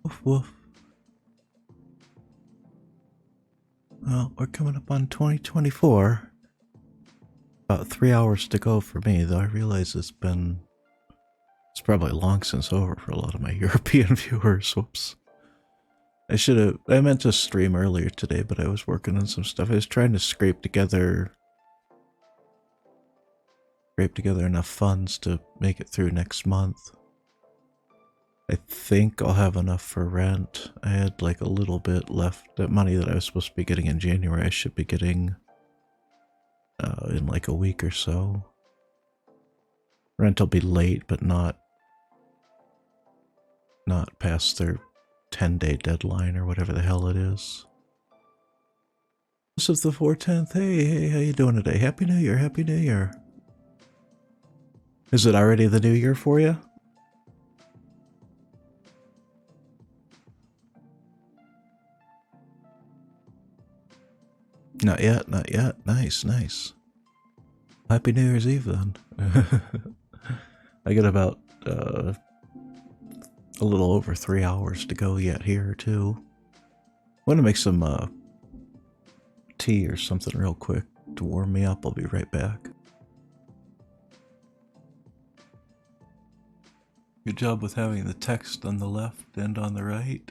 Woof woof. Well, we're coming up on 2024. About 3 hours to go for me, though I realize it's probably long since over for a lot of my European viewers. Whoops. I meant to stream earlier today, but I was working on some stuff. I was trying to scrape together enough funds to make it through next month. I think I'll have enough for rent. I had like a little bit left. That money that I was supposed to be getting in January, I should be getting in like a week or so. Rent will be late, but not past their 10-day deadline or whatever the hell it is. This is the 410th. Hey, how you doing today? Happy New Year, Happy New Year. Is it already the new year for you? Not yet, not yet. Nice, nice. Happy New Year's Eve then. I got about a little over 3 hours to go yet here too. I'm gonna make some tea or something real quick to warm me up. I'll be right back. Good job with having the text on the left and on the right.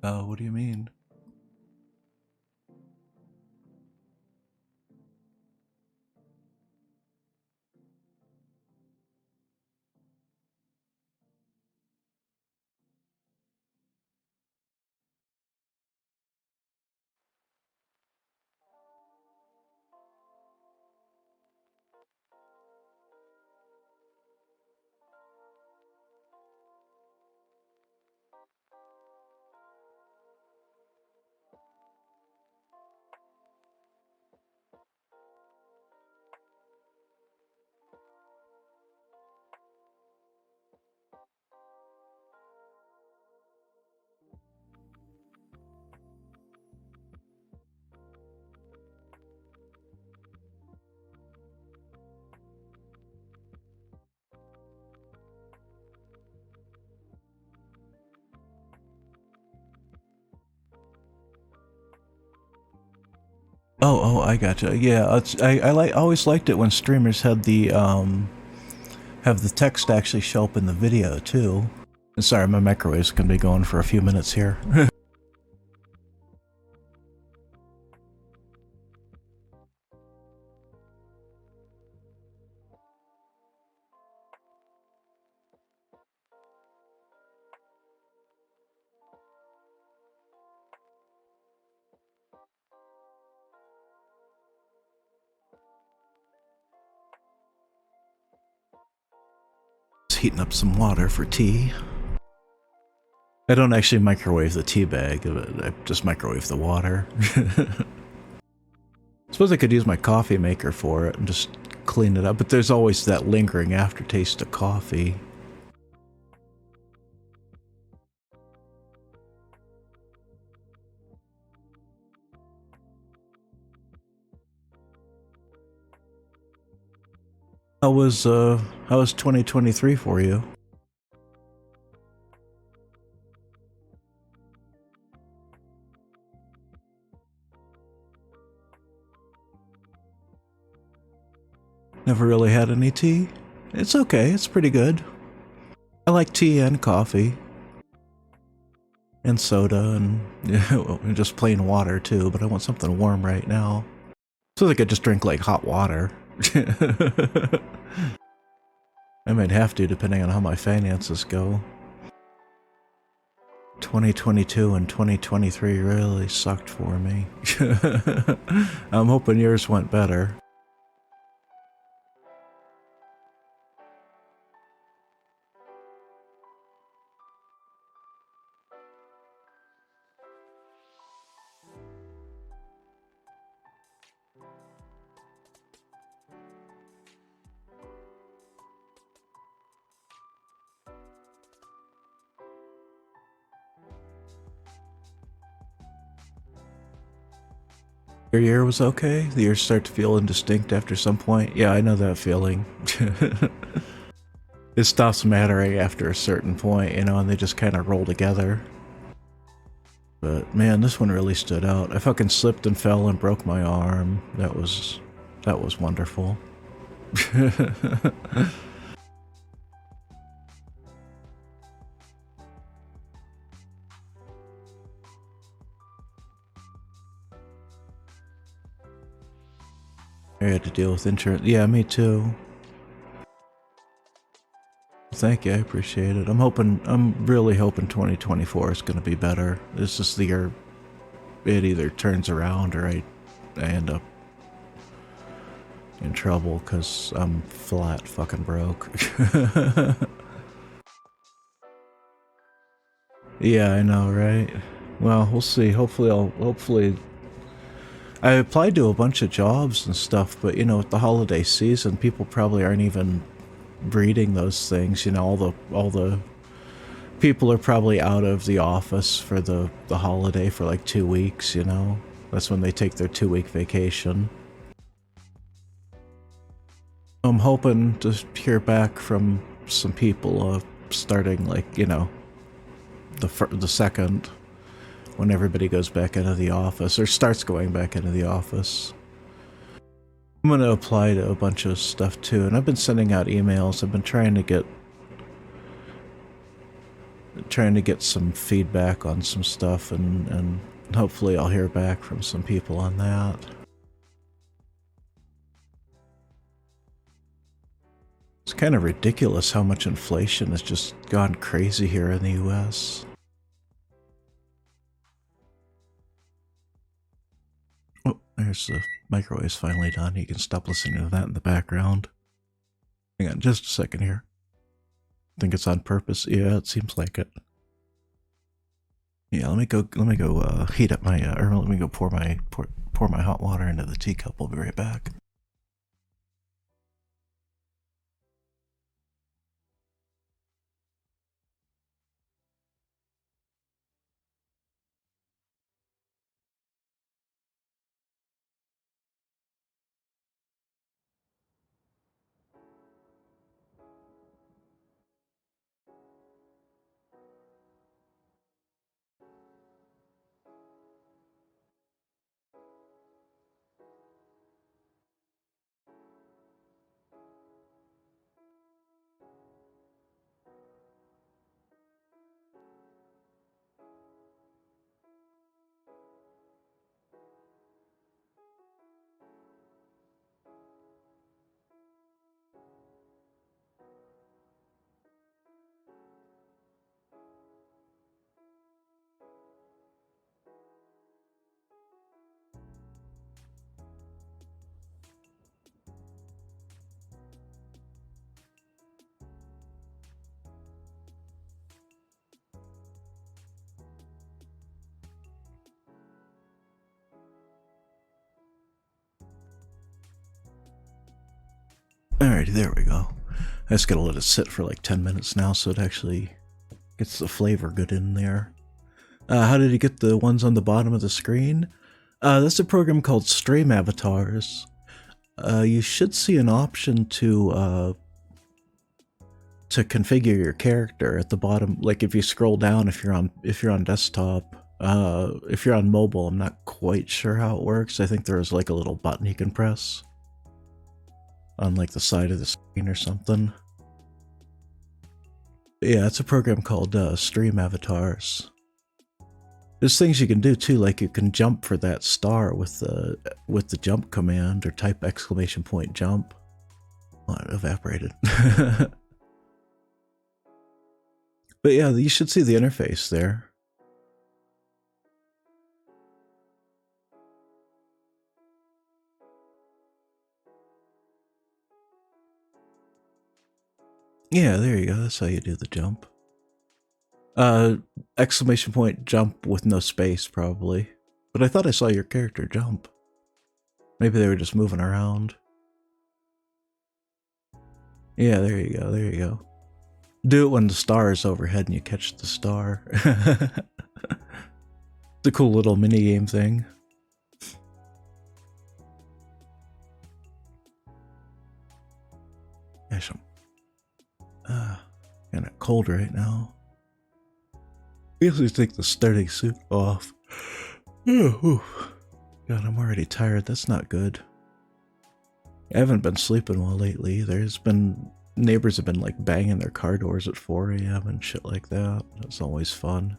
What do you mean? Oh, I gotcha. Yeah, I always liked it when streamers had the have the text actually show up in the video too. Sorry, my microwave's gonna be going for a few minutes here. Just heating up some water for tea. I don't actually microwave the tea bag, I just microwave the water. Suppose I could use my coffee maker for it and just clean it up, but there's always that lingering aftertaste of coffee. How was 2023 for you? Never really had any tea? It's okay, it's pretty good. I like tea and coffee. And soda and just plain water too, but I want something warm right now. So I could just drink like hot water. I might have to, depending on how my finances go. 2022 and 2023 really sucked for me. I'm hoping yours went better. Your ear was okay? The ears start to feel indistinct after some point? Yeah, I know that feeling. it stops mattering after a certain point, you know, and they just kind of roll together. But man, this one really stood out. I fucking slipped and fell and broke my arm. That was wonderful. I had to deal with insurance. Yeah, me too. Thank you, I appreciate it. I'm really hoping 2024 is going to be better. This is the year it either turns around or I end up in trouble because I'm flat fucking broke. Yeah, I know, right? Well, we'll see. Hopefully I applied to a bunch of jobs and stuff, but you know, with the holiday season, people probably aren't even reading those things. You know, all the people are probably out of the office for the holiday for like 2 weeks, you know? That's when they take their 2-week vacation. I'm hoping to hear back from some people starting like, you know, the second when everybody goes back into the office or starts going back into the office. I'm going to apply to a bunch of stuff too, and I've been sending out emails. I've been trying to get some feedback on some stuff, and hopefully I'll hear back from some people on that. It's kind of ridiculous how much inflation has just gone crazy here in the US. Oh, there's the microwave's finally done. You can stop listening to that in the background. Hang on just a second here. Think it's on purpose? Yeah, it seems like it. Yeah, let me go heat up my or let me go pour my hot water into the teacup. I'll be right back. Alrighty, there we go. I just gotta let it sit for like 10 minutes now so it actually gets the flavor good in there. How did you get the ones on the bottom of the screen? That's a program called Stream Avatars. You should see an option to configure your character at the bottom. Like if you scroll down, if you're on desktop, if you're on mobile, I'm not quite sure how it works. I think there's like a little button you can press on like the side of the screen or something. But yeah, it's a program called Stream Avatars. There's things you can do too, like you can jump for that star with the jump command, or type !jump. Oh, it evaporated. But yeah, you should see the interface there. Yeah, there you go. That's how you do the jump. !jump with no space, probably. But I thought I saw your character jump. Maybe they were just moving around. Yeah, there you go, there you go. Do it when the star is overhead and you catch the star. It's a cool little mini-game thing. Kinda cold right now. I usually take the starting suit off. God, I'm already tired. That's not good. I haven't been sleeping well lately. Neighbors have been like banging their car doors at 4 a.m. and shit like that. That's always fun.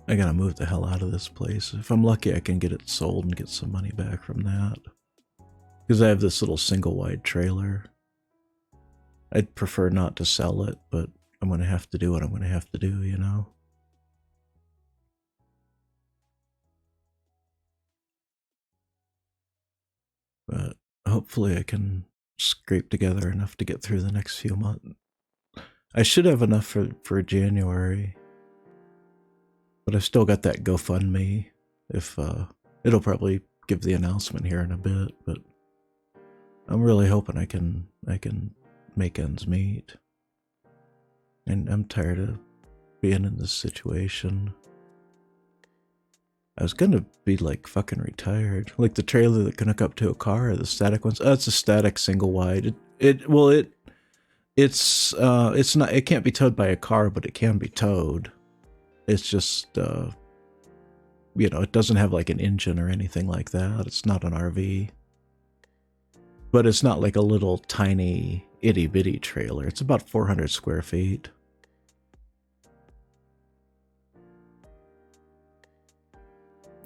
I gotta move the hell out of this place. If I'm lucky, I can get it sold and get some money back from that. Because I have this little single wide trailer. I'd prefer not to sell it, but I'm gonna have to do what I'm gonna have to do, you know? But hopefully I can scrape together enough to get through the next few months. I should have enough for January. But I've still got that GoFundMe. If it'll probably give the announcement here in a bit, but I'm really hoping I can make ends meet. And I'm tired of being in this situation. I was gonna be like fucking retired. Like the trailer that can hook up to a car, or the static ones. Oh, it's a static single wide. It's not, it can't be towed by a car, but it can be towed. It's just, you know, it doesn't have like an engine or anything like that. It's not an RV. But it's not like a little tiny itty bitty trailer. It's about 400 square feet.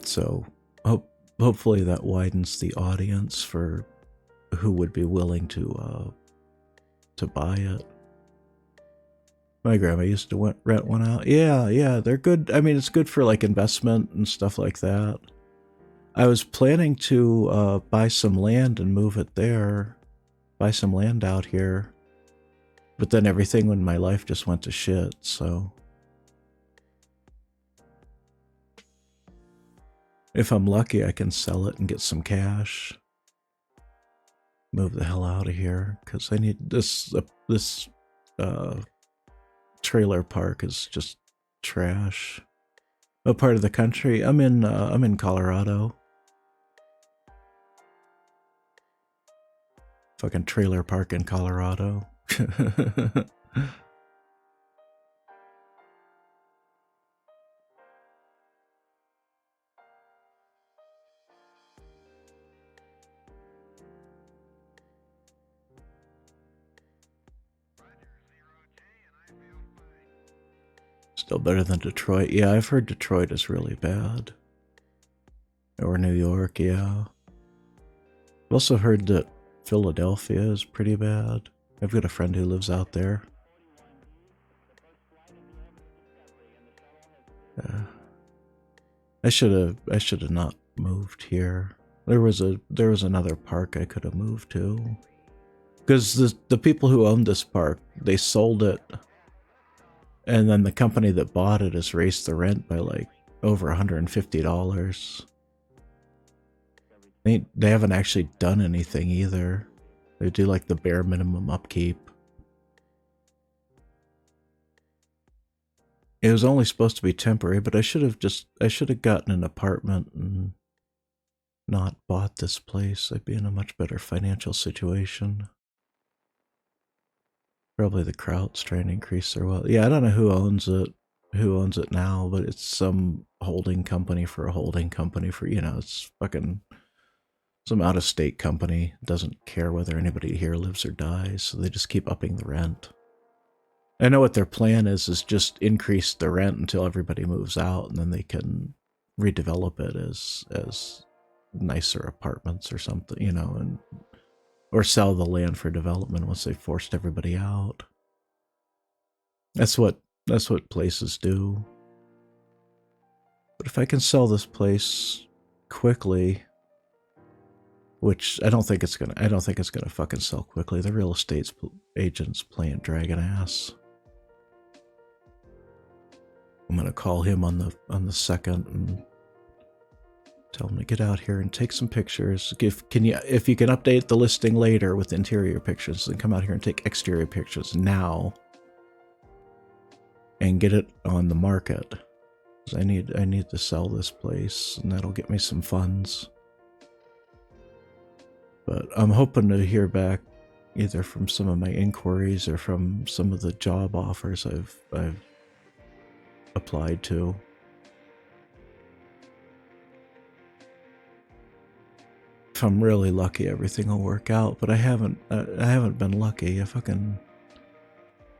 So hopefully that widens the audience for who would be willing to buy it. My grandma used to rent one out. Yeah, they're good. I mean, it's good for like investment and stuff like that. I was planning to buy some land and move it there. Buy some land out here. But then everything in my life just went to shit, so. If I'm lucky, I can sell it and get some cash. Move the hell out of here, because I need this trailer park is just trash. What part of the country? I'm in Colorado. Fucking trailer park in Colorado. Still better than Detroit. Yeah, I've heard Detroit is really bad. Or New York, yeah. I've also heard that Philadelphia is pretty bad. I've got a friend who lives out there. I should have not moved here. There was another park I could have moved to. Because the people who owned this park, they sold it. And then the company that bought it has raised the rent by like over $150. They haven't actually done anything either. They do like the bare minimum upkeep. It was only supposed to be temporary, but I should have gotten an apartment and not bought this place. I'd be in a much better financial situation. Probably the Kraut's trying to increase their wealth. Yeah, I don't know who owns it now, but it's some holding company for a holding company for, you know, it's fucking some out-of-state company. Doesn't care whether anybody here lives or dies, so they just keep upping the rent. I know what their plan is just increase the rent until everybody moves out, and then they can redevelop it as nicer apartments or something, you know, and or sell the land for development once they've forced everybody out. That's what places do. But if I can sell this place quickly, which I don't think it's gonna fucking sell quickly. The real estate agent's playing dragon ass. I'm gonna call him on the second and tell him to get out here and take some pictures. If you can update the listing later with interior pictures, then come out here and take exterior pictures now and get it on the market. 'Cause I need to sell this place, and that'll get me some funds. But I'm hoping to hear back either from some of my inquiries or from some of the job offers I've applied to. If I'm really lucky, everything will work out. But I haven't been lucky. I fucking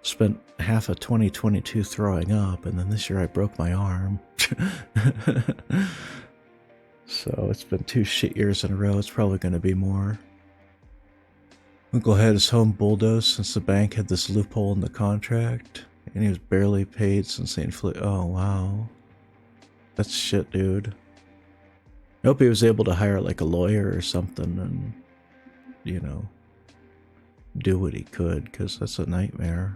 spent half of 2022 throwing up, and then this year I broke my arm. So it's been 2 shit years in a row. It's probably going to be more. Uncle had his home bulldozed since the bank had this loophole in the contract, and he was barely paid since they inflated. Oh wow, that's shit, dude. I hope he was able to hire like a lawyer or something and, you know, do what he could, because that's a nightmare.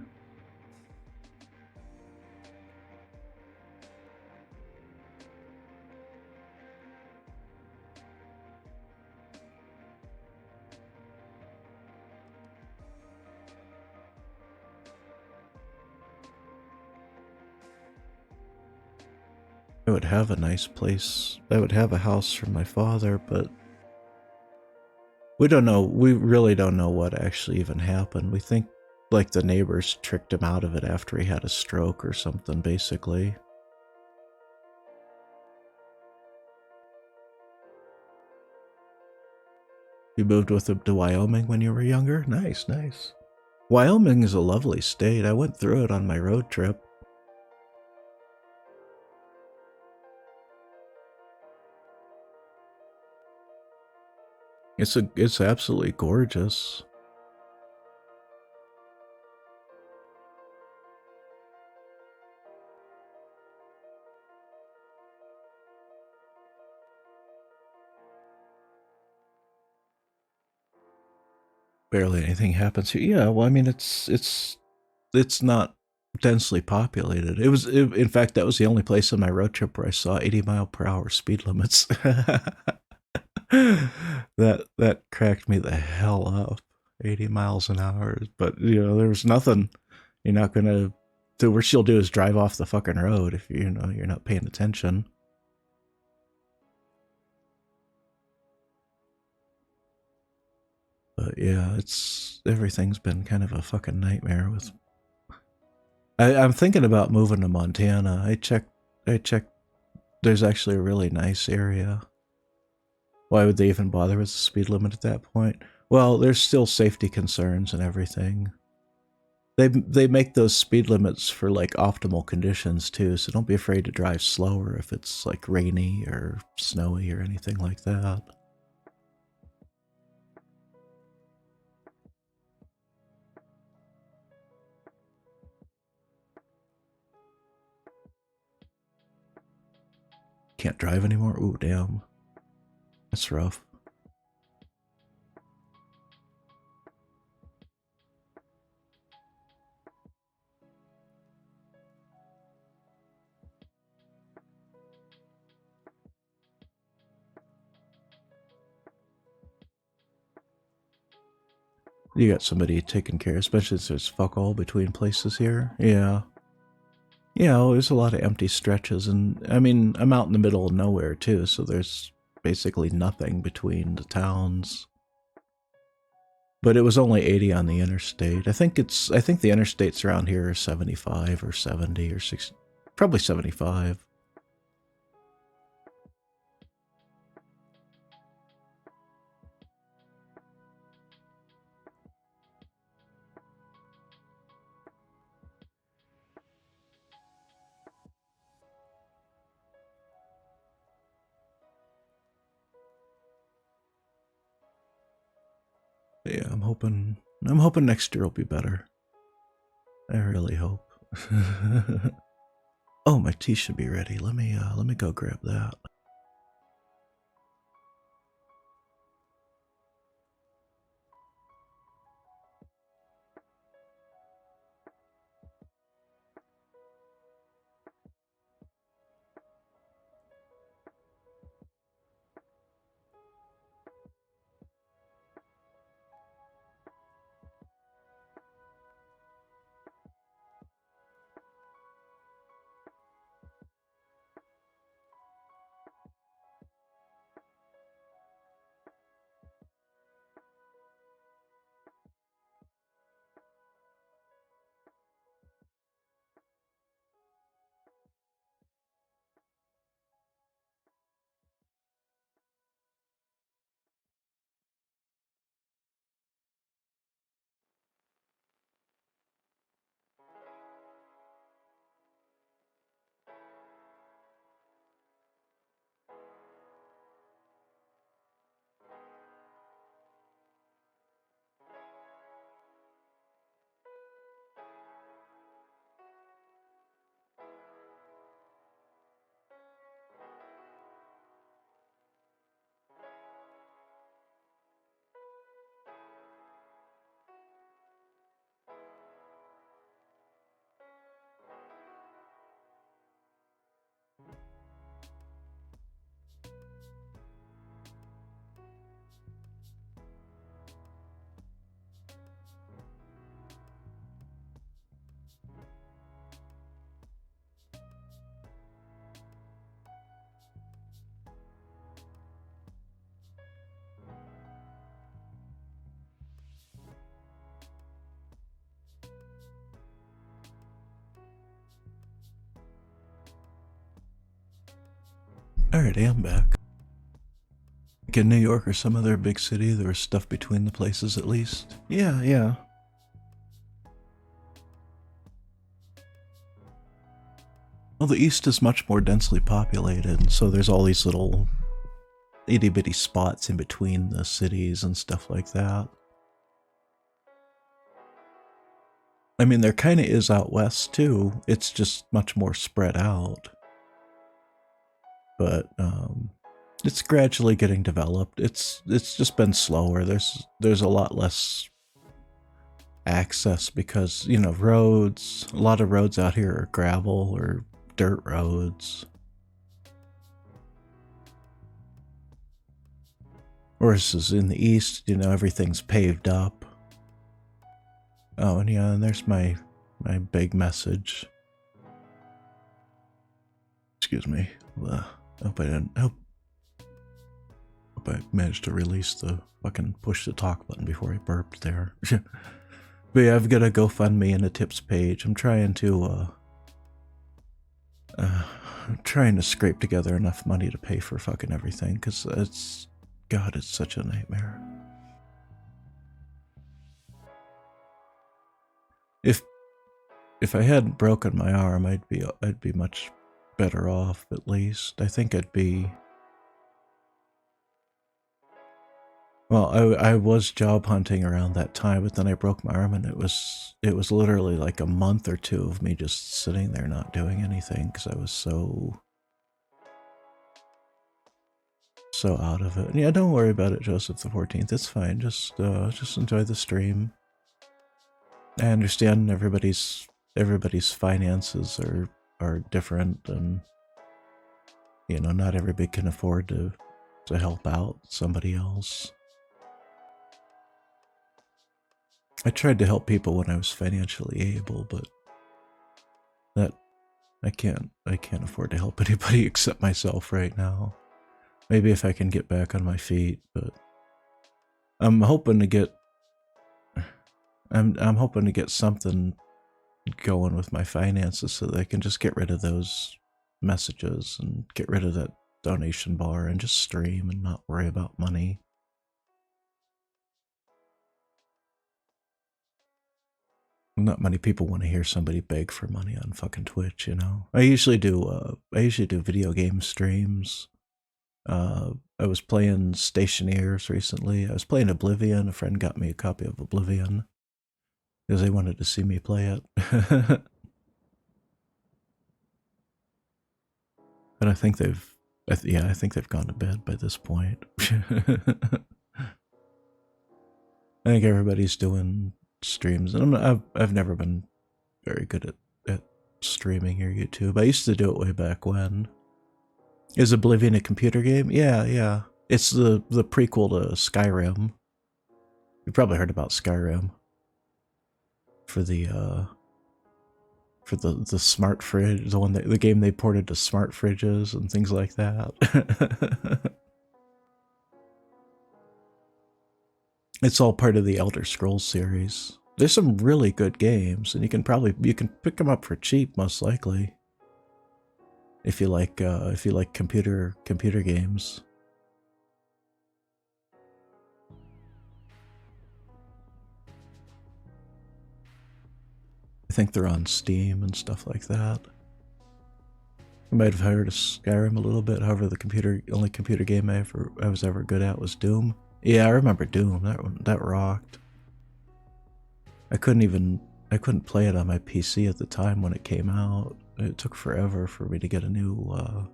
I would have a nice place. I would have a house for my father, but we don't know. We really don't know what actually even happened. We think like the neighbors tricked him out of it after he had a stroke or something, basically. You moved with him to Wyoming when you were younger? Nice, nice. Wyoming is a lovely state. I went through it on my road trip. It's absolutely gorgeous. Barely anything happens here. Yeah, well, I mean, it's not densely populated. In fact, that was the only place on my road trip where I saw 80-mile-per-hour speed limits. That cracked me the hell up. 80 miles an hour, but you know, there was nothing. You're not gonna. The worst you'll do is drive off the fucking road if you know you're not paying attention. But yeah, everything's been kind of a fucking nightmare with. I'm thinking about moving to Montana. I checked. There's actually a really nice area. Why would they even bother with the speed limit at that point? Well, there's still safety concerns and everything. They make those speed limits for like optimal conditions too, so don't be afraid to drive slower if it's like rainy or snowy or anything like that. Can't drive anymore? Ooh, damn. That's rough. You got somebody taking care, especially since there's fuck all between places here. Yeah. Yeah, well, there's a lot of empty stretches, and I mean, I'm out in the middle of nowhere too, so there's basically nothing between the towns. But it was only 80 on the interstate. I think the interstates around here are 75 or 70 or 60, probably 75. Yeah, I'm hoping next year will be better. I really hope. Oh, my tea should be ready. Let me go grab that. Alright, I am back. Like in New York or some other big city, there was stuff between the places at least. Yeah, yeah. Well, the East is much more densely populated, so there's all these little itty-bitty spots in between the cities and stuff like that. I mean, there kind of is out west, too. It's just much more spread out. But, it's gradually getting developed. It's just been slower. There's a lot less access because, you know, roads, a lot of roads out here are gravel or dirt roads. Whereas in the East, you know, everything's paved up. Oh, and yeah, and there's my big message. Excuse me. Hope I managed to release the fucking push the talk button before I burped there. But yeah, I've got a GoFundMe and a tips page. I'm trying to scrape together enough money to pay for fucking everything, because it's such a nightmare. If I hadn't broken my arm, I'd be much better off, at least. I think I'd be... Well, I was job hunting around that time, but then I broke my arm, and it was literally like a month or two of me just sitting there not doing anything because I was so out of it. And yeah, don't worry about it, Joseph the 14th. It's fine. Just enjoy the stream. I understand everybody's finances are different, and you know, not everybody can afford to help out somebody else. I tried to help people when I was financially able, but that I can't afford to help anybody except myself right now. Maybe if I can get back on my feet, but I'm hoping to get something going with my finances so that I can just get rid of those messages and get rid of that donation bar and just stream and not worry about money. Not many people want to hear somebody beg for money on fucking Twitch, you know. I usually do video game streams. I was playing Stationeers recently. I was playing Oblivion. A friend got me a copy of Oblivion because they wanted to see me play it. But I think they've gone to bed by this point. I think everybody's doing streams, and I've never been very good at streaming or YouTube. I used to do it way back when. Is Oblivion a computer game? Yeah. It's the prequel to Skyrim. You probably heard about Skyrim. For the smart fridge, the game they ported to smart fridges and things like that. It's all part of the Elder Scrolls series. There's some really good games, and you can pick them up for cheap, most likely. If you like computer games. I think they're on Steam and stuff like that. I might have heard of Skyrim a little bit. However, the only computer game I was ever good at was Doom. Yeah, I remember Doom. That rocked. I couldn't play it on my PC at the time when it came out. It took forever for me to get a new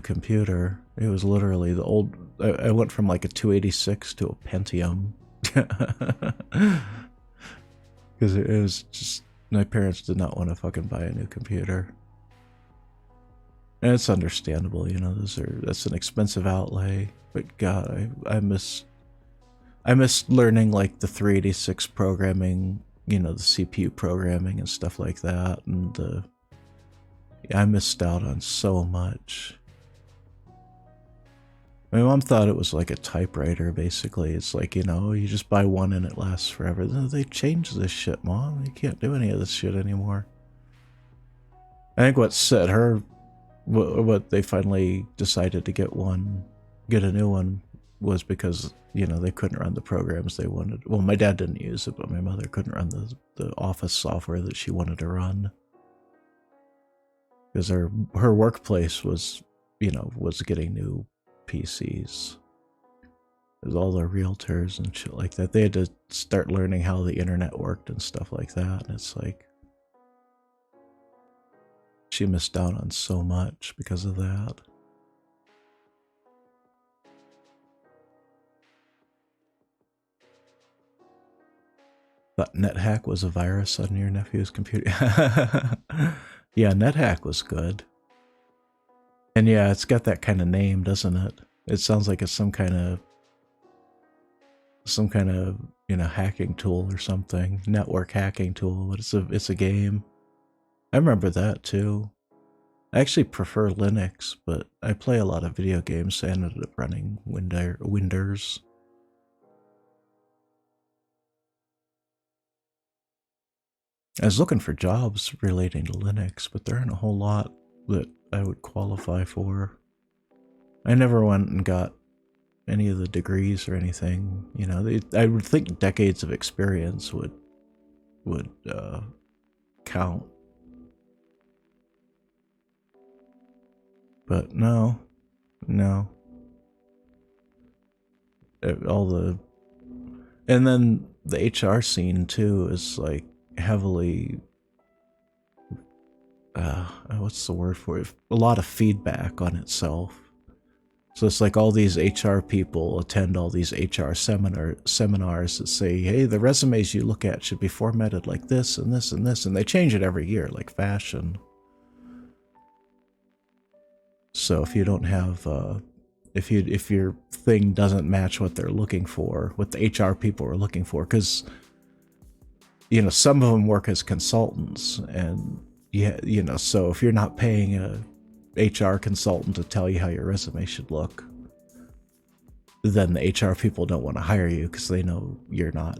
computer. It was literally the old. I went from like a 286 to a Pentium. Because it was just, my parents did not want to fucking buy a new computer. And it's understandable, you know, that's an expensive outlay. But God, I miss learning like the 386 programming, you know, the CPU programming and stuff like that, and I missed out on so much. My mom thought it was like a typewriter, basically. It's like, you know, you just buy one and it lasts forever. They changed this shit, Mom. You can't do any of this shit anymore. I think what set her what they finally decided to get a new one was because, they couldn't run the programs they wanted. Well, my dad didn't use it, but my mother couldn't run the office software that she wanted to run. Because her workplace was getting new PCs. There's all the realtors and shit like that. They had to start learning how the internet worked and stuff like that. And it's like, she missed out on so much because of that. Thought NetHack was a virus on your nephew's computer. Yeah, NetHack was good. And yeah, it's got that kind of name, doesn't it? It sounds like it's some kind of hacking tool or something, network hacking tool. But it's a game. I remember that too. I actually prefer Linux, but I play a lot of video games, so I ended up running Windows. I was looking for jobs relating to Linux, but there aren't a whole lot that I would qualify for. I never went and got any of the degrees or anything. I would think decades of experience would count. But no. And then the HR scene too is like heavily, what's the word for it? A lot of feedback on itself. So it's like all these HR people attend all these HR seminars that say, hey, the resumes you look at should be formatted like this and this and this, and they change it every year like fashion. So if you don't have, if your thing doesn't match what they're looking for, what the HR people are looking for, because some of them work as consultants, and so if you're not paying a HR consultant to tell you how your resume should look, then the HR people don't want to hire you because they know you're not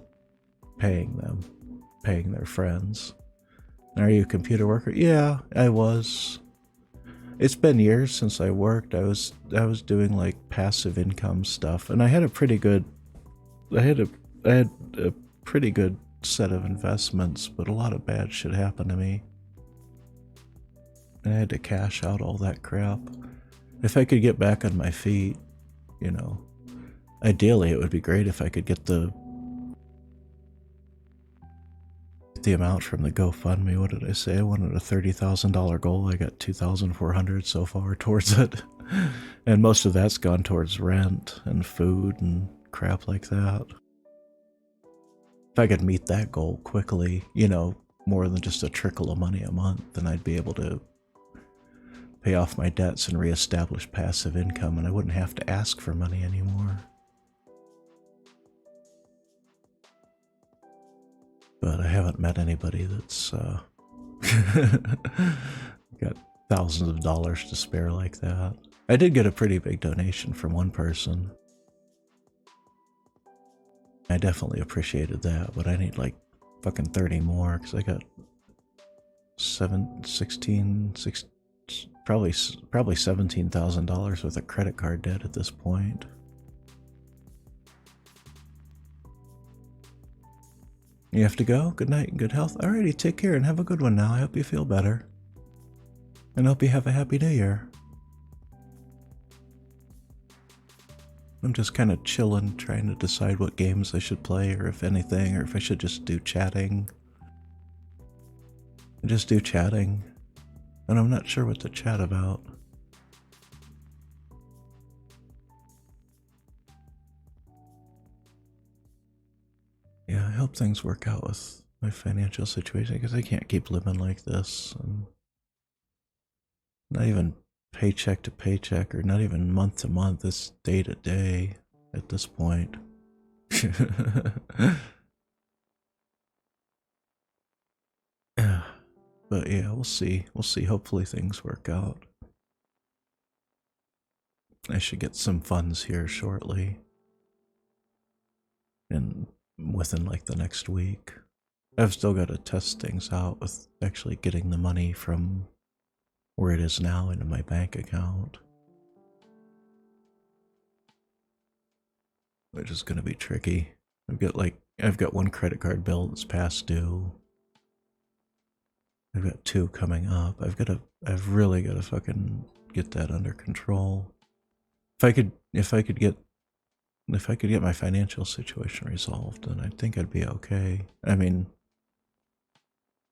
paying them, paying their friends. Are you a computer worker? Yeah, I was. It's been years since I worked. I was doing like passive income stuff, and I had a pretty good set of investments, but a lot of bad shit happened to me. And I had to cash out all that crap. If I could get back on my feet, ideally it would be great if I could get the amount from the GoFundMe. What did I say? I wanted a $30,000 goal. I got $2,400 so far towards it. And most of that's gone towards rent and food and crap like that. If I could meet that goal quickly, more than just a trickle of money a month, then I'd be able to pay off my debts and reestablish passive income, and I wouldn't have to ask for money anymore. But I haven't met anybody that's got thousands of dollars to spare like that. I did get a pretty big donation from one person. I definitely appreciated that, but I need like fucking 30 more because I got probably $17,000 worth of credit card debt at this point. You have to go? Good night and good health? Alrighty, take care and have a good one now. I hope you feel better. And I hope you have a happy new year. I'm just kind of chilling, trying to decide what games I should play, or if anything, or if I should just do chatting. Just do chatting. And I'm not sure what to chat about. Yeah, I hope things work out with my financial situation, because I can't keep living like this. And not even paycheck to paycheck, or not even month to month. It's day to day at this point. But yeah, we'll see. Hopefully things work out. I should get some funds here shortly. And within like the next week. I've still got to test things out with actually getting the money from where it is now into my bank account, which is going to be tricky. I've got one credit card bill that's past due. I've got 2 coming up. I've really got to fucking get that under control. If I could get my financial situation resolved, then I think I'd be okay. I mean,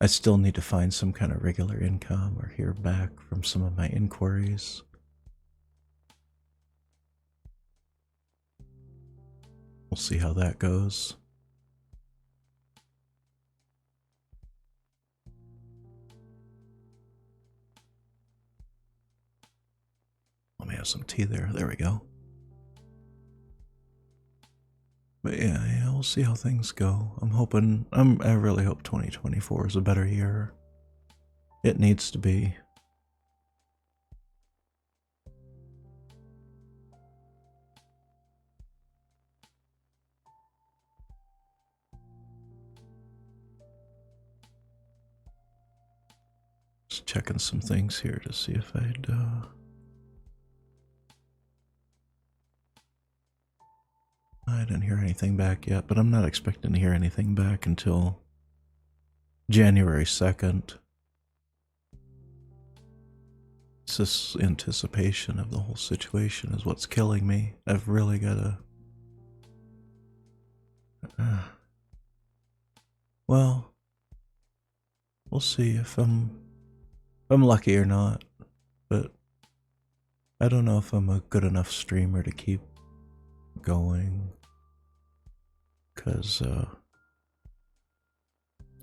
I still need to find some kind of regular income or hear back from some of my inquiries. We'll see how that goes. Let me have some tea there. There we go. But yeah, we'll see how things go. I really hope 2024 is a better year. It needs to be. Just checking some things here to see if I didn't hear anything back yet, but I'm not expecting to hear anything back until January 2nd. It's this anticipation of the whole situation is what's killing me. I've really got to... well, we'll see if I'm lucky or not, but I don't know if I'm a good enough streamer to keep going, because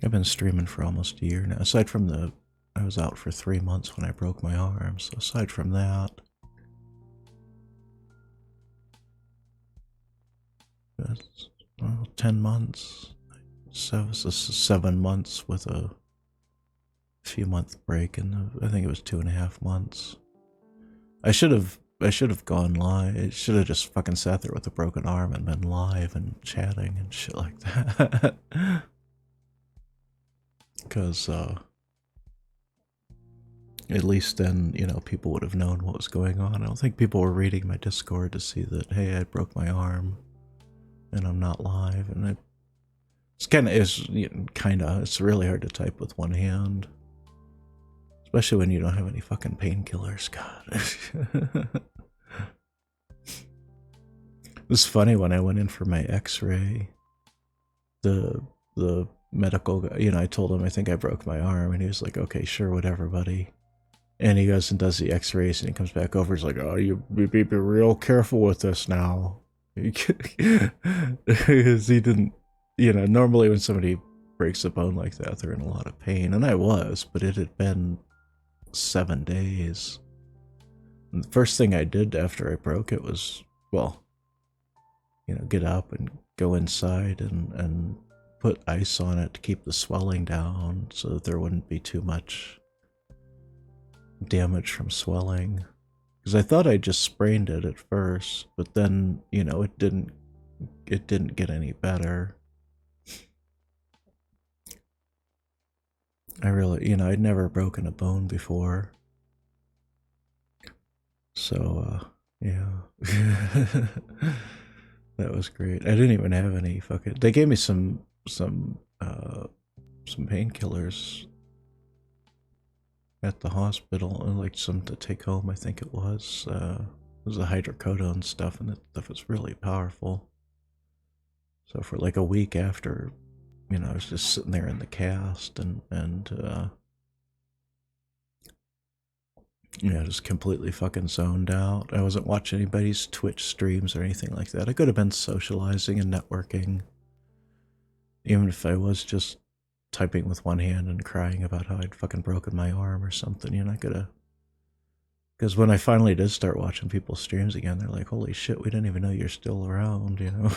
I've been streaming for almost a year now. Aside from I was out for 3 months when I broke my arm, so aside from that, that's 10 months. 7 months with a few month break, and I think it was 2.5 months. I should have gone live. I should have just fucking sat there with a broken arm and been live and chatting and shit like that. Because at least then, you know, people would have known what was going on. I don't think people were reading my Discord to see that, hey, I broke my arm and I'm not live. And it's really hard to type with one hand. Especially when you don't have any fucking painkillers, God. It was funny when I went in for my x-ray, the medical guy, you know, I told him I think I broke my arm, and he was like, okay, sure, whatever, buddy. And he goes and does the x-rays, and he comes back over, he's like, oh, you be real careful with this now. Because he didn't, you know, normally when somebody breaks a bone like that, they're in a lot of pain, and I was, but it had been 7 days. And the first thing I did after I broke it was, well, you know, get up and go inside and put ice on it to keep the swelling down so that there wouldn't be too much damage from swelling. Because I thought I just sprained it at first, but then, you know, it didn't get any better. I really, you know, I'd never broken a bone before. So, yeah. That was great. I didn't even have any fucking... They gave me some painkillers at the hospital, and like some to take home, I think it was. It was the hydrocodone stuff, and that stuff was really powerful. So for like a week after, you know, I was just sitting there in the cast and you know, just completely fucking zoned out. I wasn't watching anybody's Twitch streams or anything like that. I could have been socializing and networking, even if I was just typing with one hand and crying about how I'd fucking broken my arm or something. You know, I could have... Because when I finally did start watching people's streams again, they're like, holy shit, we didn't even know you're still around, you know?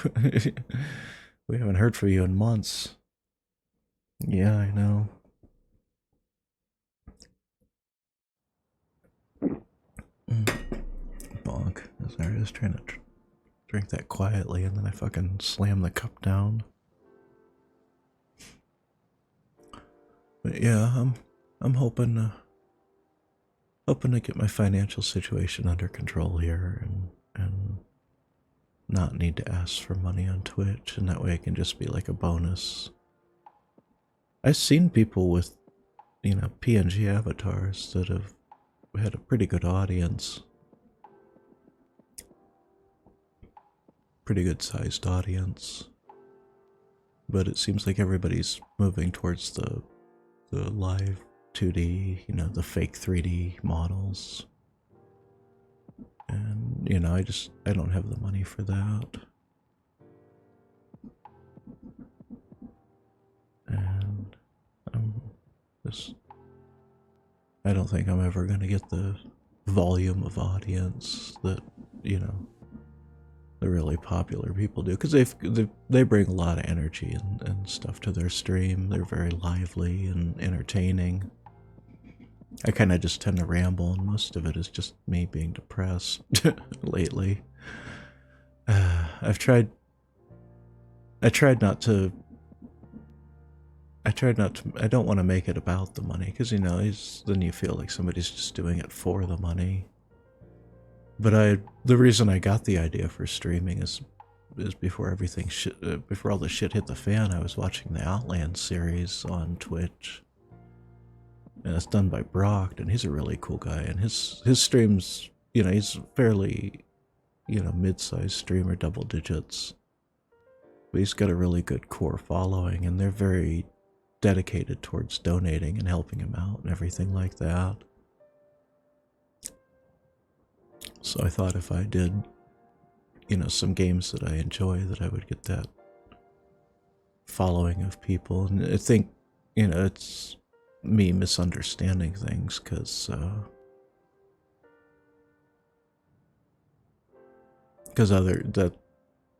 We haven't heard from you in months. Yeah, I know. Bonk. Sorry, I was trying to drink that quietly, and then I fucking slammed the cup down. But yeah, I'm hoping hoping to get my financial situation under control here and not need to ask for money on Twitch, and that way it can just be like a bonus. I've seen people with, you know, PNG avatars that have had a pretty good audience. Pretty good sized audience. But it seems like everybody's moving towards the live 2D, you know, the fake 3D models. And, you know, I don't have the money for that. And I don't think I'm ever going to get the volume of audience that, you know, the really popular people do, because they bring a lot of energy and stuff to their stream. They're very lively and entertaining. I kind of just tend to ramble, and most of it is just me being depressed lately. I tried not to, I don't want to make it about the money, because, you know, then you feel like somebody's just doing it for the money. But the reason I got the idea for streaming is before everything before all the shit hit the fan, I was watching the Outland series on Twitch. And it's done by Brock, and he's a really cool guy, and his streams, you know, he's fairly, you know, mid-sized streamer, double digits. But he's got a really good core following, and they're very dedicated towards donating and helping him out and everything like that. So I thought if I did, you know, some games that I enjoy, that I would get that following of people. And I think, you know, it's me misunderstanding things, because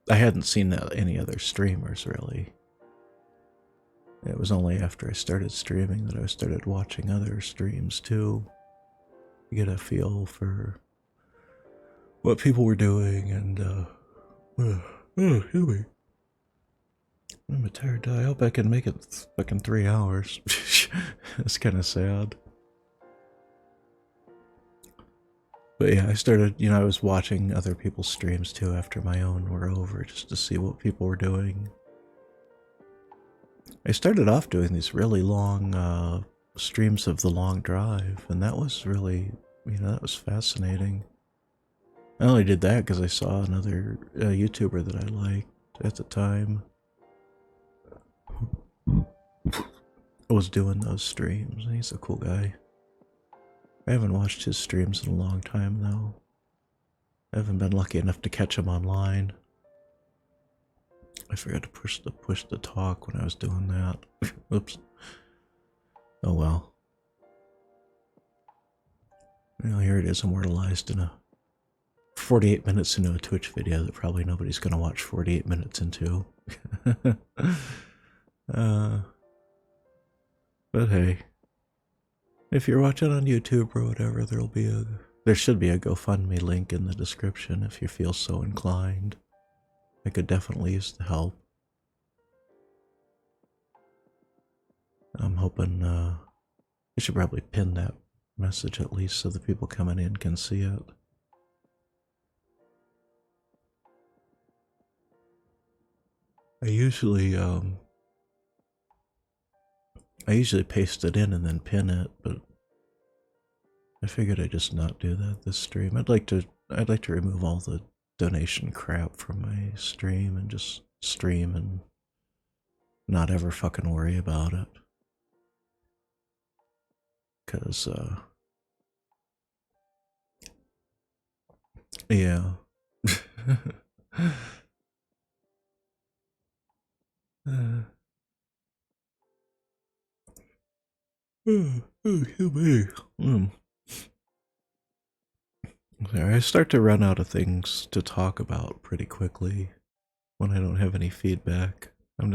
I hadn't seen any other streamers really. It was only after I started streaming that I started watching other streams too, to get a feel for what people were doing. And excuse me. I'm a tired guy. I hope I can make it fucking 3 hours. It's kind of sad. But yeah, I started, you know, I was watching other people's streams too after my own were over, just to see what people were doing. I started off doing these really long streams of the long drive, and that was really, you know, that was fascinating. I only did that because I saw another YouTuber that I liked at the time was doing those streams. He's a cool guy. I haven't watched his streams in a long time though. I haven't been lucky enough to catch him online. I forgot to push the talk when I was doing that. Oops. Oh well. Well, here it is, immortalized in a 48 minutes into a Twitch video that probably nobody's gonna watch 48 minutes into. But hey, if you're watching on YouTube or whatever, there should be a GoFundMe link in the description if you feel so inclined. I could definitely use the help. I'm hoping I should probably pin that message at least so the people coming in can see it. I usually paste it in and then pin it, but I figured I'd just not do that this stream. I'd like to remove all the donation crap from my stream and just stream and not ever fucking worry about it. 'Cause yeah. I start to run out of things to talk about pretty quickly when I don't have any feedback. I'm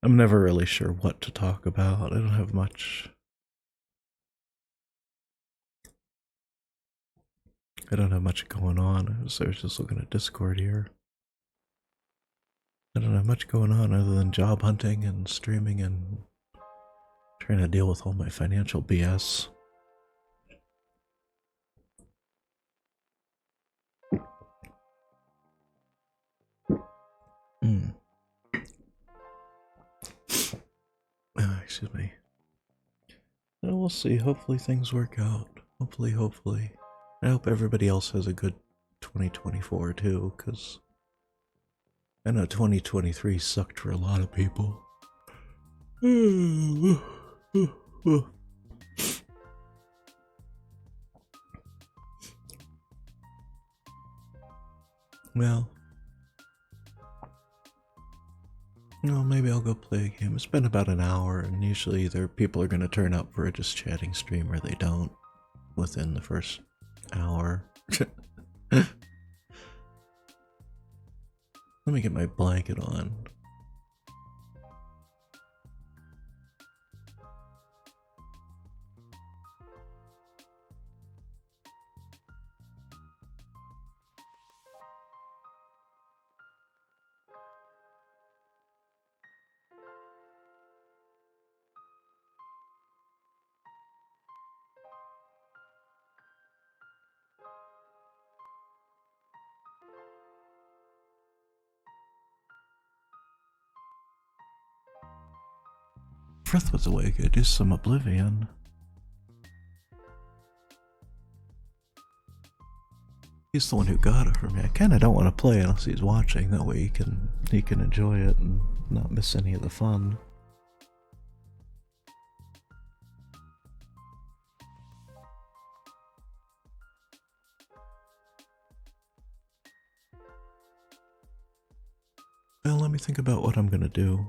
never really sure what to talk about. I don't have much. I don't have much going on. I was just looking at Discord here. I don't have much going on other than job hunting and streaming and trying to deal with all my financial BS. Excuse me. And we'll see. Hopefully things work out. Hopefully. I hope everybody else has a good 2024 too, because I know 2023 sucked for a lot of people. Well, maybe I'll go play a game. It's been about an hour, and usually either people are going to turn up for a just chatting stream or they don't within the first hour. Let me get my blanket on. Frith was awake. I do some Oblivion. He's the one who got it for me. I kind of don't want to play unless he's watching. That way he can enjoy it and not miss any of the fun. Well, let me think about what I'm gonna do.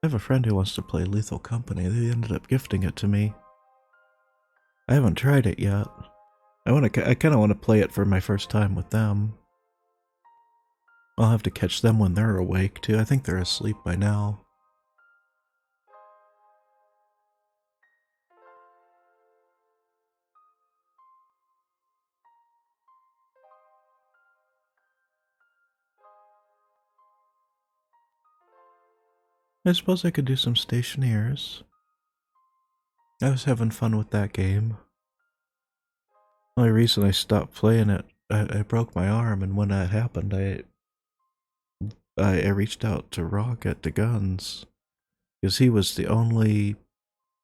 I have a friend who wants to play Lethal Company. They ended up gifting it to me. I haven't tried it yet. I kind of want to play it for my first time with them. I'll have to catch them when they're awake too. I think they're asleep by now. I suppose I could do some Stationeers. I was having fun with that game. The only reason I stopped playing it, I broke my arm, and when that happened, I reached out to Rocket to Guns, because he was the only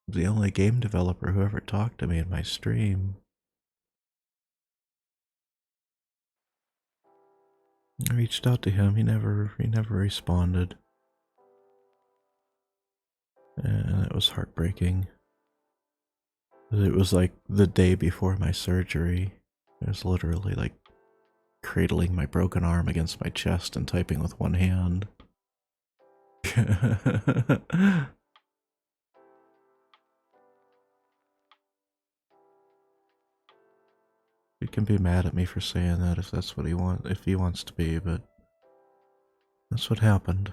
game developer who ever talked to me in my stream. I reached out to him. He never responded. And it was heartbreaking. It was like the day before my surgery. I was literally like cradling my broken arm against my chest and typing with one hand. He can be mad at me for saying that if that's what he wants, if he wants to be, but that's what happened.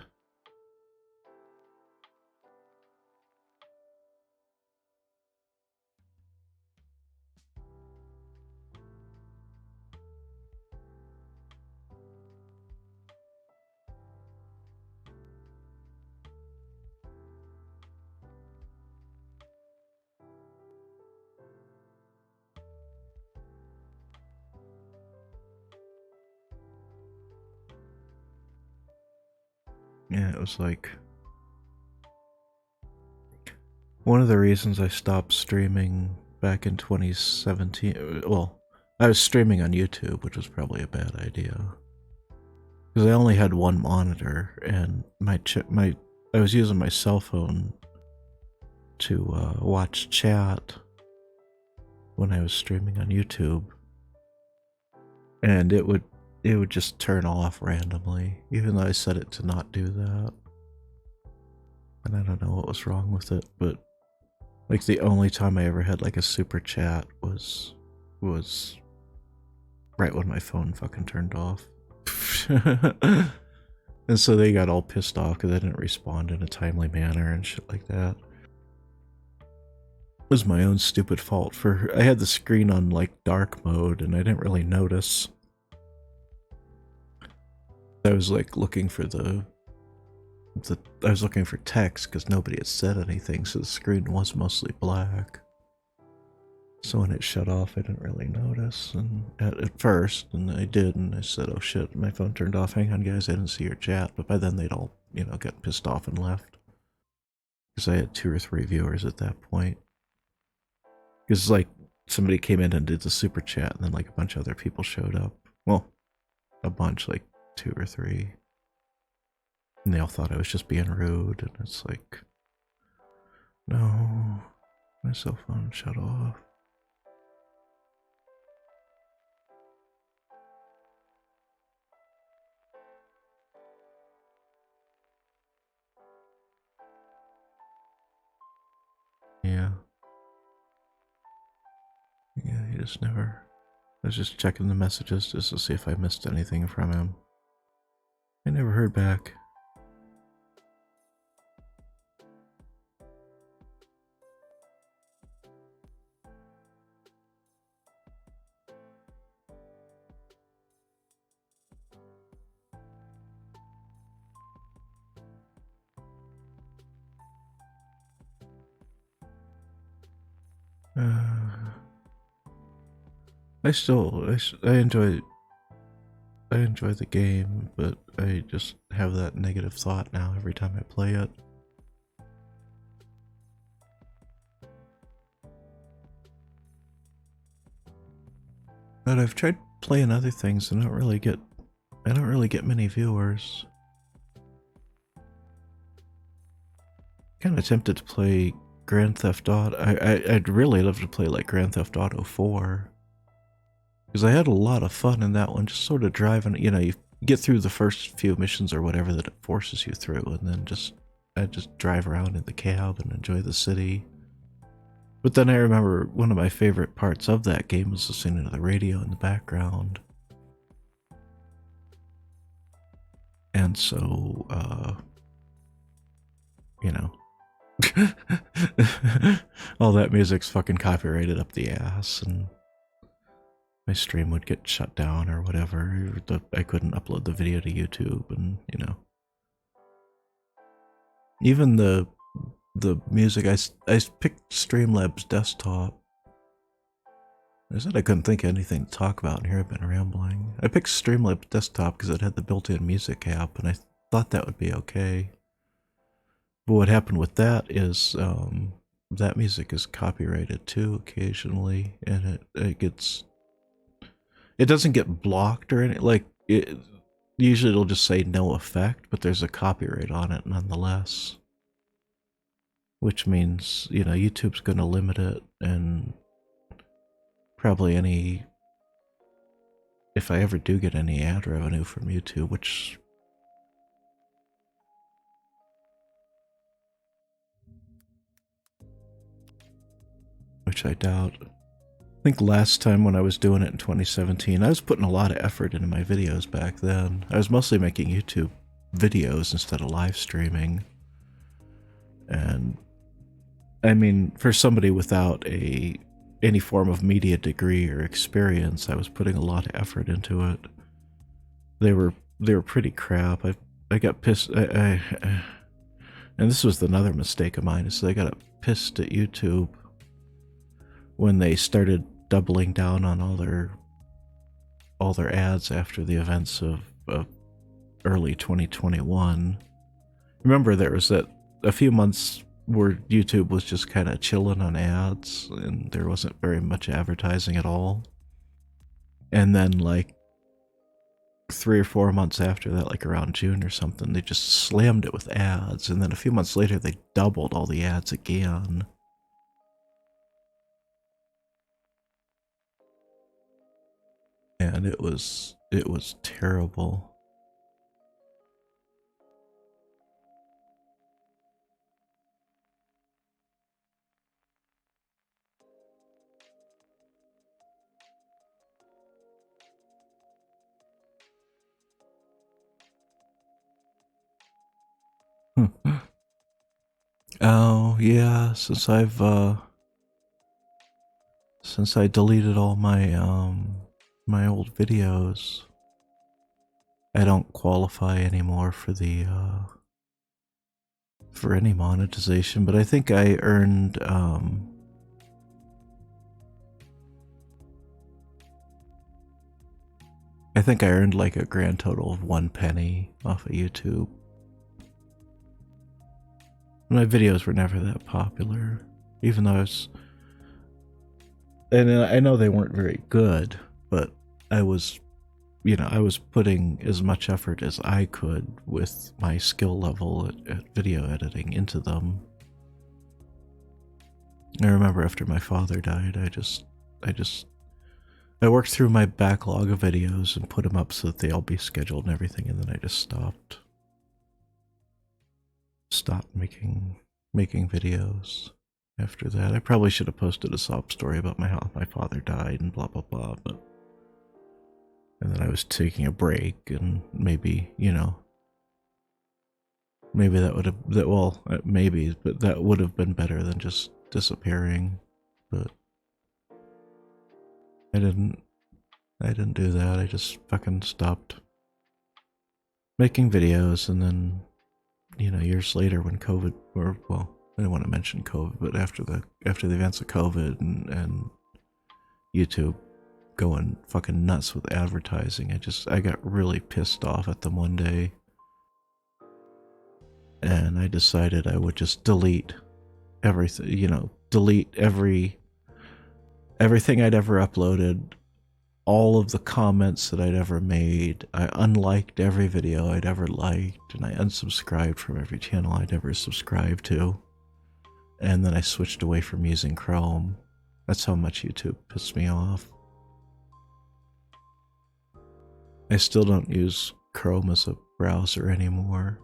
Yeah, it was like one of the reasons I stopped streaming back in 2017. Well, I was streaming on YouTube, which was probably a bad idea, because I only had one monitor, and I was using my cell phone to watch chat when I was streaming on YouTube, and it would just turn off randomly, even though I set it to not do that. And I don't know what was wrong with it, but like the only time I ever had like a super chat was right when my phone fucking turned off. And so they got all pissed off because I didn't respond in a timely manner and shit like that. It was my own stupid fault I had the screen on like dark mode and I didn't really notice. I was like looking for the I was looking for text because nobody had said anything, so the screen was mostly black. So when it shut off, I didn't really notice, and at first, and I did, and I said, "Oh shit, my phone turned off. Hang on, guys, I didn't see your chat." But by then, they'd all, got pissed off and left because I had 2 or 3 viewers at that point. Because like somebody came in and did the super chat, and then like a bunch of other people showed up. Well, a bunch, like 2 or 3, and they all thought I was just being rude, and it's like, no, my cell phone shut off. Yeah. Yeah, he just never... I was just checking the messages just to see if I missed anything from him. I never heard back. I enjoy the game, but I just have that negative thought now every time I play it. But I've tried playing other things and I don't really get many viewers. Kind of tempted to play Grand Theft Auto. I'd really love to play like Grand Theft Auto 4. Because I had a lot of fun in that one, just sort of driving, you get through the first few missions or whatever that it forces you through, and then I just drive around in the cab and enjoy the city. But then I remember one of my favorite parts of that game was listening to the radio in the background. And so, all that music's fucking copyrighted up the ass, and my stream would get shut down or whatever. I couldn't upload the video to YouTube, and even the music. I picked Streamlabs desktop. I said I couldn't think of anything to talk about, and here I've been rambling. I picked Streamlabs desktop because it had the built-in music app, and I thought that would be okay. But what happened with that is that music is copyrighted too occasionally, and it doesn't get blocked or anything. Like, usually it'll just say no effect, but there's a copyright on it nonetheless. Which means, YouTube's going to limit it, and probably if I ever do get any ad revenue from YouTube, which I doubt. I think last time when I was doing it in 2017, I was putting a lot of effort into my videos back then. I was mostly making YouTube videos instead of live streaming. And I mean, for somebody without any form of media degree or experience, I was putting a lot of effort into it. They were pretty crap. I got pissed. And this was another mistake of mine, is I got pissed at YouTube when they started doubling down on all their ads after the events of early 2021. Remember, there was a few months where YouTube was just kind of chilling on ads, and there wasn't very much advertising at all. And then like 3 or 4 months after that, like around June or something, they just slammed it with ads, and then a few months later they doubled all the ads again. And it was terrible. Oh yeah, since I deleted all my my old videos, I don't qualify anymore for the for any monetization, but I think I earned like a grand total of 1 penny off of YouTube. My videos were never that popular, even though and I know they weren't very good, but I was putting as much effort as I could with my skill level at video editing into them. I remember after my father died, I worked through my backlog of videos and put them up so that they all be scheduled and everything, and then I just stopped making videos after that. I probably should have posted a sob story about how my father died and blah blah blah, but and then I was taking a break, and maybe, maybe that would have but that would have been better than just disappearing. But I didn't do that. I just fucking stopped making videos, and then, years later when COVID, I don't want to mention COVID, but after the events of COVID and YouTube going fucking nuts with advertising, I got really pissed off at them one day, and I decided I would just delete everything, delete everything I'd ever uploaded, all of the comments that I'd ever made. I unliked every video I'd ever liked, and I unsubscribed from every channel I'd ever subscribed to. And then I switched away from using Chrome. That's how much YouTube pissed me off. I still don't use Chrome as a browser anymore.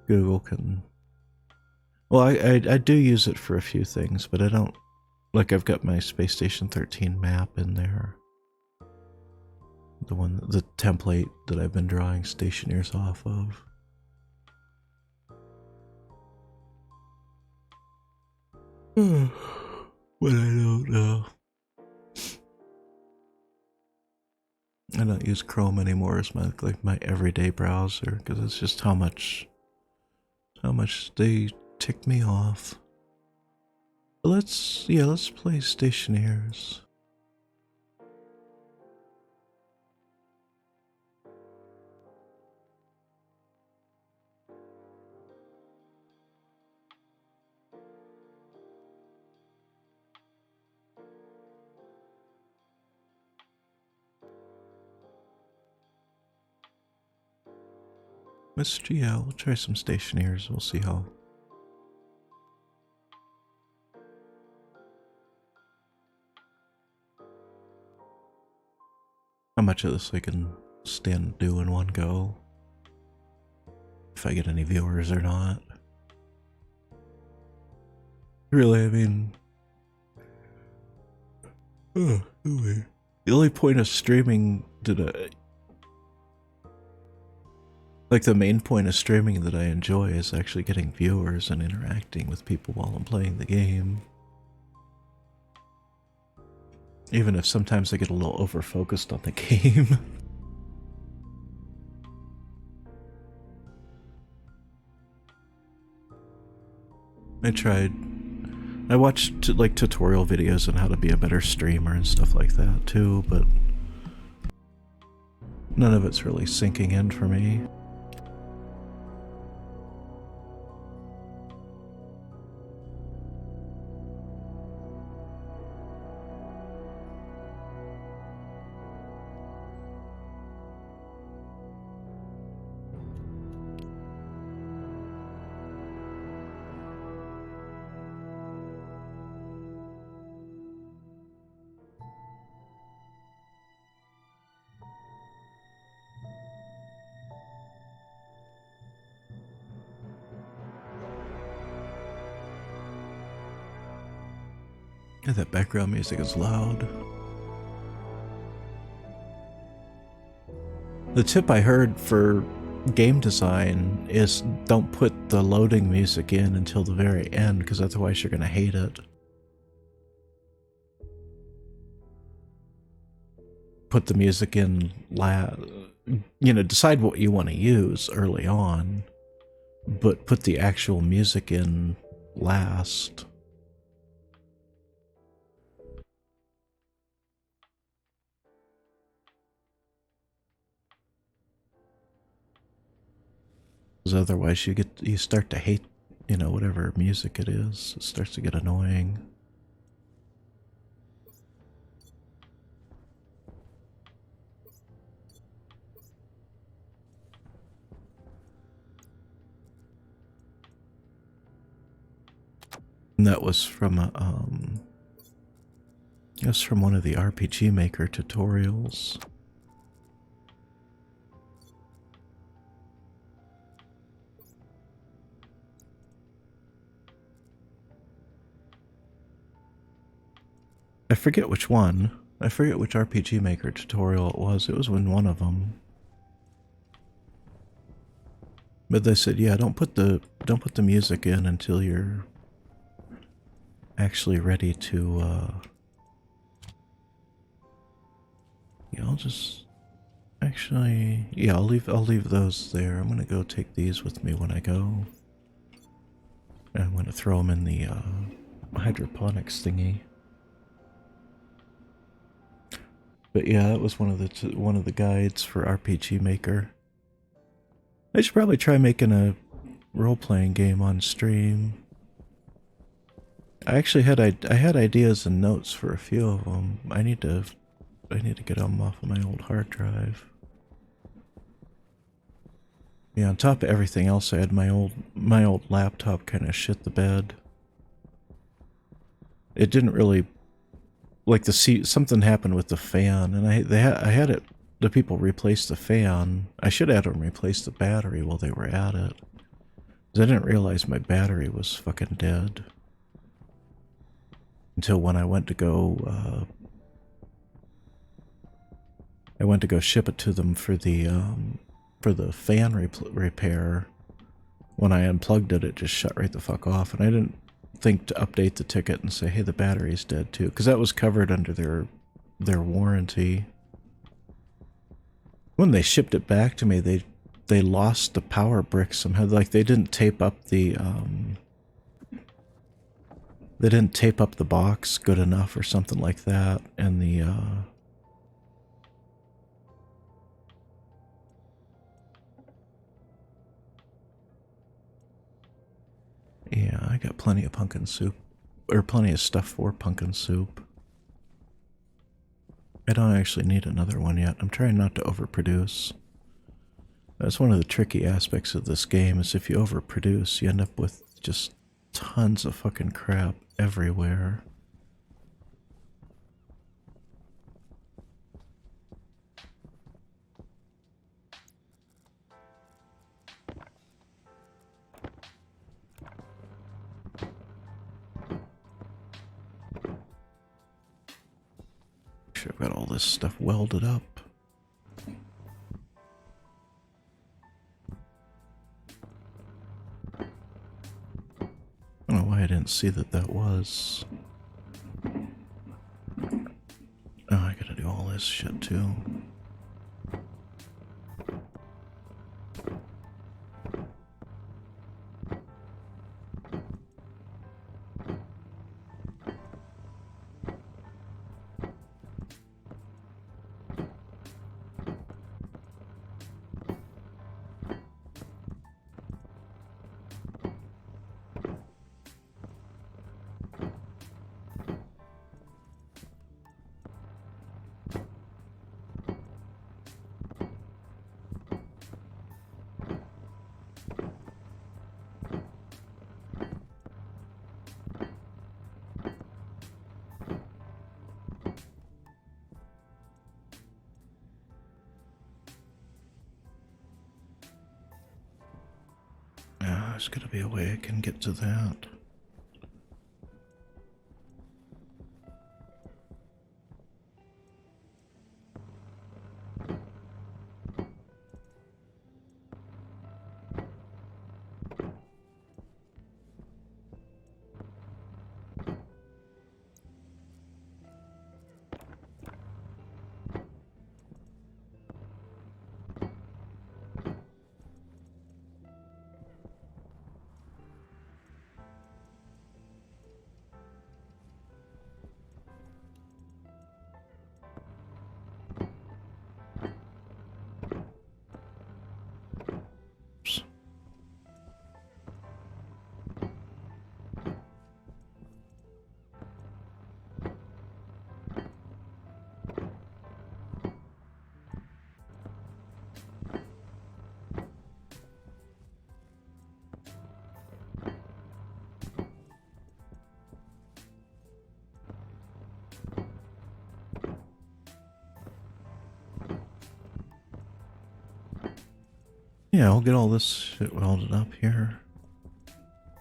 Google can... Well, I do use it for a few things, but I don't... Like, I've got my Space Station 13 map in there. The template that I've been drawing Stationeers off of. But I don't know. I don't use Chrome anymore as my everyday browser, because it's just how much they tick me off. But let's play Stationeers. Yeah, we'll try some Stationeers. We'll see how much of this I can stand do in one go. If I get any viewers or not. Really, I mean... the only point of streaming the main point of streaming that I enjoy is actually getting viewers and interacting with people while I'm playing the game. Even if sometimes I get a little over-focused on the game. I watched like tutorial videos on how to be a better streamer and stuff like that too, but none of it's really sinking in for me. Yeah, that background music is loud. The tip I heard for game design is don't put the loading music in until the very end, because otherwise you're gonna hate it. Put the music in you know, decide what you want to use early on, but put the actual music in last. Because otherwise you start to hate, you know, whatever music it is. It starts to get annoying. And that was from a, it was from one of the RPG Maker tutorials. I forget which one. I forget which RPG Maker tutorial it was. It was in one of them. But they said, yeah, don't put the music in until you're actually ready to yeah, I'll just actually, yeah, I'll leave those there. I'm gonna go take these with me when I go. And I'm gonna throw them in the hydroponics thingy. But yeah, that was one of the guides for RPG Maker. I should probably try making a role-playing game on stream. I actually had I had ideas and notes for a few of them. I need to get them off of my old hard drive. Yeah, on top of everything else, I had my old laptop kind of shit the bed. It didn't really like something happened with the fan, and I had it. The people replace the fan. I should have had them replace the battery while they were at it. 'Cause I didn't realize my battery was fucking dead until when I went to go. I went to go ship it to them for the fan repair. When I unplugged it, it just shut right the fuck off, and I didn't think to update the ticket and say, hey, the battery's dead too, because that was covered under their warranty. When they shipped it back to me, they lost the power brick somehow. Like they didn't tape up the box good enough or something like that, and the yeah, I got plenty of pumpkin soup, or plenty of stuff for pumpkin soup. I don't actually need another one yet. I'm trying not to overproduce. That's one of the tricky aspects of this game, is if you overproduce, you end up with just tons of fucking crap everywhere. I've got all this stuff welded up. I don't know why I didn't see that was. Oh, I gotta do all this shit too. There's gotta be a way I can get to that. Yeah, I'll get all this shit welded up here.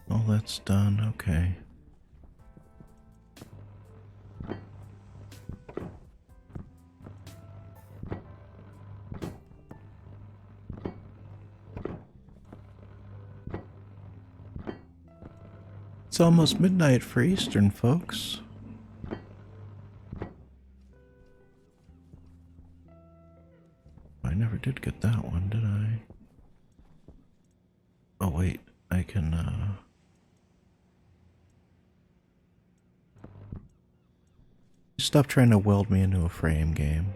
All that's done, okay. It's almost midnight for Eastern, folks. I never did get that one, did I? Oh wait, I can, Stop trying to weld me into a frame, game.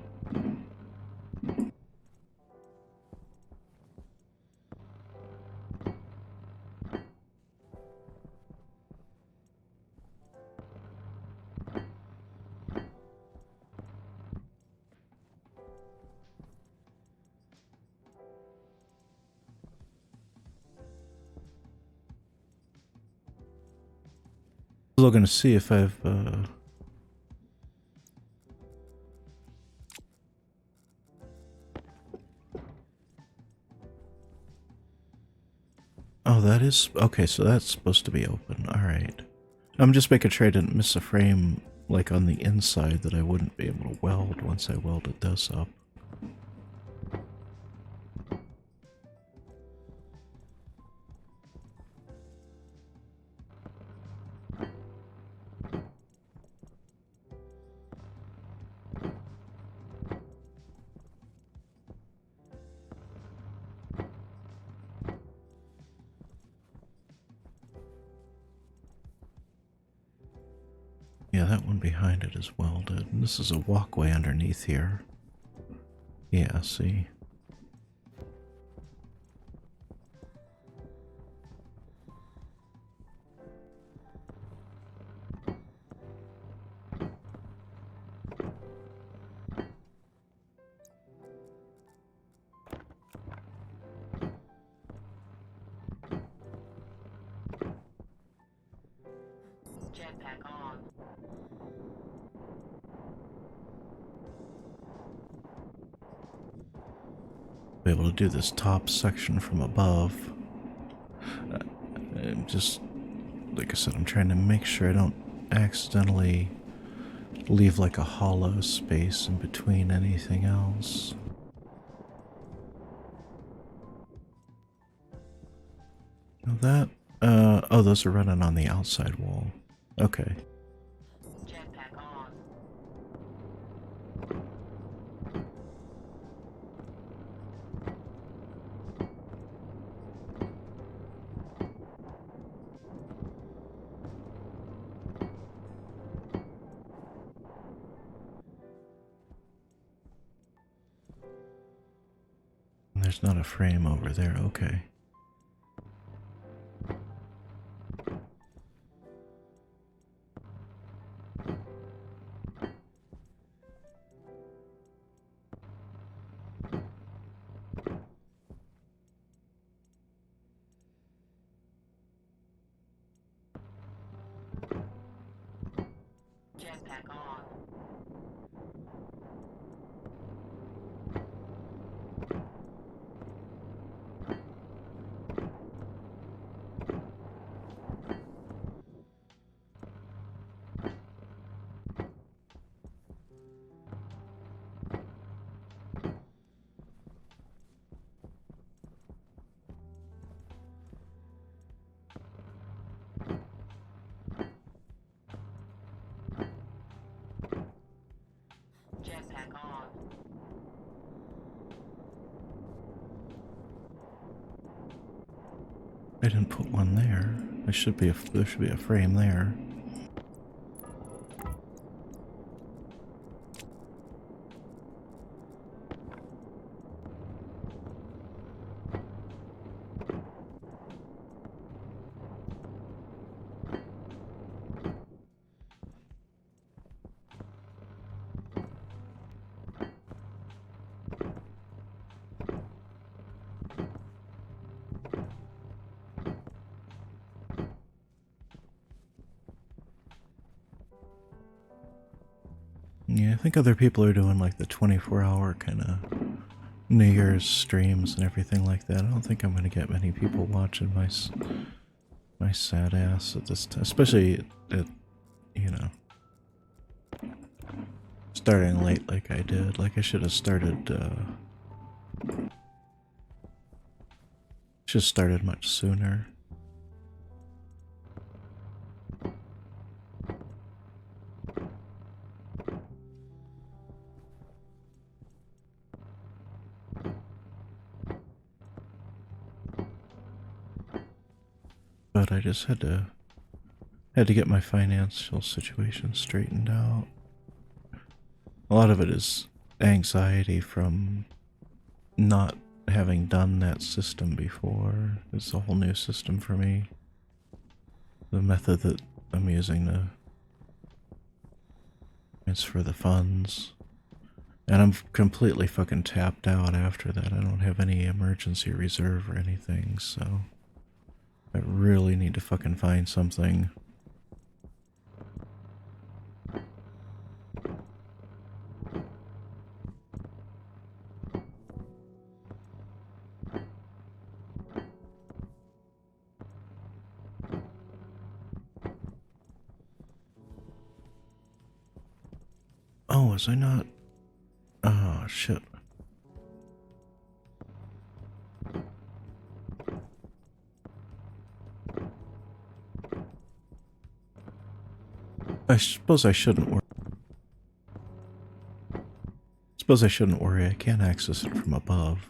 Looking to see if I've, Oh, that is... Okay, so that's supposed to be open. Alright. I'm just making sure I didn't miss a frame, like, on the inside that I wouldn't be able to weld once I welded this up. Yeah, that one behind it is welded. And this is a walkway underneath here. Yeah, see? Jetpack on. Be able to do this top section from above. I'm just, like I said, I'm trying to make sure I don't accidentally leave like a hollow space in between anything else. Now that, oh, those are running on the outside wall. Okay. Jetpack on. There's not a frame over there, okay. Jetpack on. Jetpack on. I didn't put one there. There should be a frame there. Yeah, I think other people are doing like the 24-hour kind of New Year's streams and everything like that. I don't think I'm gonna get many people watching my sad ass at this time, especially at, you know, starting late like I did. Like I should have started much sooner. But I just had to get my financial situation straightened out. A lot of it is anxiety from not having done that system before. It's a whole new system for me. The method that I'm using to transfer the funds. And I'm completely fucking tapped out after that. I don't have any emergency reserve or anything, so I really need to fucking find something. Oh, was I not? Oh, shit. I suppose I shouldn't worry. Suppose I shouldn't worry. I can't access it from above.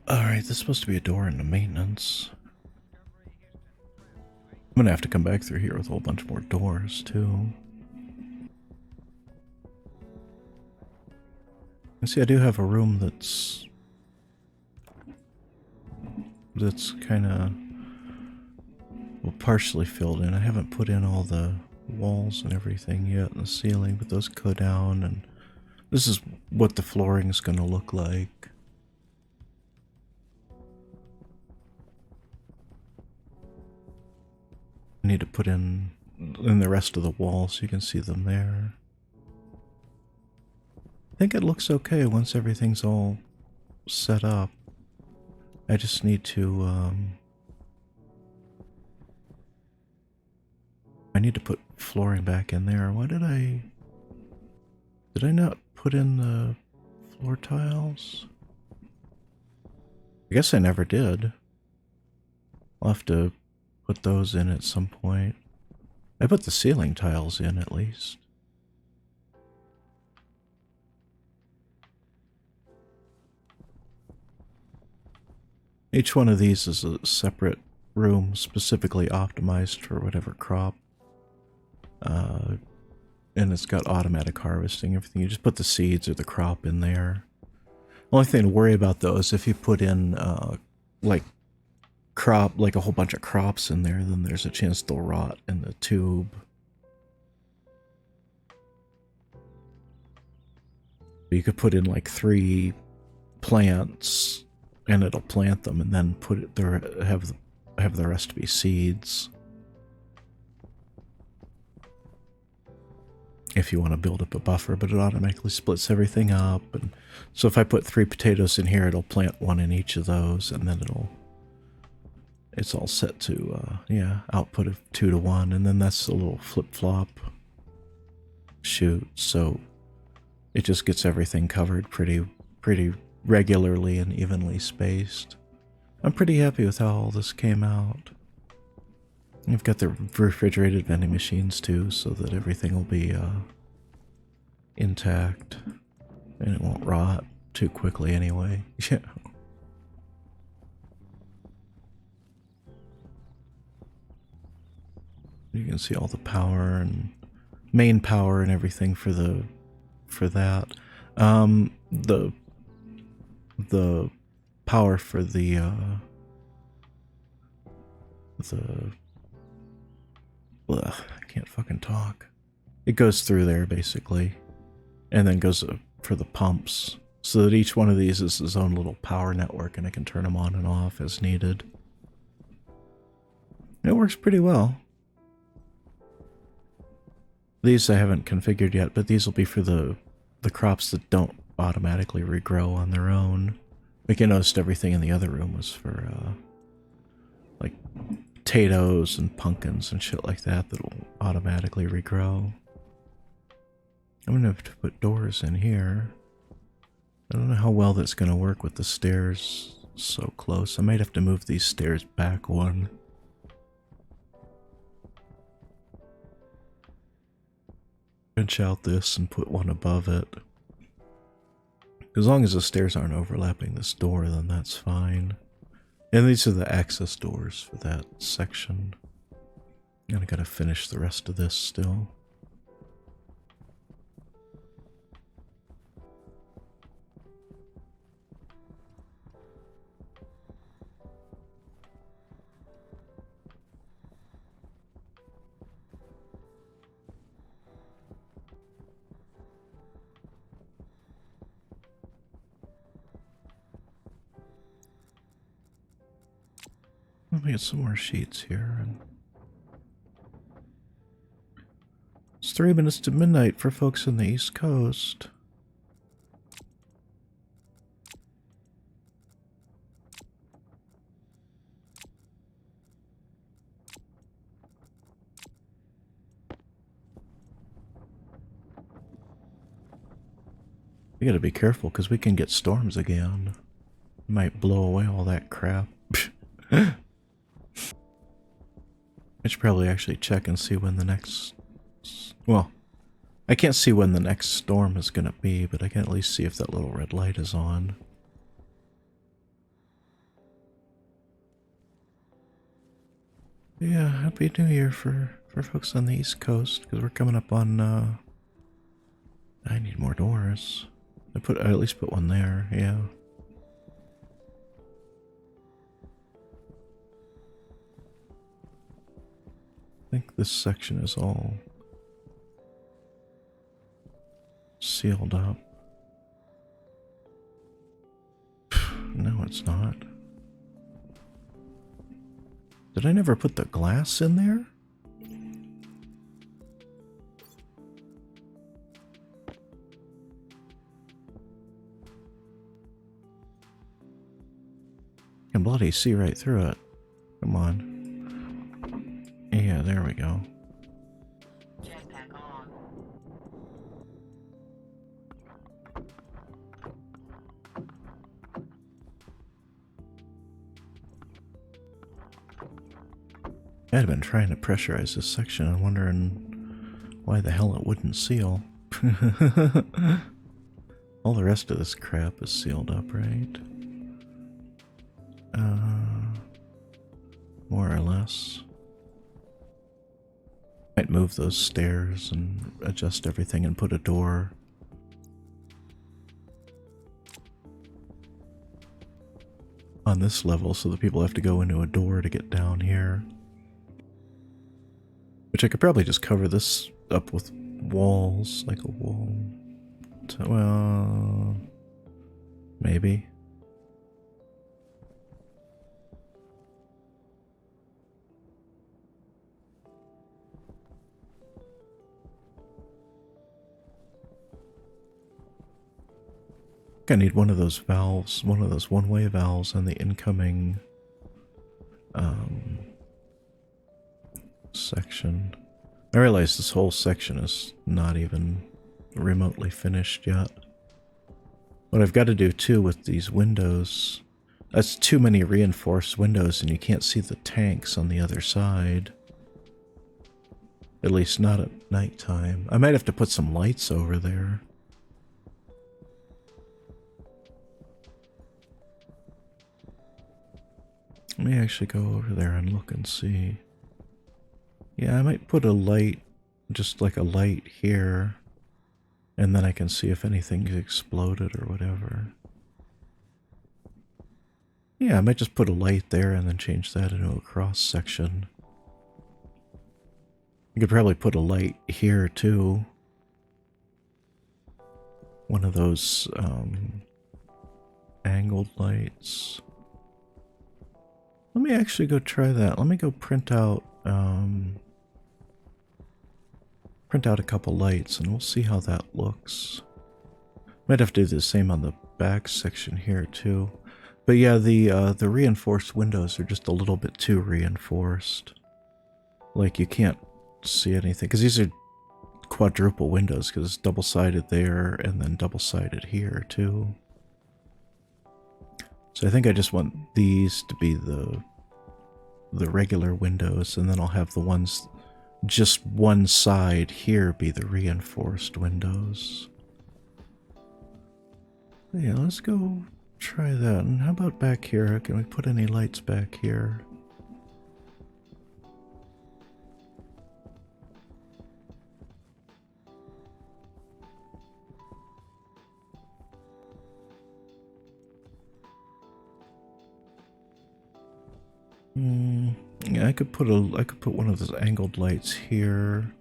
Alright, there's supposed to be a door into maintenance. I'm gonna have to come back through here with a whole bunch more doors, too. And see, I do have a room that's kind of, well, partially filled in. I haven't put in all the walls and everything yet in the ceiling, but those go down, and this is what the flooring is gonna look like. I need to put in the rest of the walls so you can see them there. I think it looks okay once everything's all set up. I just need to, I need to put flooring back in there. Why did I not put in the floor tiles? I guess I never did. I'll have to put those in at some point. I put the ceiling tiles in at least. Each one of these is a separate room specifically optimized for whatever crop. And it's got automatic harvesting, everything. You just put the seeds or the crop in there. Only thing to worry about though is if you put in like a whole bunch of crops in there, then there's a chance they'll rot in the tube. You could put in like 3 plants and it'll plant them and then put it there, have the rest be seeds. If you want to build up a buffer, but it automatically splits everything up. And so if I put 3 potatoes in here, it'll plant 1 in each of those, and then it's all set to, yeah, output of 2 to 1, and then that's a little flip-flop shoot, so it just gets everything covered pretty regularly and evenly spaced. I'm pretty happy with how all this came out. You've got the refrigerated vending machines too, so that everything will be intact and it won't rot too quickly anyway. Yeah. You can see all the power and main power and everything for that. The power for the ugh, I can't fucking talk. It goes through there basically, and then goes for the pumps, so that each one of these is its own little power network, and I can turn them on and off as needed. It works pretty well. These I haven't configured yet, but these will be for the crops that don't automatically regrow on their own. Like I noticed everything in the other room was for like potatoes and pumpkins and shit like that that'll automatically regrow. I'm gonna have to put doors in here. I don't know how well that's gonna work with the stairs so close. I might have to move these stairs back 1. Pinch out this and put 1 above it. As long as the stairs aren't overlapping this door, then that's fine. And these are the access doors for that section. And I gotta finish the rest of this still. Let me get some more sheets here. It's 3 minutes to midnight for folks on the East Coast. We gotta be careful because we can get storms again. Might blow away all that crap. I should probably actually check and see when the next... Well, I can't see when the next storm is gonna be, but I can at least see if that little red light is on. Yeah, Happy New Year for folks on the East Coast, because we're coming up on, I need more doors. I at least put 1 there, yeah. I think this section is all sealed up. No, it's not. Did I never put the glass in there? I can bloody see right through it. Come on. Yeah, there we go. Jetpack on. I had been trying to pressurize this section and wondering why the hell it wouldn't seal. All the rest of this crap is sealed up, right? more or less. Might move those stairs and adjust everything and put a door on this level so that people have to go into a door to get down here. Which I could probably just cover this up with walls, like a wall. Well, maybe. I need one of those valves, one of those one-way valves on the incoming section. I realize this whole section is not even remotely finished yet. What I've got to do too with these windows, that's too many reinforced windows and you can't see the tanks on the other side. At least not at nighttime. I might have to put some lights over there. Let me actually go over there and look and see. Yeah, I might put a light, just like a light here, and then I can see if anything's exploded or whatever. Yeah, I might just put a light there and then change that into a cross section. You could probably put a light here too. One of those angled lights. Let me actually go try that. Let me go print out a couple lights and we'll see how that looks. Might have to do the same on the back section here too. But yeah, the reinforced windows are just a little bit too reinforced. Like you can't see anything because these are quadruple windows because it's double-sided there and then double-sided here too. So I think I just want these to be the regular windows, and then I'll have the ones just one side here be the reinforced windows. But yeah, let's go try that. And how about back here? Can we put any lights back here? Yeah, I could put one of those angled lights here.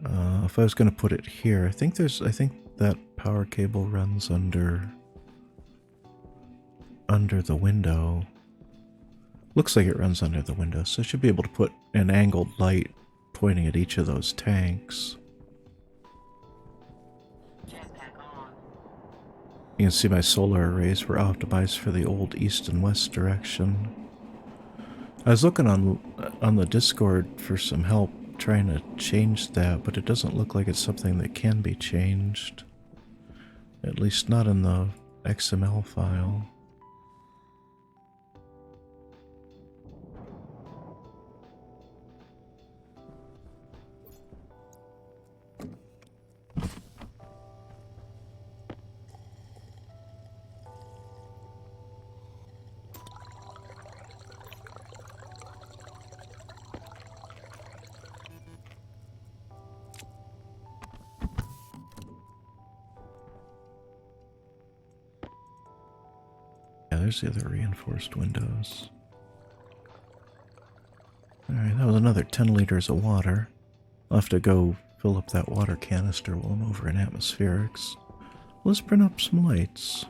If I was going to put it here, I think that power cable runs under the window. Looks like it runs under the window, so I should be able to put an angled light pointing at each of those tanks. Jetpack on. You can see my solar arrays were optimized for the old east and west direction. I was looking on the Discord for some help trying to change that, but it doesn't look like it's something that can be changed. At least not in the XML file. There's the other reinforced windows. Alright, that was another 10 liters of water. I'll have to go fill up that water canister while I'm over in atmospherics. Let's print up some lights.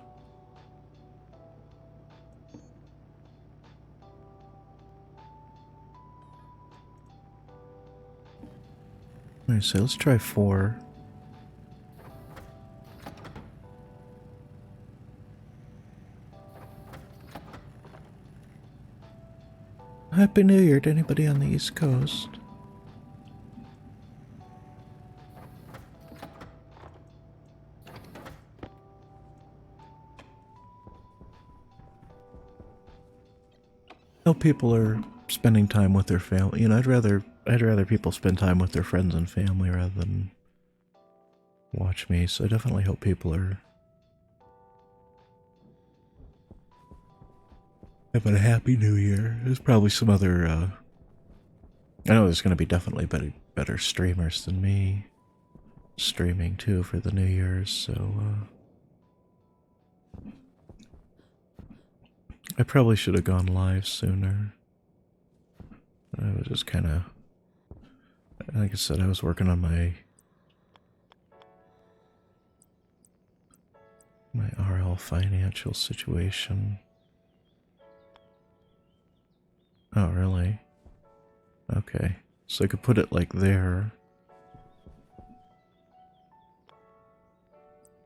Alright, so let's try 4. Happy New Year to anybody on the East Coast. Hope people are spending time with their family. You know, I'd rather people spend time with their friends and family rather than watch me. So I definitely hope people are Having a happy new year. There's probably some other, I know there's going to be definitely better streamers than me streaming too for the New Year's, so, I probably should have gone live sooner. I was just kind of, like I said, I was working on my RL financial situation. Oh, really? Okay. So I could put it like there.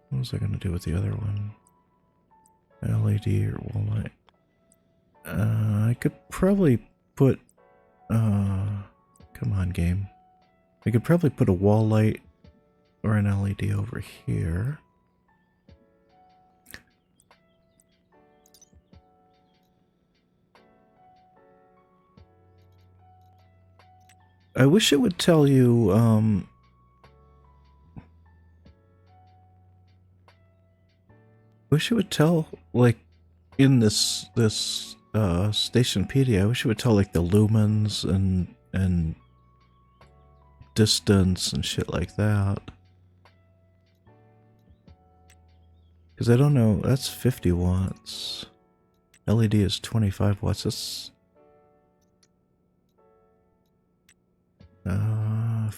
What was I going to do with the other one? LED or wall light? I could probably put... come on, game. I could probably put a wall light or an LED over here. I wish it would tell you, wish it would tell, like, in this Stationpedia, I wish it would tell, like, the lumens and distance and shit like that. Because I don't know, that's 50 watts. LED is 25 watts, that's...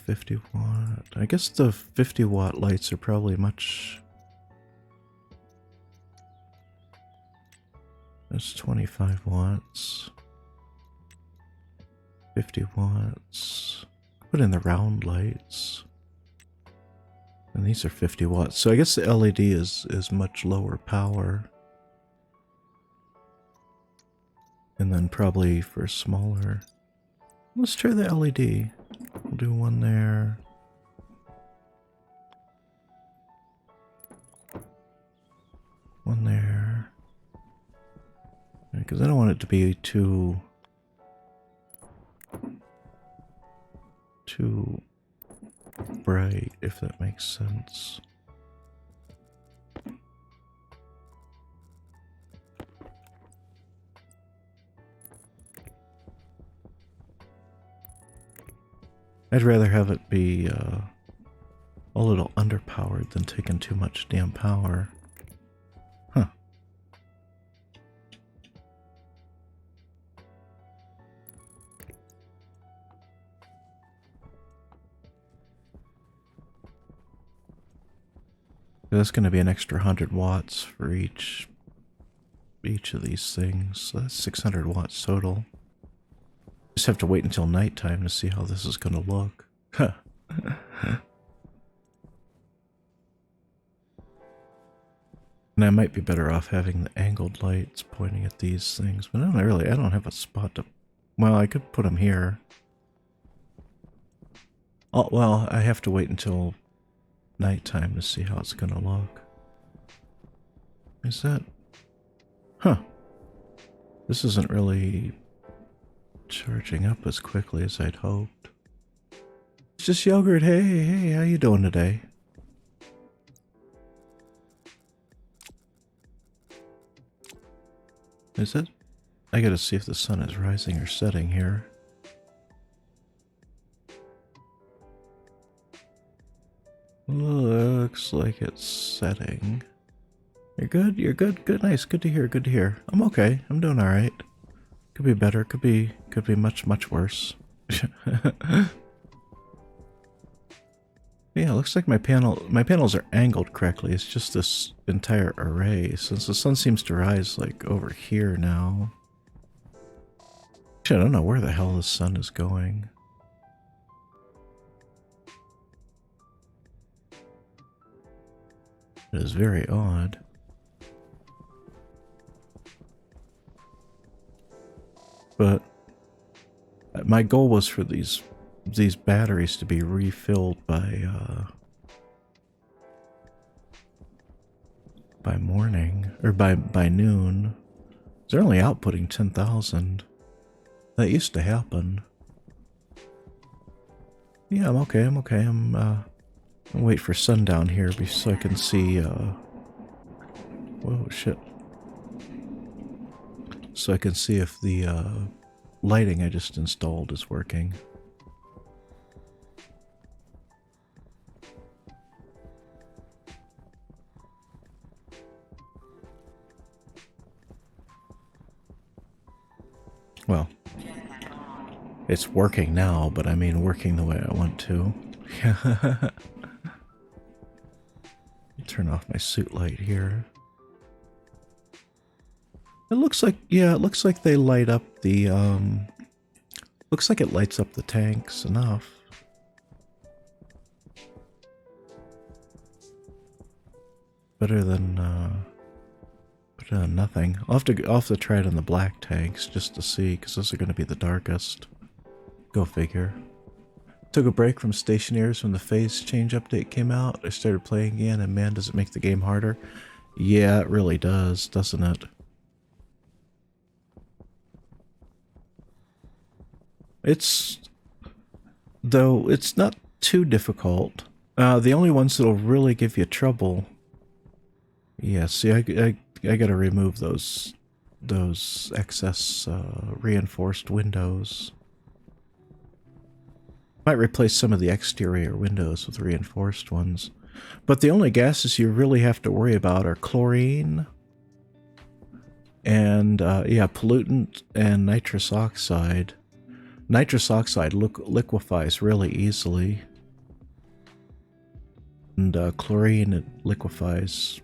50 watt. I guess the 50 watt lights are probably much... That's 25 watts. 50 watts. Put in the round lights. And these are 50 watts. So I guess the LED is much lower power. And then probably for smaller... Let's try the LED. We'll do one there. One there. Because I don't want it to be too bright, if that makes sense. I'd rather have it be a little underpowered than taking too much damn power. Huh. That's going to be an extra 100 watts for each of these things. So that's 600 watts total. Just have to wait until nighttime to see how this is going to look. Huh. And I might be better off having the angled lights pointing at these things, but I don't have a spot to... Well, I could put them here. Oh, well, I have to wait until nighttime to see how it's going to look. Is that... Huh. This isn't really charging up as quickly as I'd hoped. It's just Yogurt. Hey, how you doing today? Is it? I gotta see if the sun is rising or setting here. Looks like it's setting. You're good? You're good? Good, nice. Good to hear, good to hear. I'm okay. I'm doing alright. Could be better, could be much, much worse. Yeah, looks like my panels are angled correctly. It's just this entire array, since the sun seems to rise like over here now. Actually, I don't know where the hell the sun is going. It is very odd. But my goal was for these batteries to be refilled by morning or by noon. They're only outputting 10,000. That used to happen. Yeah, I'm okay. I'll wait for sundown here so I can see whoa, shit. so I can see if the lighting I just installed is working. Well, it's working now, but I mean working the way I want to. Turn off my suit light here. It looks like, yeah, it looks like they light up the, looks like it lights up the tanks enough. Better than nothing. I'll have to try it on the black tanks just to see, because those are going to be the darkest. Go figure. Took a break from Stationeers when the phase change update came out. I started playing again, and man, does it make the game harder. Yeah, it really does, doesn't it? Though it's not too difficult. The only ones that'll really give you trouble. Yeah, see, I gotta remove those excess reinforced windows. Might replace some of the exterior windows with reinforced ones. But the only gases you really have to worry about are chlorine and, yeah, pollutant and nitrous oxide. Nitrous oxide liquefies really easily. And chlorine, it liquefies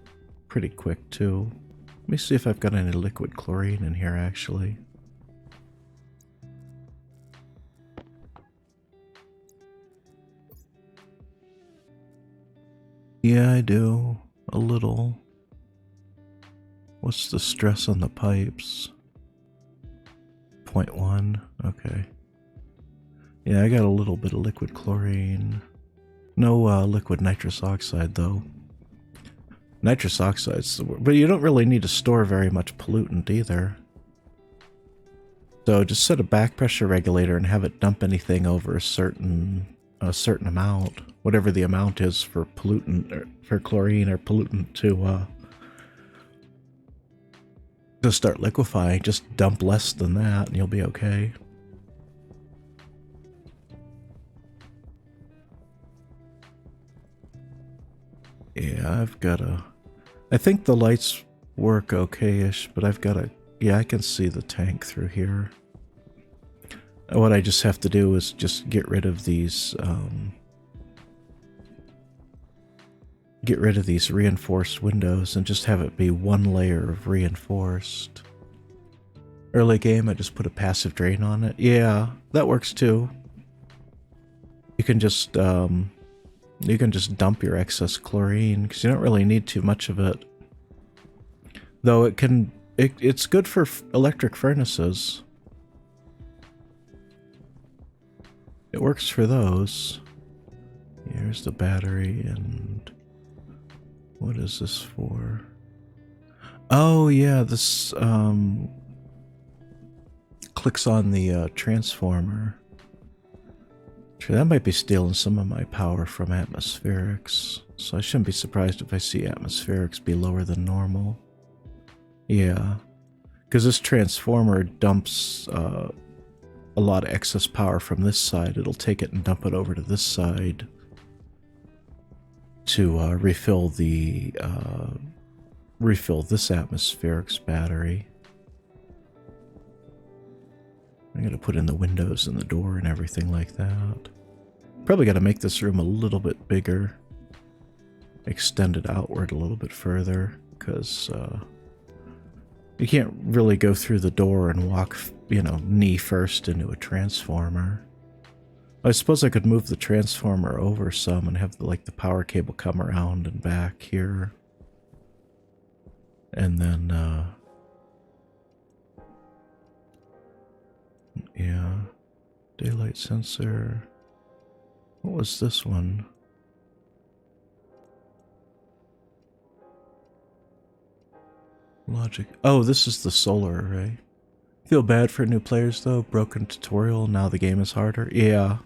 pretty quick too. Let me see if I've got any liquid chlorine in here actually. Yeah, I do. A little. What's the stress on the pipes? 0.1. Okay. Yeah, I got a little bit of liquid chlorine. No liquid nitrous oxide, though. Nitrous oxide's... But you don't really need to store very much pollutant, either. So just set a back pressure regulator and have it dump anything over a certain amount. Whatever the amount is for pollutant, or for chlorine or pollutant to start liquefying. Just dump less than that and you'll be okay. Yeah, I think the lights work okay-ish, but I've got yeah, I can see the tank through here. What I just have to do is just get rid of these, reinforced windows and just have it be one layer of reinforced. Early game, I just put a passive drain on it. Yeah, that works too. You can just dump your excess chlorine because you don't really need too much of it. Though it's good for electric furnaces. It works for those. Here's the battery, and what is this for? Oh yeah, this clicks on the transformer. Sure, that might be stealing some of my power from atmospherics, so I shouldn't be surprised if I see atmospherics be lower than normal. Yeah, because this transformer dumps a lot of excess power from this side. It'll take it and dump it over to this side to refill this atmospherics battery. I'm gonna put in the windows and the door and everything like that. Probably gotta make this room a little bit bigger. Extend it outward a little bit further, because you can't really go through the door and walk, you know, knee first into a transformer. I suppose I could move the transformer over some and have the power cable come around and back here. And then, yeah, daylight sensor. What was this one? Logic. Oh, this is the solar array. Feel bad for new players though. Broken tutorial. Now the game is harder. Yeah.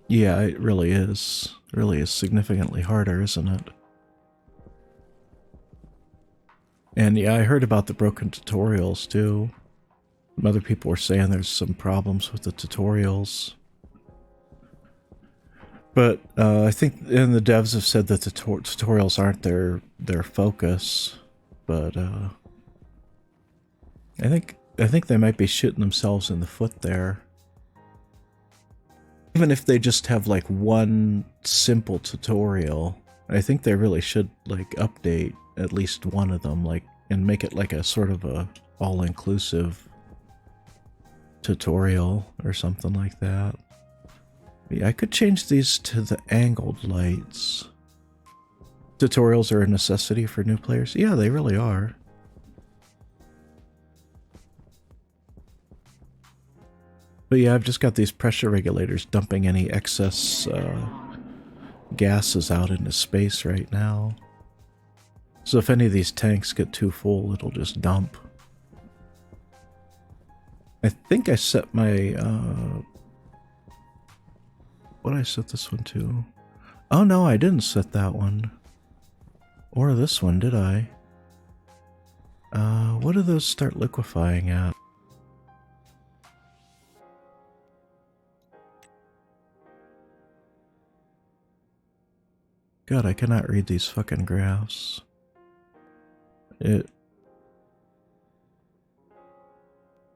Yeah, it really is. It really is significantly harder, isn't it? And yeah, I heard about the broken tutorials too. Some other people were saying there's some problems with the tutorials. But I think, and the devs have said that the tutorials aren't their focus. But I think they might be shooting themselves in the foot there. Even if they just have like one simple tutorial, I think they really should like update at least one of them, like, and make it like a sort of a all-inclusive tutorial or something like that. Yeah, I could change these to the angled lights. Tutorials are a necessity for new players. Yeah, they really are. But yeah, I've just got these pressure regulators dumping any excess gases out into space right now. So if any of these tanks get too full, it'll just dump. I think I set my... what did I set this one to? Oh no, I didn't set that one. Or this one, did I? What do those start liquefying at? God, I cannot read these fucking graphs.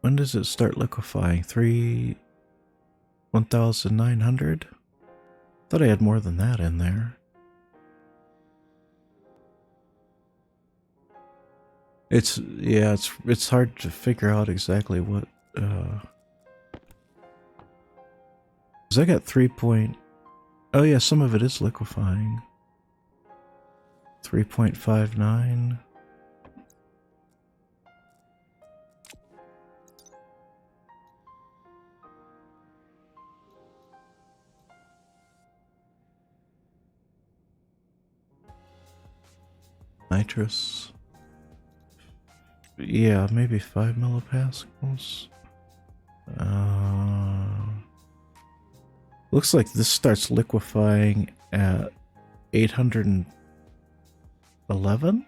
When does it start liquefying? 1,900? Thought I had more than that in there. It's hard to figure out exactly what 'cause I got 3 point. Oh yeah, some of it is liquefying. 3.59. Nitrous. Yeah, maybe 5 millipascals. Looks like this starts liquefying at 811?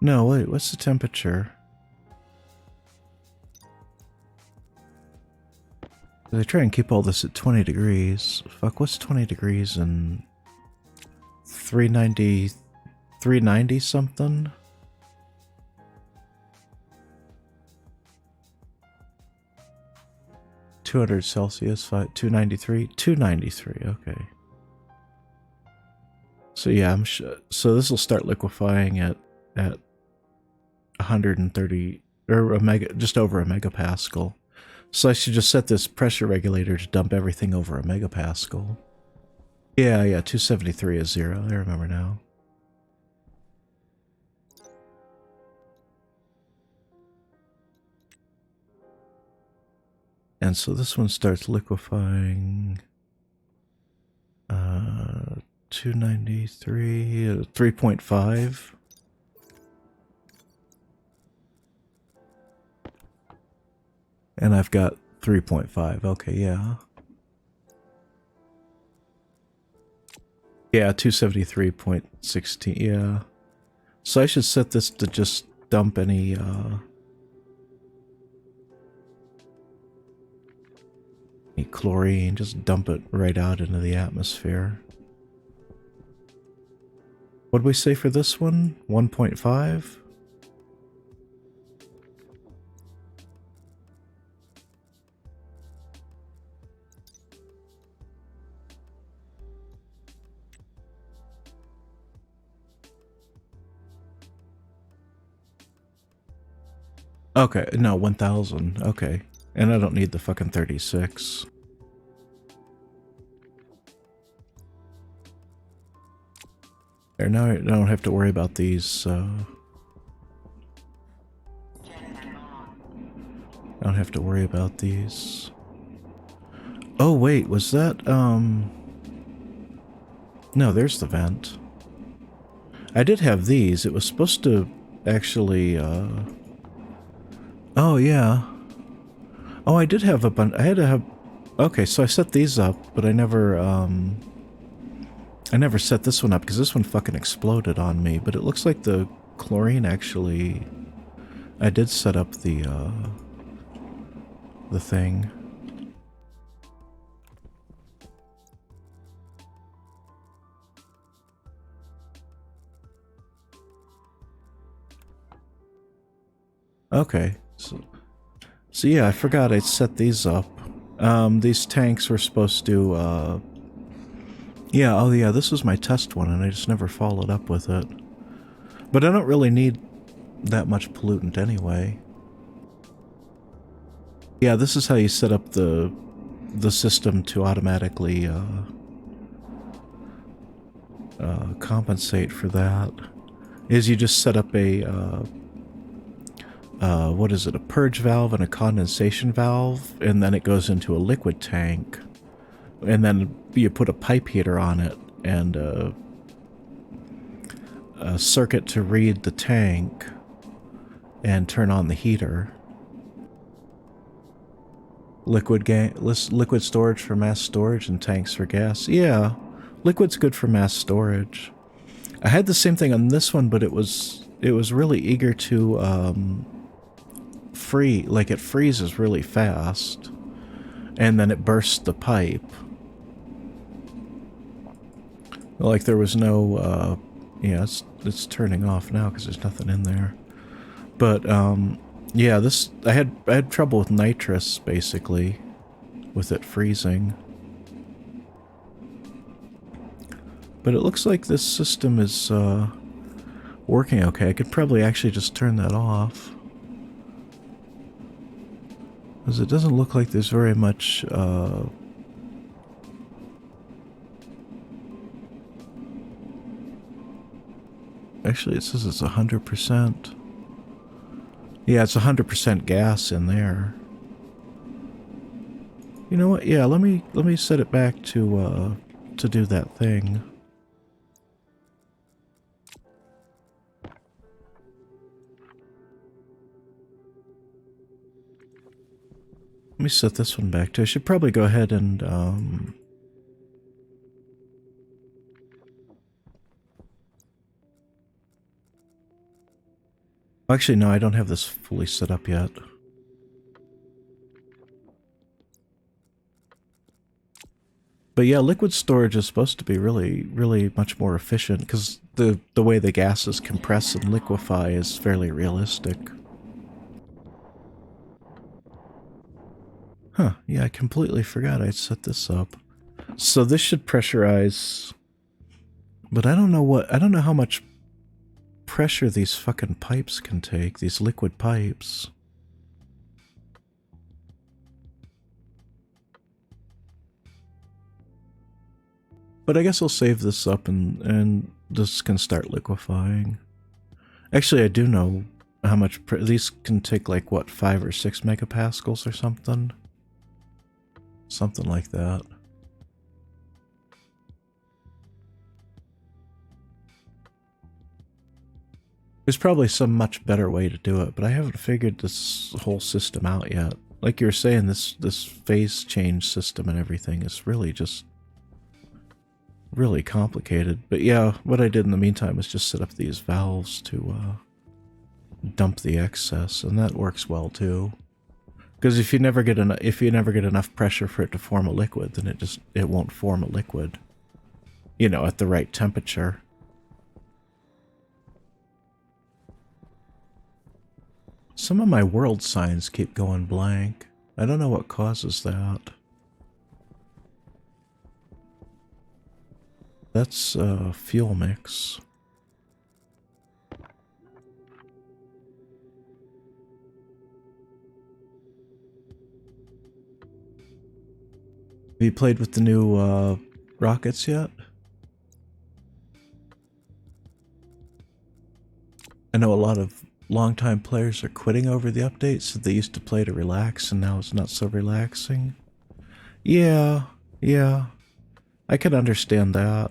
No, wait, what's the temperature? They try and keep all this at 20 degrees. Fuck, what's 20 degrees and 390 something? (200 Celsius, 293, 293. Okay. So yeah, I'm sure. So this will start liquefying at 130 or just over a megapascal. So I should just set this pressure regulator to dump everything over a megapascal. Yeah, 273 is 0. I remember now. And so this one starts liquefying 293, 3.5. And I've got 3.5. Okay, yeah. Yeah, 273.16. Yeah. So I should set this to just dump any chlorine, just dump it right out into the atmosphere. What did we say for this one? 1.5? Okay, no, 1,000. Okay. And I don't need the fucking 36. There, now I don't have to worry about these, I don't have to worry about these. Oh wait, was that, no, there's the vent. I did have these. It was supposed to actually, oh yeah. Oh, I did have a bunch. I had to have... Okay, so I set these up, but I never, I never set this one up because this one fucking exploded on me, but it looks like the chlorine actually... I did set up the thing. Okay, so yeah, I forgot I set these up. These tanks were supposed to, yeah, oh yeah, this was my test one, and I just never followed up with it. But I don't really need that much pollutant anyway. Yeah, this is how you set up the system to automatically, compensate for that. Is you just set up a, what is it, a purge valve and a condensation valve, and then it goes into a liquid tank. And then you put a pipe heater on it, and a circuit to read the tank, and turn on the heater. Liquid storage for mass storage and tanks for gas. Yeah, liquid's good for mass storage. I had the same thing on this one, but it was really eager to like it freezes really fast, and then it bursts the pipe. Like there was no yeah, it's turning off now because there's nothing in there. But yeah, this I had trouble with nitrous basically, with it freezing. But it looks like this system is working okay. I could probably actually just turn that off, because it doesn't look like there's very much actually it says it's 100%. Yeah, it's 100% gas in there. You know what? Yeah, let me set it back to do that thing. Let me set this one back to. I should probably go ahead and actually, no, I don't have this fully set up yet. But yeah, liquid storage is supposed to be really, really much more efficient, because the way the gases compress and liquefy is fairly realistic. Huh, yeah, I completely forgot I'd set this up. So this should pressurize, but I don't know how much pressure these fucking pipes can take, these liquid pipes. But I guess I'll save this up and this can start liquefying. Actually, I do know how much these can take, like, what, 5 or 6 megapascals or something? Something like that. There's probably some much better way to do it, but I haven't figured this whole system out yet. Like you were saying, this phase change system and everything is really just really complicated. But yeah, what I did in the meantime is just set up these valves to dump the excess, and that works well too. Because if you never get enough pressure for it to form a liquid, then it won't form a liquid, you know, at the right temperature. Some of my world signs keep going blank. I don't know what causes that. That's fuel mix. Have you played with the new rockets yet? I know a lot of longtime players are quitting over the updates that they used to play to relax, and now it's not so relaxing. Yeah, I can understand that.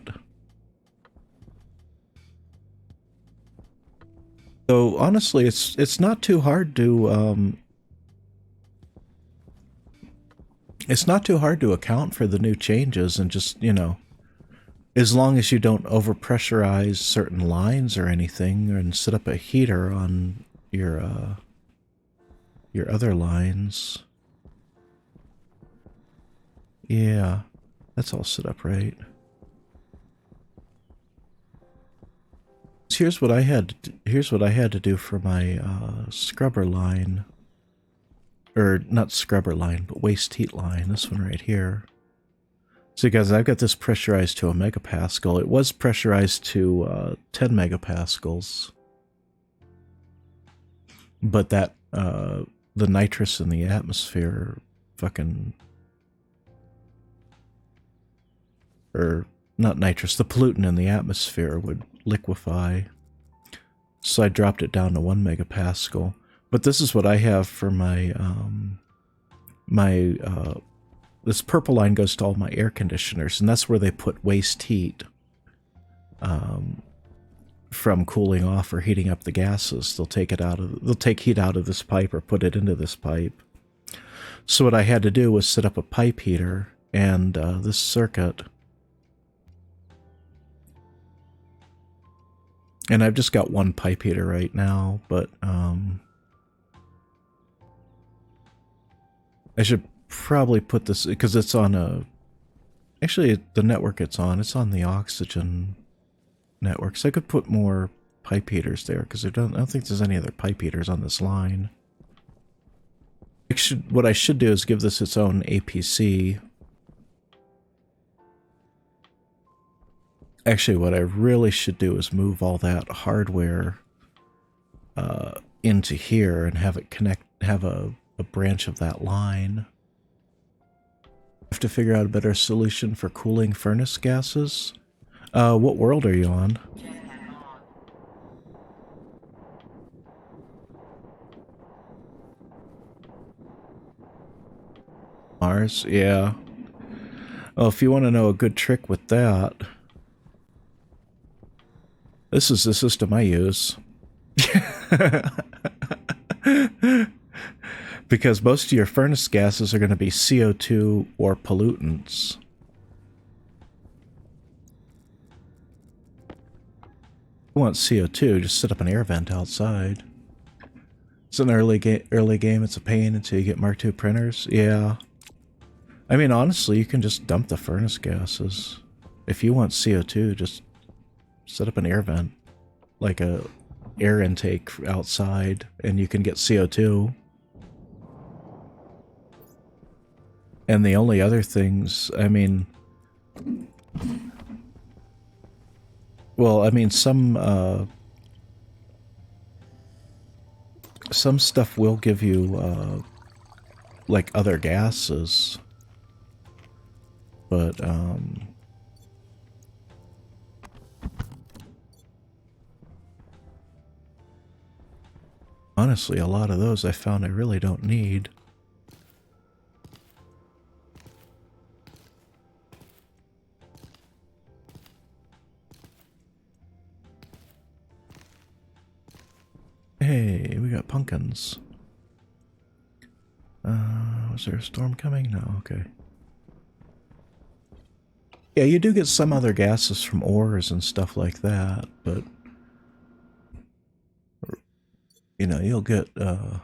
So honestly, it's not too hard to it's not too hard to account for the new changes and just, you know, As long as you don't overpressurize certain lines or anything, and set up a heater on your other lines. Yeah, that's all set up right. So here's what I had. Here's what I had to do for my scrubber line, or not scrubber line, but waste heat line. This one right here. So guys, I've got this pressurized to a megapascal. It was pressurized to 10 megapascals, but that the nitrous in the atmosphere fucking, or not nitrous, the pollutant in the atmosphere would liquefy. So I dropped it down to 1 megapascal. But this is what I have for my this purple line goes to all my air conditioners, and that's where they put waste heat from cooling off or heating up the gases. They'll take heat out of this pipe or put it into this pipe. So what I had to do was set up a pipe heater and this circuit. And I've just got one pipe heater right now, but I should probably put this, because it's on a, actually the network it's on the oxygen network, so I could put more pipe heaters there, because I don't think there's any other pipe heaters on this line. What I should do is give this its own APC. Actually, what I really should do is move all that hardware into here and have it have a branch of that line. I have to figure out a better solution for cooling furnace gases. What world are you on? Jetpack on. Mars? Yeah. Well, if you want to know a good trick with that, this is the system I use. Because most of your furnace gases are going to be CO2 or pollutants. If you want CO2, just set up an air vent outside. It's an early game, it's a pain until you get Mark II printers. Yeah. I mean, honestly, you can just dump the furnace gases. If you want CO2, just set up an air vent, like a air intake outside, and you can get CO2. And the only other things, I mean, well, I mean, some stuff will give you, like, other gases, but, honestly, a lot of those I found I really don't need. Hey, we got pumpkins. Was there a storm coming? No, okay. Yeah, you do get some other gases from ores and stuff like that, but you know, you'll get a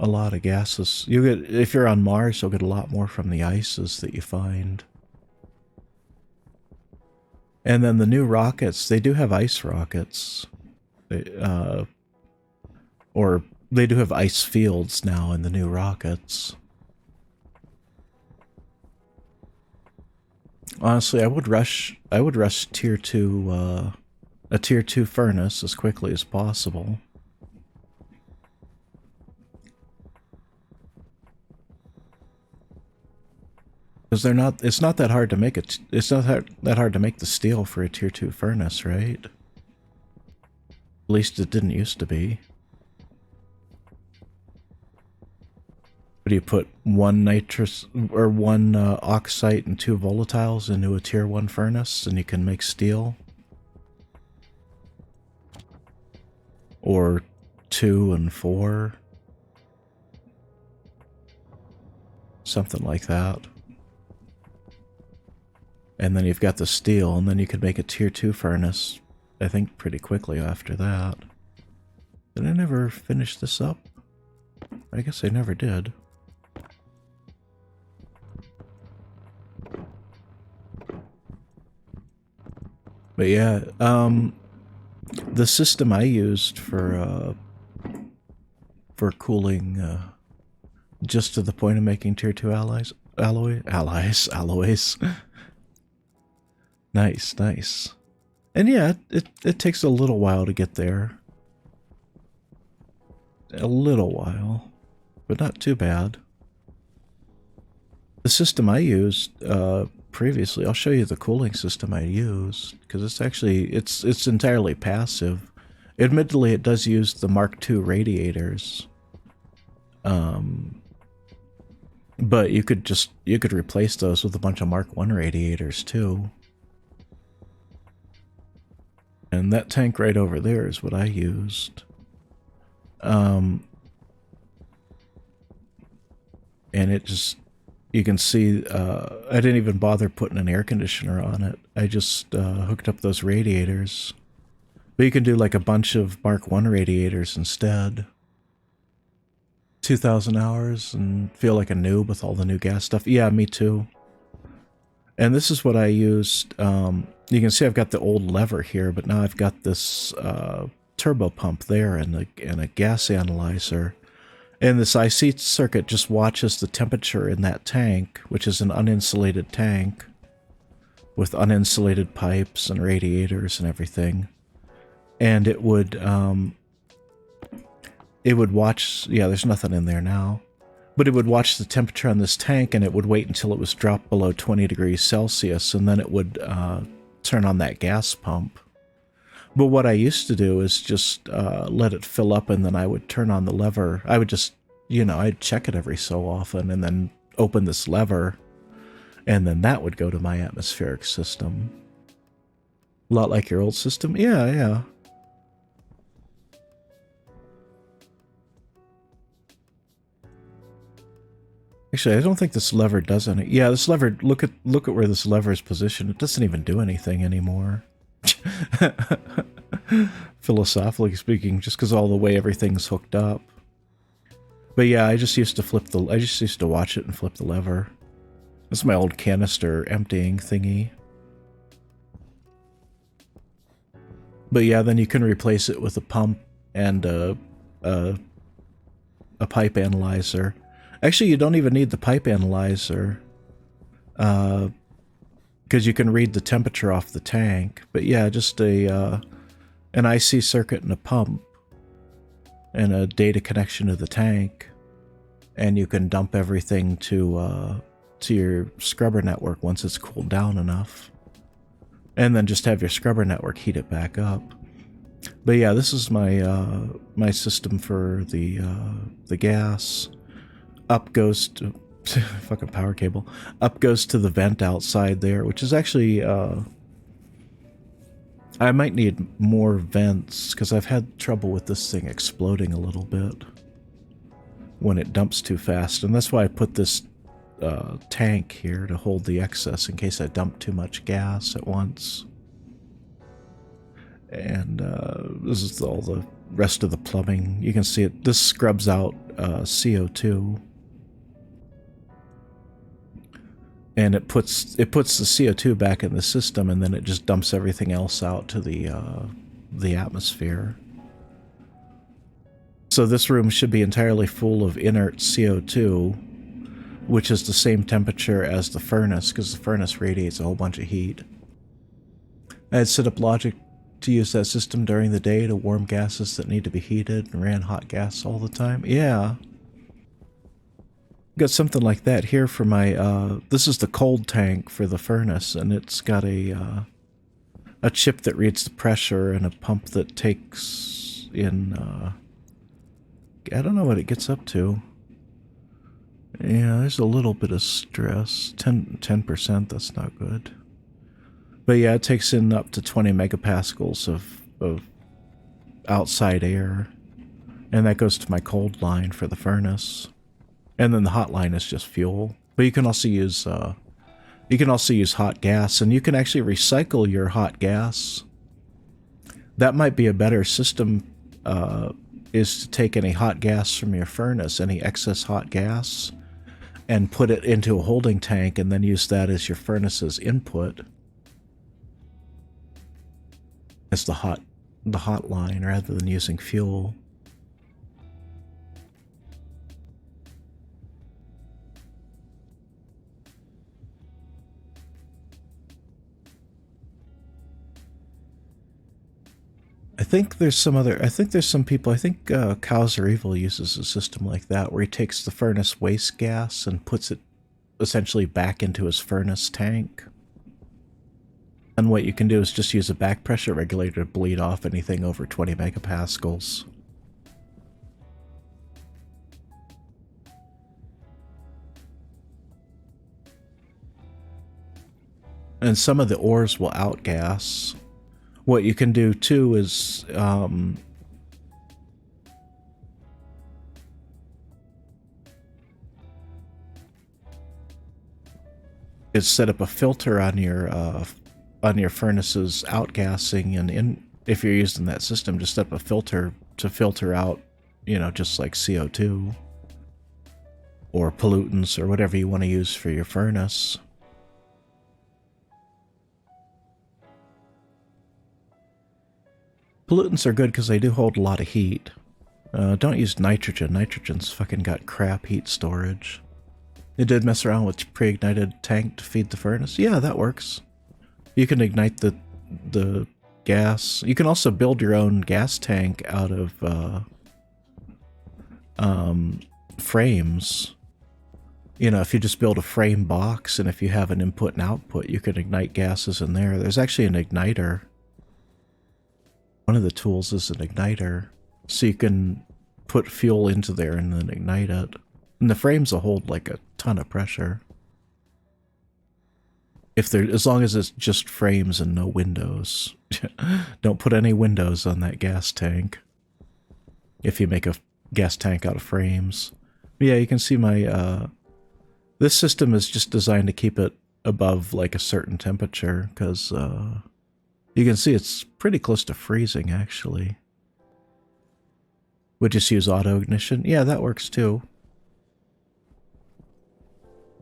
lot of gases. If you're on Mars, you'll get a lot more from the ices that you find. And then the new rockets, they do have ice rockets. Or they do have ice fields now in the new rockets. Honestly, I would rush tier 2 a tier 2 furnace as quickly as possible. Because it's not that hard to make it. It's not that hard to make the steel for a tier 2 furnace, right? At least it didn't used to be. What do you put, one nitrous or one oxide and 2 volatiles into a tier 1 furnace, and you can make steel? Or 2 and 4? Something like that. And then you've got the steel, and then you could make a tier 2 furnace, I think, pretty quickly after that. Did I never finish this up? I guess I never did. But yeah, the system I used for cooling, just to the point of making tier 2 alloys. Nice, nice. And yeah, it takes a little while to get there. A little while, but not too bad. The system I used previously, I'll show you the cooling system I used, because it's actually, it's entirely passive. Admittedly, it does use the Mark II radiators. But you could replace those with a bunch of Mark I radiators too. And that tank right over there is what I used. And it just, you can see, I didn't even bother putting an air conditioner on it. I just hooked up those radiators. But you can do like a bunch of Mark I radiators instead. 2,000 hours and feel like a noob with all the new gas stuff. Yeah, me too. And this is what I used. You can see I've got the old lever here, but now I've got this turbo pump there and a gas analyzer. And this IC circuit just watches the temperature in that tank, which is an uninsulated tank with uninsulated pipes and radiators and everything. And it would watch, yeah, there's nothing in there now, but it would watch the temperature on this tank, and it would wait until it was dropped below 20 degrees Celsius, and then it would turn on that gas pump. But what I used to do is just let it fill up, and then I would turn on the lever. I would just, I'd check it every so often, and then open this lever, and then that would go to my atmospheric system. A lot like your old system? Yeah, yeah. Actually, I don't think this lever does any. Yeah, this lever, look at where this lever is positioned. It doesn't even do anything anymore. Philosophically speaking, just because all the way everything's hooked up. But yeah, I just used to watch it and flip the lever. This is my old canister emptying thingy. But yeah, then you can replace it with a pump and a pipe analyzer. Actually, you don't even need the pipe analyzer, because you can read the temperature off the tank. But yeah, just an IC circuit and a pump, and a data connection to the tank, and you can dump everything to your scrubber network once it's cooled down enough, and then just have your scrubber network heat it back up. But yeah, this is my my system for the gas. Up goes to fucking power cable. Up goes to the vent outside there, which is actually I might need more vents because I've had trouble with this thing exploding a little bit when it dumps too fast, and that's why I put this tank here to hold the excess in case I dump too much gas at once. And this is all the rest of the plumbing. You can see it. This scrubs out CO2. And it puts the CO2 back in the system, and then it just dumps everything else out to the atmosphere. So this room should be entirely full of inert CO2, which is the same temperature as the furnace, because the furnace radiates a whole bunch of heat. I had set up logic to use that system during the day to warm gases that need to be heated, and ran hot gas all the time. Yeah. Got something like that here for my, this is the cold tank for the furnace, and it's got a chip that reads the pressure and a pump that takes in, I don't know what it gets up to. Yeah, there's a little bit of stress, 10%, that's not good. But yeah, it takes in up to 20 megapascals of outside air, and that goes to my cold line for the furnace. And then the hot line is just fuel. But you can also use You can also use hot gas, and you can actually recycle your hot gas. That might be a better system, is to take any hot gas from your furnace, any excess hot gas, and put it into a holding tank, and then use that as your furnace's input, as the hot line, rather than using fuel. I think there's some people, I think Cows Are Evil uses a system like that, where he takes the furnace waste gas and puts it essentially back into his furnace tank. And what you can do is just use a back pressure regulator to bleed off anything over 20 megapascals. And some of the ores will outgas. What you can do too is set up a filter on your furnace's outgassing, and if you're using that system, just set up a filter to filter out, you know, just like CO2 or pollutants or whatever you want to use for your furnace. Pollutants are good because they do hold a lot of heat. Don't use nitrogen. Nitrogen's fucking got crap heat storage. You did mess around with pre-ignited tank to feed the furnace? Yeah, that works. You can ignite the gas. You can also build your own gas tank out of frames. You know, if you just build a frame box, and if you have an input and output, you can ignite gases in there. There's actually an igniter. One of the tools is an igniter, so you can put fuel into there and then ignite it. And the frames will hold like a ton of pressure. As long as it's just frames and no windows. Don't put any windows on that gas tank. If you make a gas tank out of frames. But yeah, you can see my, this system is just designed to keep it above like a certain temperature, because, you can see it's pretty close to freezing, actually. Would just use auto ignition? Yeah, that works too.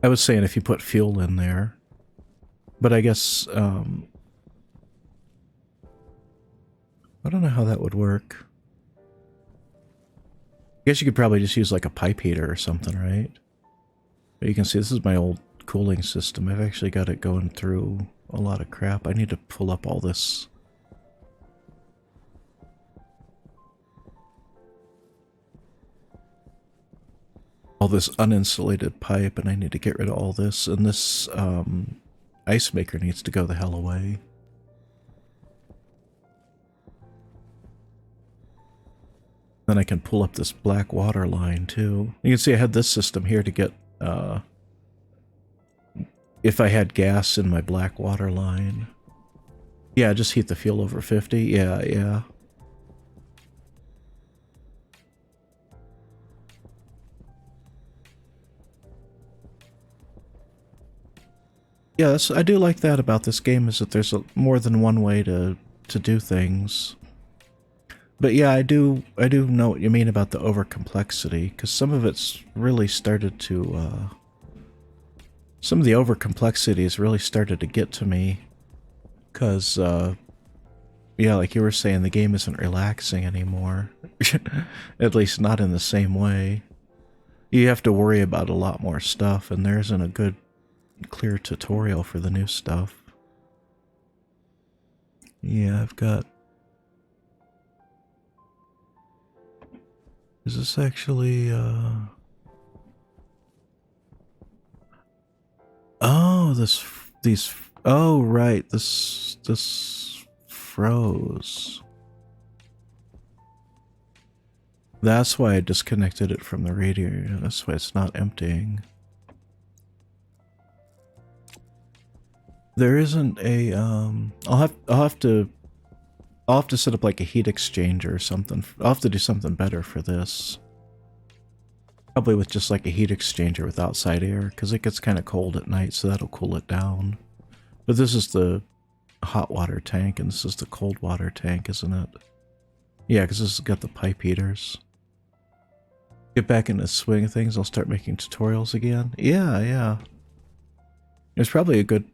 I was saying if you put fuel in there. But I guess, I don't know how that would work. I guess you could probably just use like a pipe heater or something, right? But you can see this is my old cooling system. I've actually got it going through a lot of crap. I need to pull up all this. All this uninsulated pipe, and I need to get rid of all this. And this ice maker needs to go the hell away. Then I can pull up this black water line too. You can see I had this system here to get if I had gas in my black water line. Yeah, just heat the fuel over 50. Yeah. Yeah, I do like that about this game, is that there's more than one way to do things. But yeah, I do know what you mean about the overcomplexity, because some of it's really started to, some of the overcomplexity has really started to get to me, because, yeah, like you were saying, the game isn't relaxing anymore. At least not in the same way. You have to worry about a lot more stuff, and there isn't a good, clear tutorial for the new stuff. Yeah, I've got... Is this actually, Oh, oh, right, this froze. That's why I disconnected it from the radiator. That's why it's not emptying. There isn't a, I'll have to set up like a heat exchanger or something. I'll have to do something better for this. Probably with just like a heat exchanger with outside air, because it gets kind of cold at night, so that'll cool it down. But this is the hot water tank, and this is the cold water tank, isn't it? Yeah, because this has got the pipe heaters. Get back in the swing of things, I'll start making tutorials again. Yeah, yeah. There's probably a good...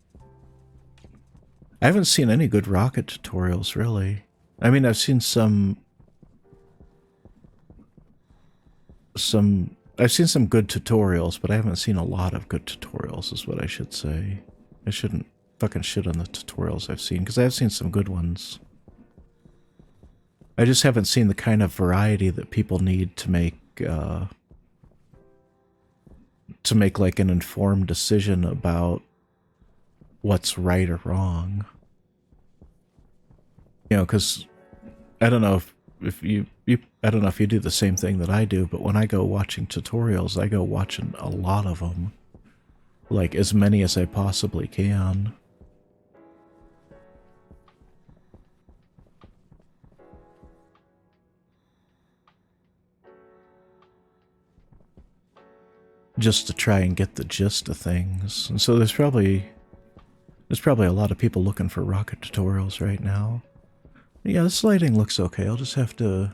I haven't seen any good rocket tutorials, really. I mean, I've seen I've seen some good tutorials, but I haven't seen a lot of good tutorials, is what I should say. I shouldn't fucking shit on the tutorials I've seen, because I've seen some good ones. I just haven't seen the kind of variety that people need to make like an informed decision about what's right or wrong. You know, because I don't know if you I don't know if you do the same thing that I do, but when I go watching tutorials, I go watching a lot of them. Like, as many as I possibly can. Just to try and get the gist of things. And so there's probably a lot of people looking for rocket tutorials right now. Yeah, this lighting looks okay. I'll just have to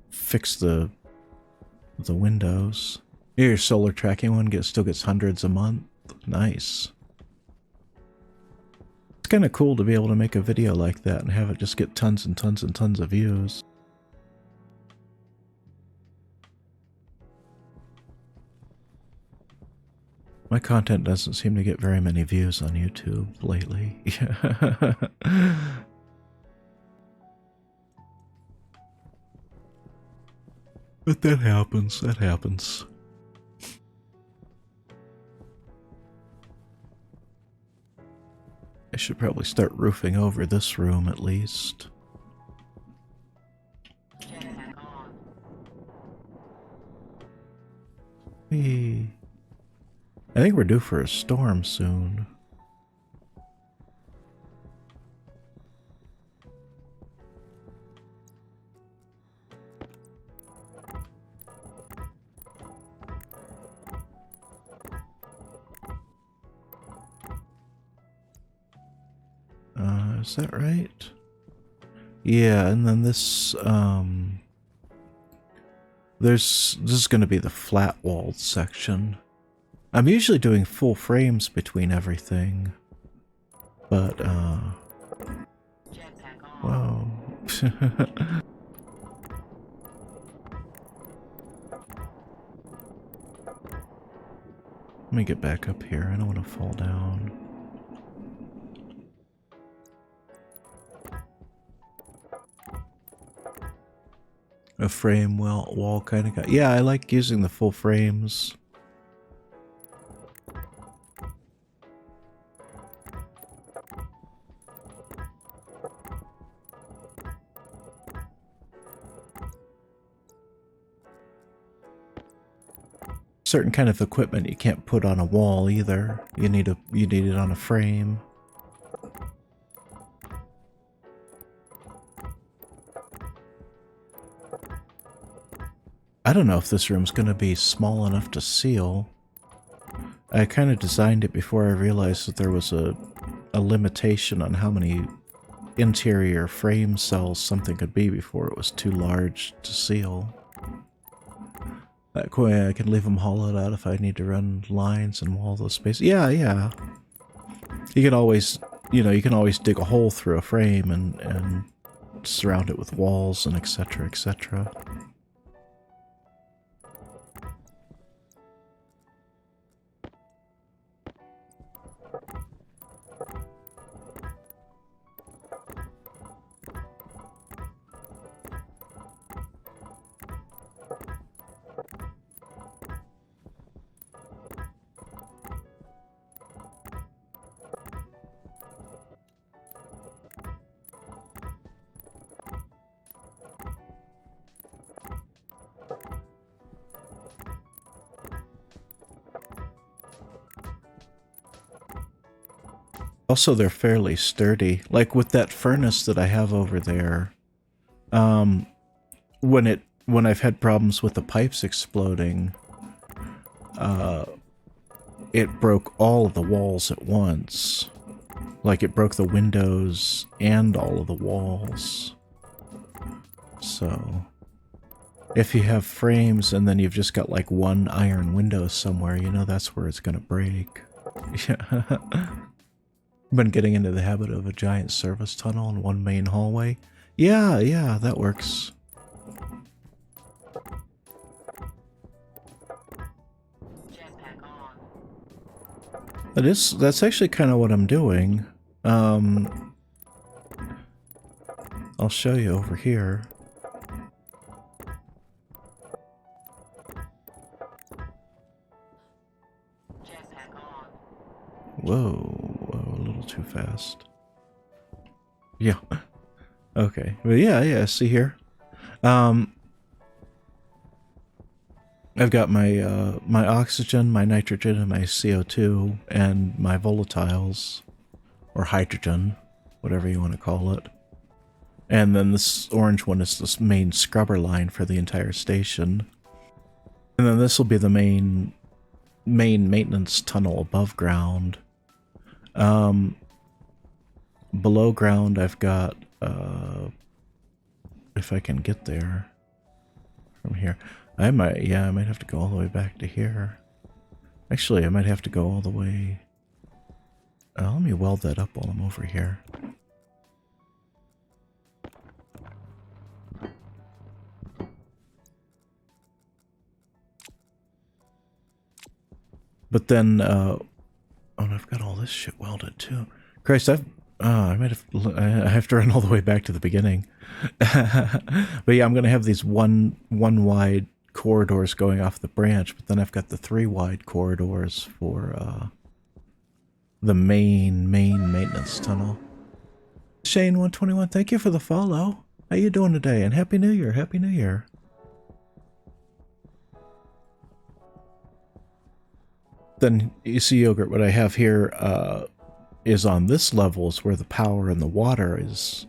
fix the windows. Here, your solar tracking one still gets hundreds a month. Nice. It's kind of cool to be able to make a video like that and have it just get tons and tons and tons of views. My content doesn't seem to get very many views on YouTube lately. But that happens, that happens. I should probably start roofing over this room at least. Hey. I think we're due for a storm soon. Is that right? Yeah, and then this this is going to be the flat walled section. I'm usually doing full frames between everything, but whoa. Let me get back up here. I don't want to fall down. A frame wall kind of guy. Yeah, I like using the full frames. Certain kind of equipment you can't put on a wall either. You need it on a frame. I don't know if this room's going to be small enough to seal. I kind of designed it before I realized that there was a limitation on how many interior frame cells something could be before it was too large to seal. That way I can leave them hollowed out if I need to run lines and wall those spaces. Yeah, yeah. You can always, you can always dig a hole through a frame and surround it with walls and etc., etc. Also, they're fairly sturdy. Like with that furnace that I have over there, when when I've had problems with the pipes exploding, it broke all of the walls at once. Like, it broke the windows and all of the walls. So, if you have frames and then you've just got like one iron window somewhere, you know that's where it's gonna break. Yeah. Been getting into the habit of a giant service tunnel and one main hallway. Yeah, that works. Jetpack on. That's actually kind of what I'm doing. I'll show you over here. Jetpack on. Whoa, a little too fast. Yeah. Okay. But yeah, see here. I've got my my oxygen, my nitrogen, and my CO2, and my volatiles, or hydrogen, whatever you want to call it. And then this orange one is this main scrubber line for the entire station. And then this will be the main maintenance tunnel above ground. Below ground I've got, if I can get there from here. I might have to go all the way back to here. Actually, I might have to go all the way. Let me weld that up while I'm over here. But then, oh, and I've got all this shit welded too. Christ, I have to run all the way back to the beginning. But yeah, I'm gonna have these one wide corridors going off the branch, but then I've got the 3 wide corridors for the main maintenance tunnel. Shane121, thank you for the follow. How you doing today? And Happy New Year! Happy New Year! Then you see, Yogurt, what I have here is on this level is where the power and the water is.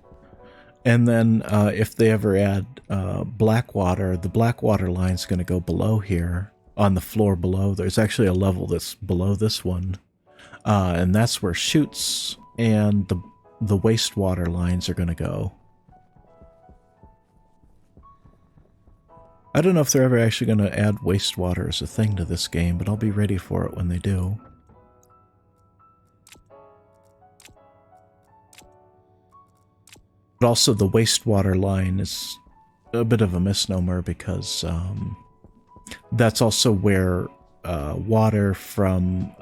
And then if they ever add black water, the black water line is going to go below here on the floor below. There's actually a level that's below this one. And that's where chutes and the wastewater lines are going to go. I don't know if they're ever actually going to add wastewater as a thing to this game, but I'll be ready for it when they do. But also the wastewater line is a bit of a misnomer because that's also where water from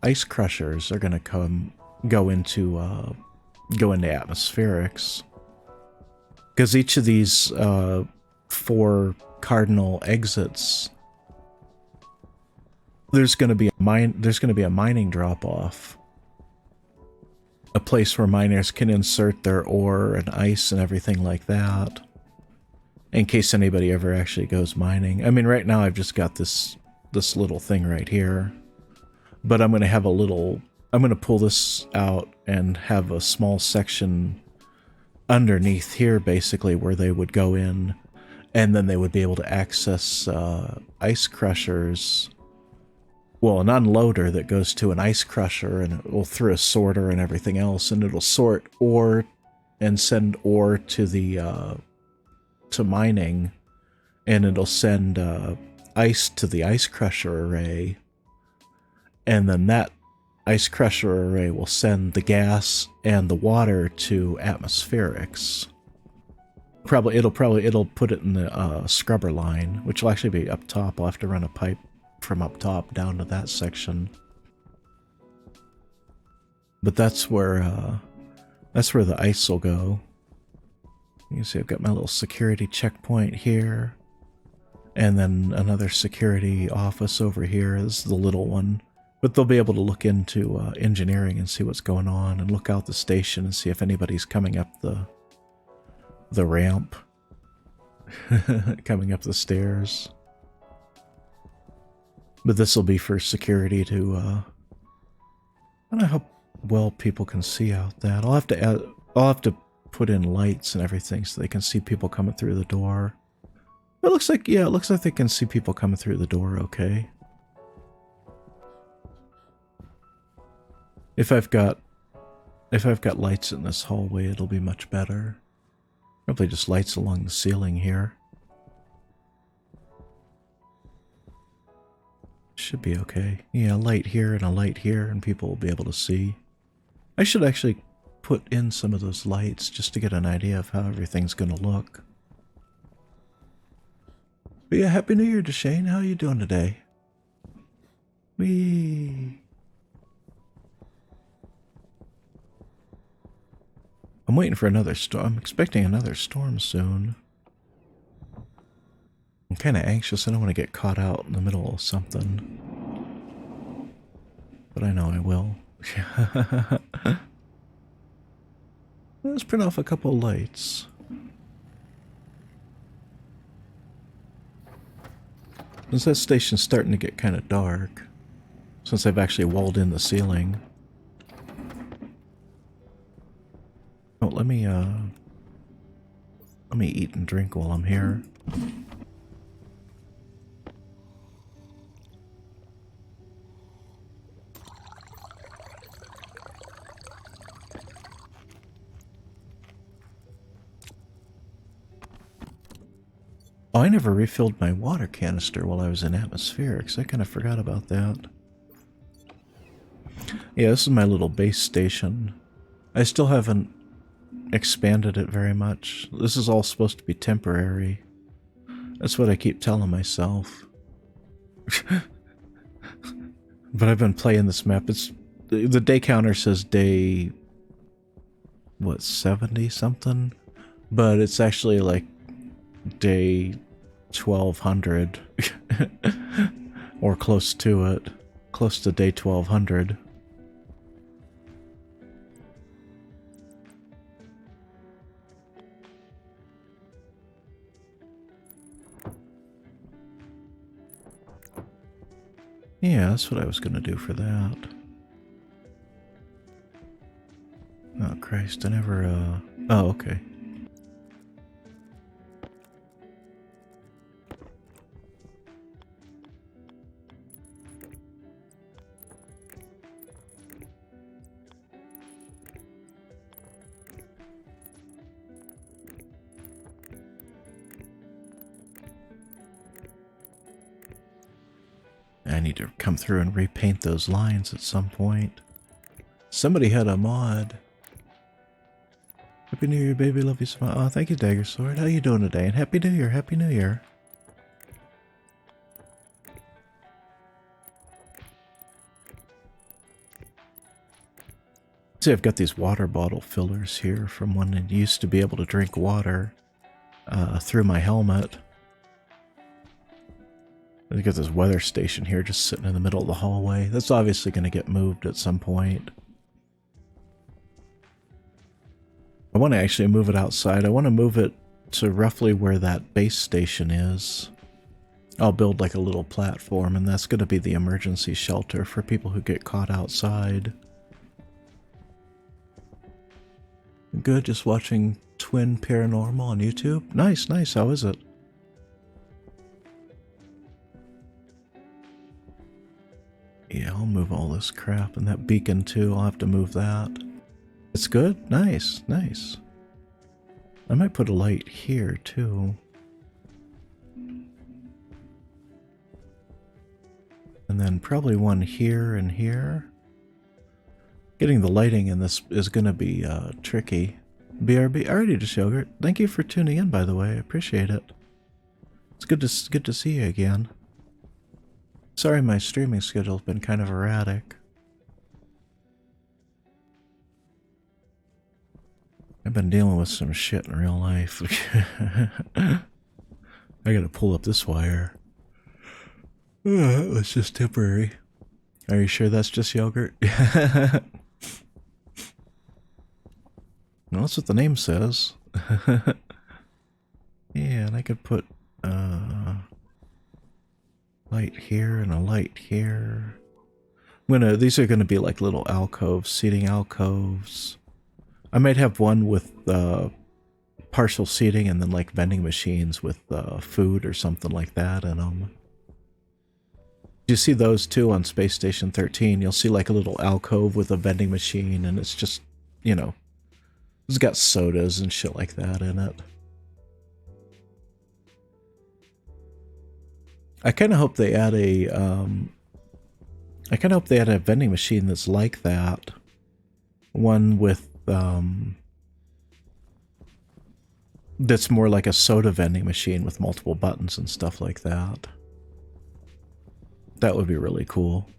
ice crushers are going to go into atmospherics. Because each of these 4 cardinal exits, there's going to be a mining drop off, a place where miners can insert their ore and ice and everything like that, in case anybody ever actually goes mining. I mean, right now I've just got this little thing right here, but I'm going to pull this out and have a small section underneath here, basically, where they would go in. And then they would be able to access ice crushers. Well, an unloader that goes to an ice crusher, and it will through a sorter and everything else, and it'll sort ore and send ore to the to mining, and it'll send ice to the ice crusher array, and then that ice crusher array will send the gas and the water to atmospherics. It'll put it in the scrubber line, which will actually be up top. I'll have to run a pipe from up top down to that section. But that's where the ice will go. You can see I've got my little security checkpoint here, and then another security office over here is the little one. But they'll be able to look into engineering and see what's going on, and look out the station and see if anybody's coming up the ramp, coming up the stairs. But this will be for security to, I don't know how well people can see out that. I'll have to put in lights and everything so they can see people coming through the door. It looks like, yeah, it looks like they can see people coming through the door okay. If I've got lights in this hallway, it'll be much better. Probably just lights along the ceiling here. Should be okay. Yeah, a light here and a light here, and people will be able to see. I should actually put in some of those lights just to get an idea of how everything's going to look. But yeah, Happy New Year to Shane. How are you doing today? Whee! I'm waiting for another storm. I'm expecting another storm soon. I'm kind of anxious. I don't want to get caught out in the middle of something. But I know I will. Let's print off a couple lights. Since that station's starting to get kind of dark, since I've actually walled in the ceiling. Oh, let me eat and drink while I'm here. Oh, I never refilled my water canister while I was in atmospherics. I kind of forgot about that. Yeah, this is my little base station. I still haven't expanded it very much. This is all supposed to be temporary. That's what I keep telling myself. But I've been playing this map. It's the day counter says day, what, 70 something? But it's actually like day 1200 or close to it, close to day 1200. Yeah, that's what I was gonna do for that. Oh Christ, I never oh, okay. I need to come through and repaint those lines at some point. Somebody had a mod. Happy New Year, baby. Love you so much. Oh, thank you, Dagger Sword. How you doing today? And Happy New Year. Happy New Year. See, I've got these water bottle fillers here from when I used to be able to drink water through my helmet. I got this weather station here just sitting in the middle of the hallway. That's obviously going to get moved at some point. I want to actually move it outside. I want to move it to roughly where that base station is. I'll build like a little platform, and that's going to be the emergency shelter for people who get caught outside. Good, just watching Twin Paranormal on YouTube. Nice, nice. How is it? Yeah, I'll move all this crap, and that beacon too, I'll have to move that. It's good? Nice, nice. I might put a light here too. And then probably one here and here. Getting the lighting in this is going to be tricky. BRB, alrighty, just yogurt. Thank you for tuning in, by the way. I appreciate it. It's good to see you again. Sorry, my streaming schedule's been kind of erratic. I've been dealing with some shit in real life. I gotta pull up this wire. It was just temporary. Are you sure that's just yogurt? Well, that's what the name says. Yeah, and I could put light here and a light here. These are gonna be like little alcoves, seating alcoves. I might have one with partial seating and then like vending machines with food or something like that in them. You see those too on Space Station 13. You'll see like a little alcove with a vending machine, and it's just, you know, it's got sodas and shit like that in it. I kind of hope they add a vending machine that's like that. One with that's more like a soda vending machine with multiple buttons and stuff like that. That would be really cool.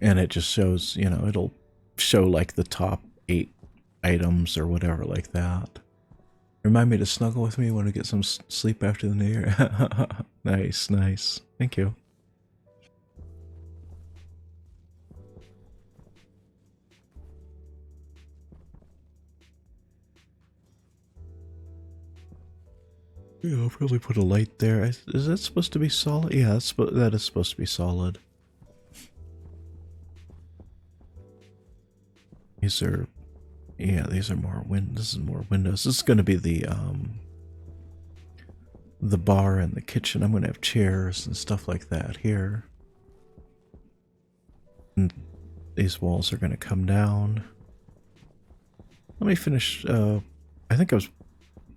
And it just shows, you know, it'll show like the top 8 items or whatever like that. Remind me to snuggle with me when we get some sleep after the new year. Nice, nice. Thank you. Yeah, I'll probably put a light there. Is that supposed to be solid? Yeah, that is supposed to be solid. These are, yeah, these are more this is more windows. This is going to be the bar and the kitchen. I'm going to have chairs and stuff like that here. And these walls are going to come down. Let me finish. I think I was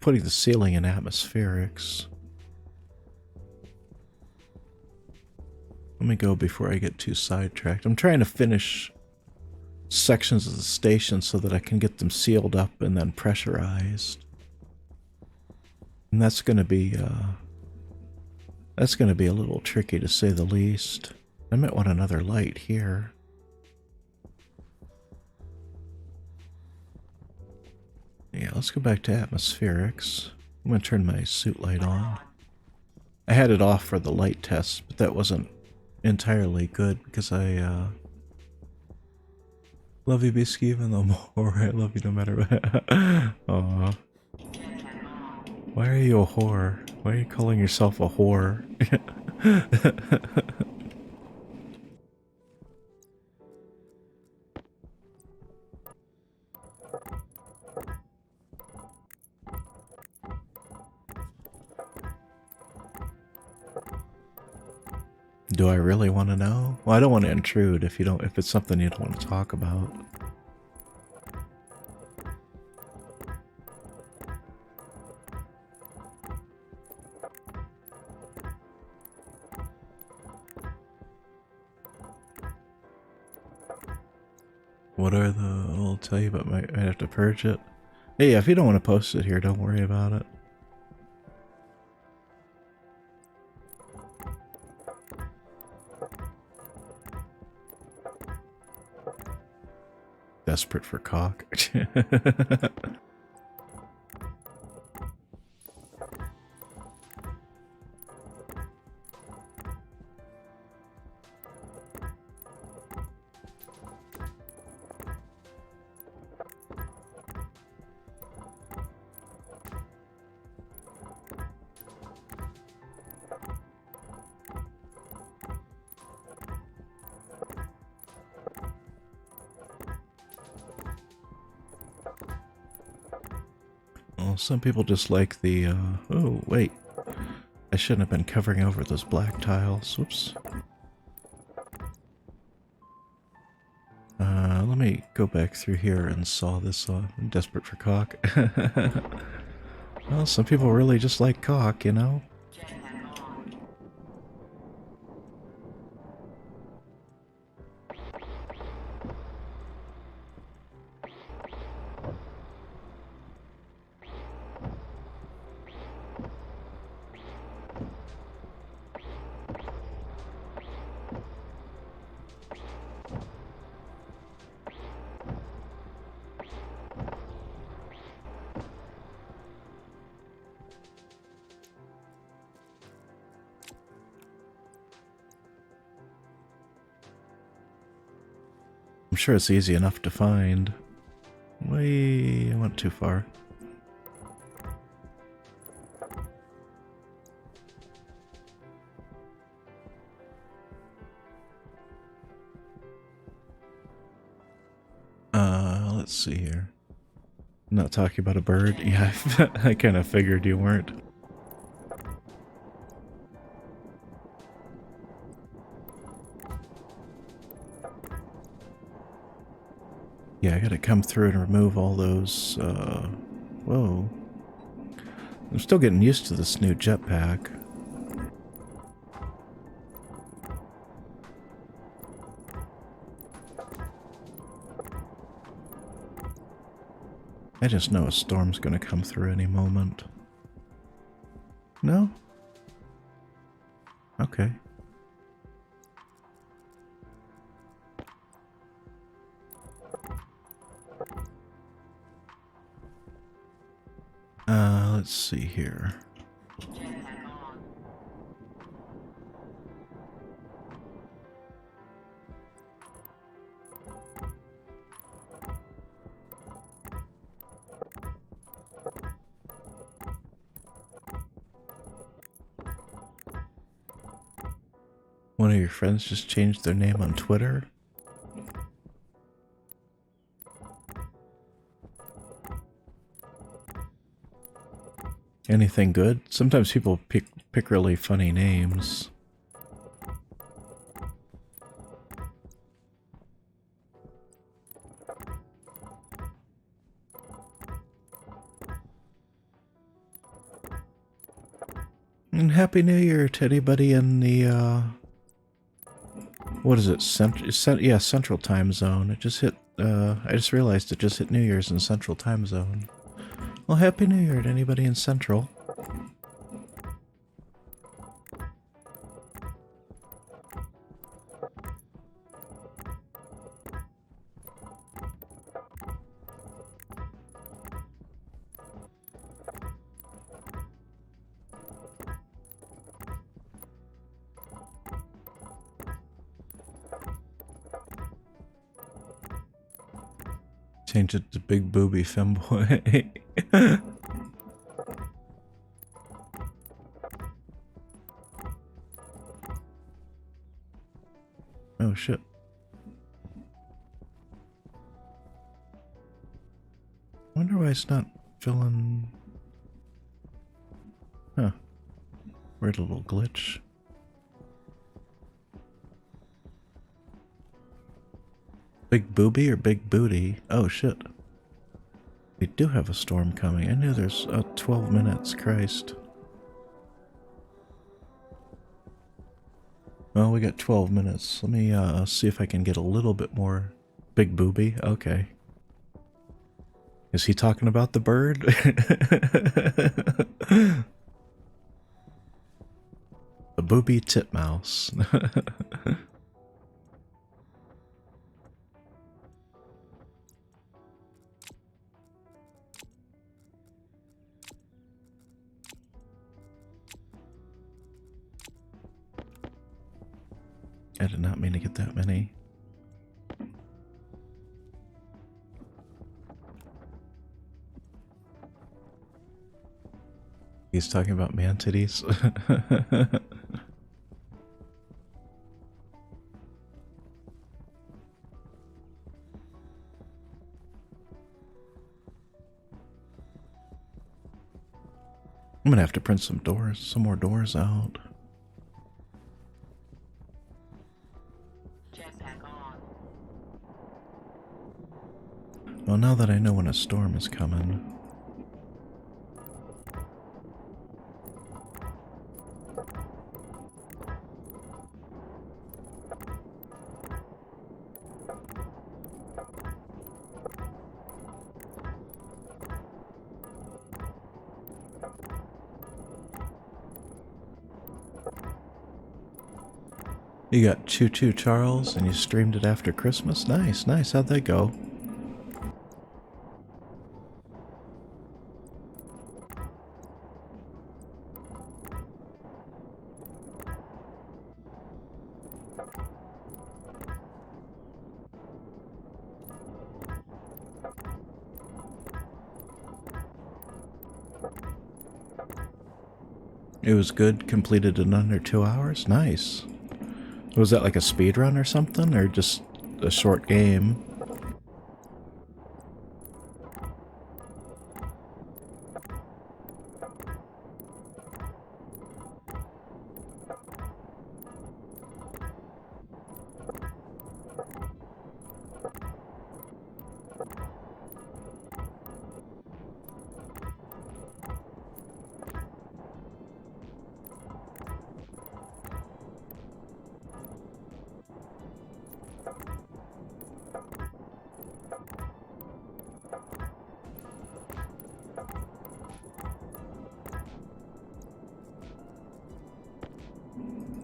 putting the ceiling in atmospherics. Let me go before I get too sidetracked. I'm trying to finish sections of the station so that I can get them sealed up and then pressurized. And that's going to be a little tricky to say the least. I might want another light here. Yeah, let's go back to atmospherics. I'm going to turn my suit light on. I had it off for the light test, but that wasn't entirely good because I love you, Bisky, even though more. I love you no matter what. Aww. Why are you a whore? Why are you calling yourself a whore? Do I really want to know? Well, I don't want to intrude if it's something you don't want to talk about. What are the... I'll tell you, but I have to purge it. Hey, if you don't want to post it here, don't worry about it. Desperate for cock. Some people just like the, oh, wait. I shouldn't have been covering over those black tiles. Whoops. Let me go back through here and saw this off. I'm desperate for cock. Well, some people really just like cock, you know? I'm sure it's easy enough to find. I went too far. Let's see here. Not talking about a bird? Yeah, I kind of figured you weren't. Yeah, I gotta come through and remove all those, whoa. I'm still getting used to this new jetpack. I just know a storm's gonna come through any moment. No? Okay. Let's see here. Jetpack on. One of your friends just changed their name on Twitter? Anything good? Sometimes people pick really funny names. And Happy New Year to anybody in the, what is it? Yeah, Central Time Zone. It just hit, I just realized it just hit New Year's in Central Time Zone. Well, Happy New Year to anybody in Central. Change it to Big Booby Femboy. Oh shit. Wonder why it's not filling. Huh. Weird little glitch. Big booby or big booty? Oh shit. We do have a storm coming. I knew there's 12 minutes. Christ. Well, we got 12 minutes. Let me see if I can get a little bit more. Big booby? Okay. Is he talking about the bird? The booby titmouse. I did not mean to get that many. He's talking about man titties. I'm gonna have to print some more doors out. Jetpack on. Well, now that I know when a storm is coming. You got Choo Choo Charles and you streamed it after Christmas? Nice, nice. How'd that go? It was good, completed in under 2 hours? Nice. Was that like a speed run or something, or just a short game?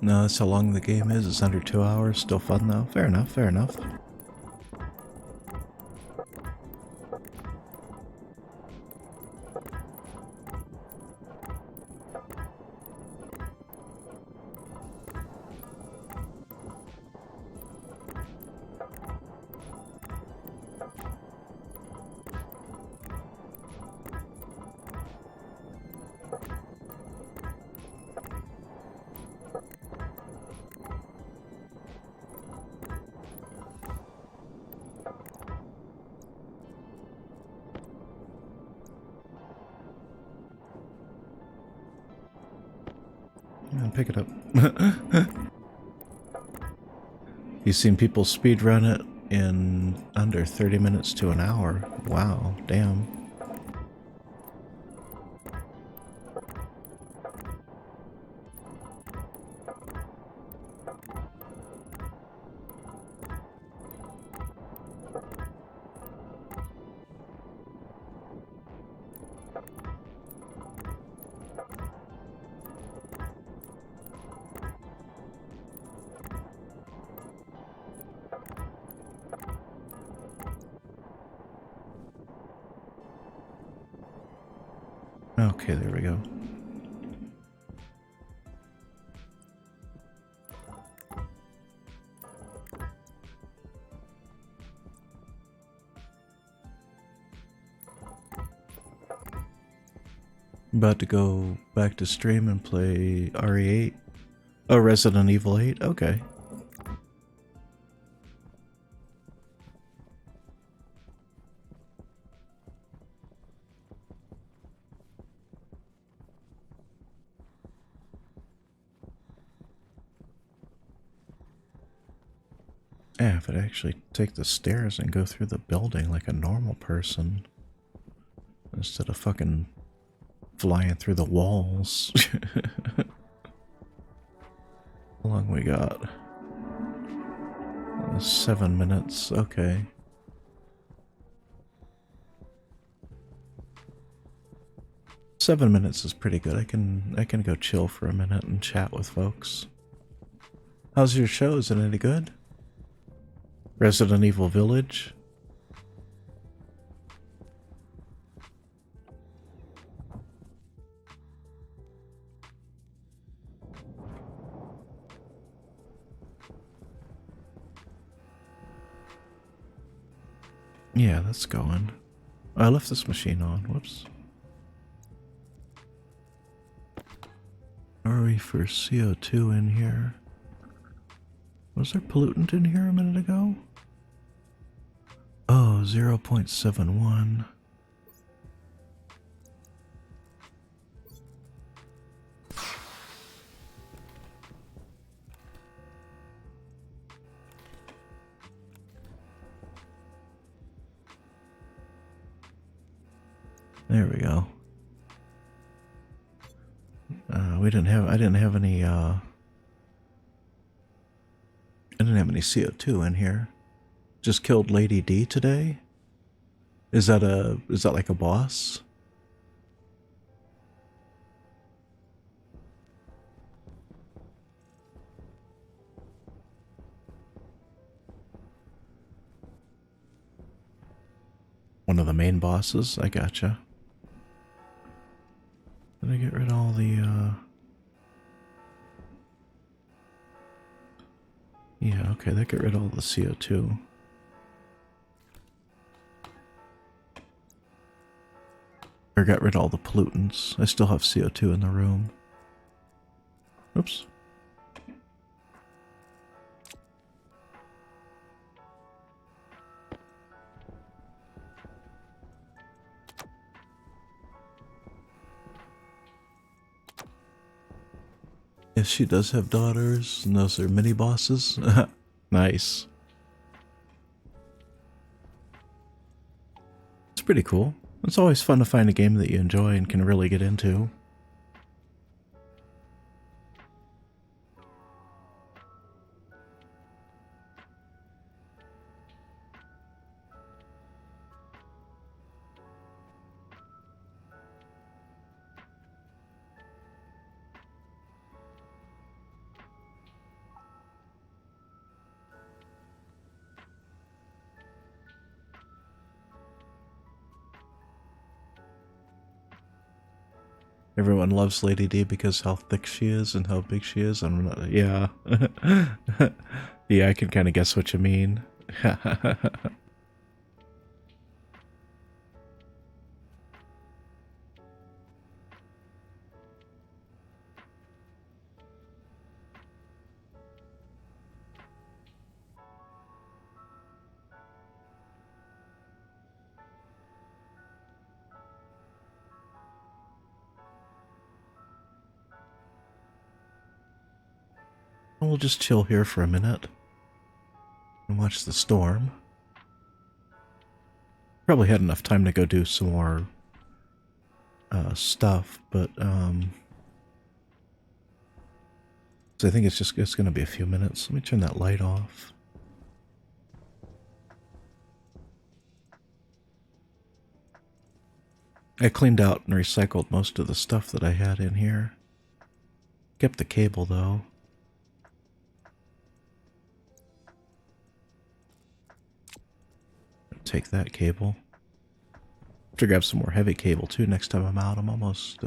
No, that's how long the game is. It's under 2 hours. Still fun though. Fair enough, fair enough. Yeah, pick it up. You've seen people speedrun it in under 30 minutes to an hour. Wow, damn. Okay, there we go. About to go back to stream and play RE8. Oh, Resident Evil 8? Okay. Yeah, if I'd actually take the stairs and go through the building like a normal person instead of fucking flying through the walls. How long we got? 7 minutes, okay. Seven minutes is pretty good. I can go chill for a minute and chat with folks. How's your show? Is it any good? Resident Evil Village? Yeah, that's going. I left this machine on. Whoops. Sorry for CO2 in here. Was there pollutant in here a minute ago? Oh, 0.71. There we go. I didn't have any CO2 in here. Just killed Lady D today? Is that like a boss? One of the main bosses? I gotcha. Did I get rid of all the yeah, okay, that got rid of all the CO2. Or got rid of all the pollutants. I still have CO2 in the room. Oops. Yes, she does have daughters, and those are mini bosses. Nice. It's pretty cool. It's always fun to find a game that you enjoy and can really get into. Everyone loves Lady D because how thick she is and how big she is. I'm not, yeah. Yeah, I can kind of guess what you mean. We'll just chill here for a minute and watch the storm. Probably had enough time to go do some more stuff, but so I think it's going to be a few minutes. Let me turn that light off. I cleaned out and recycled most of the stuff that I had in here. Kept the cable though. Take that cable. Have to grab some more heavy cable too next time I'm out. I'm almost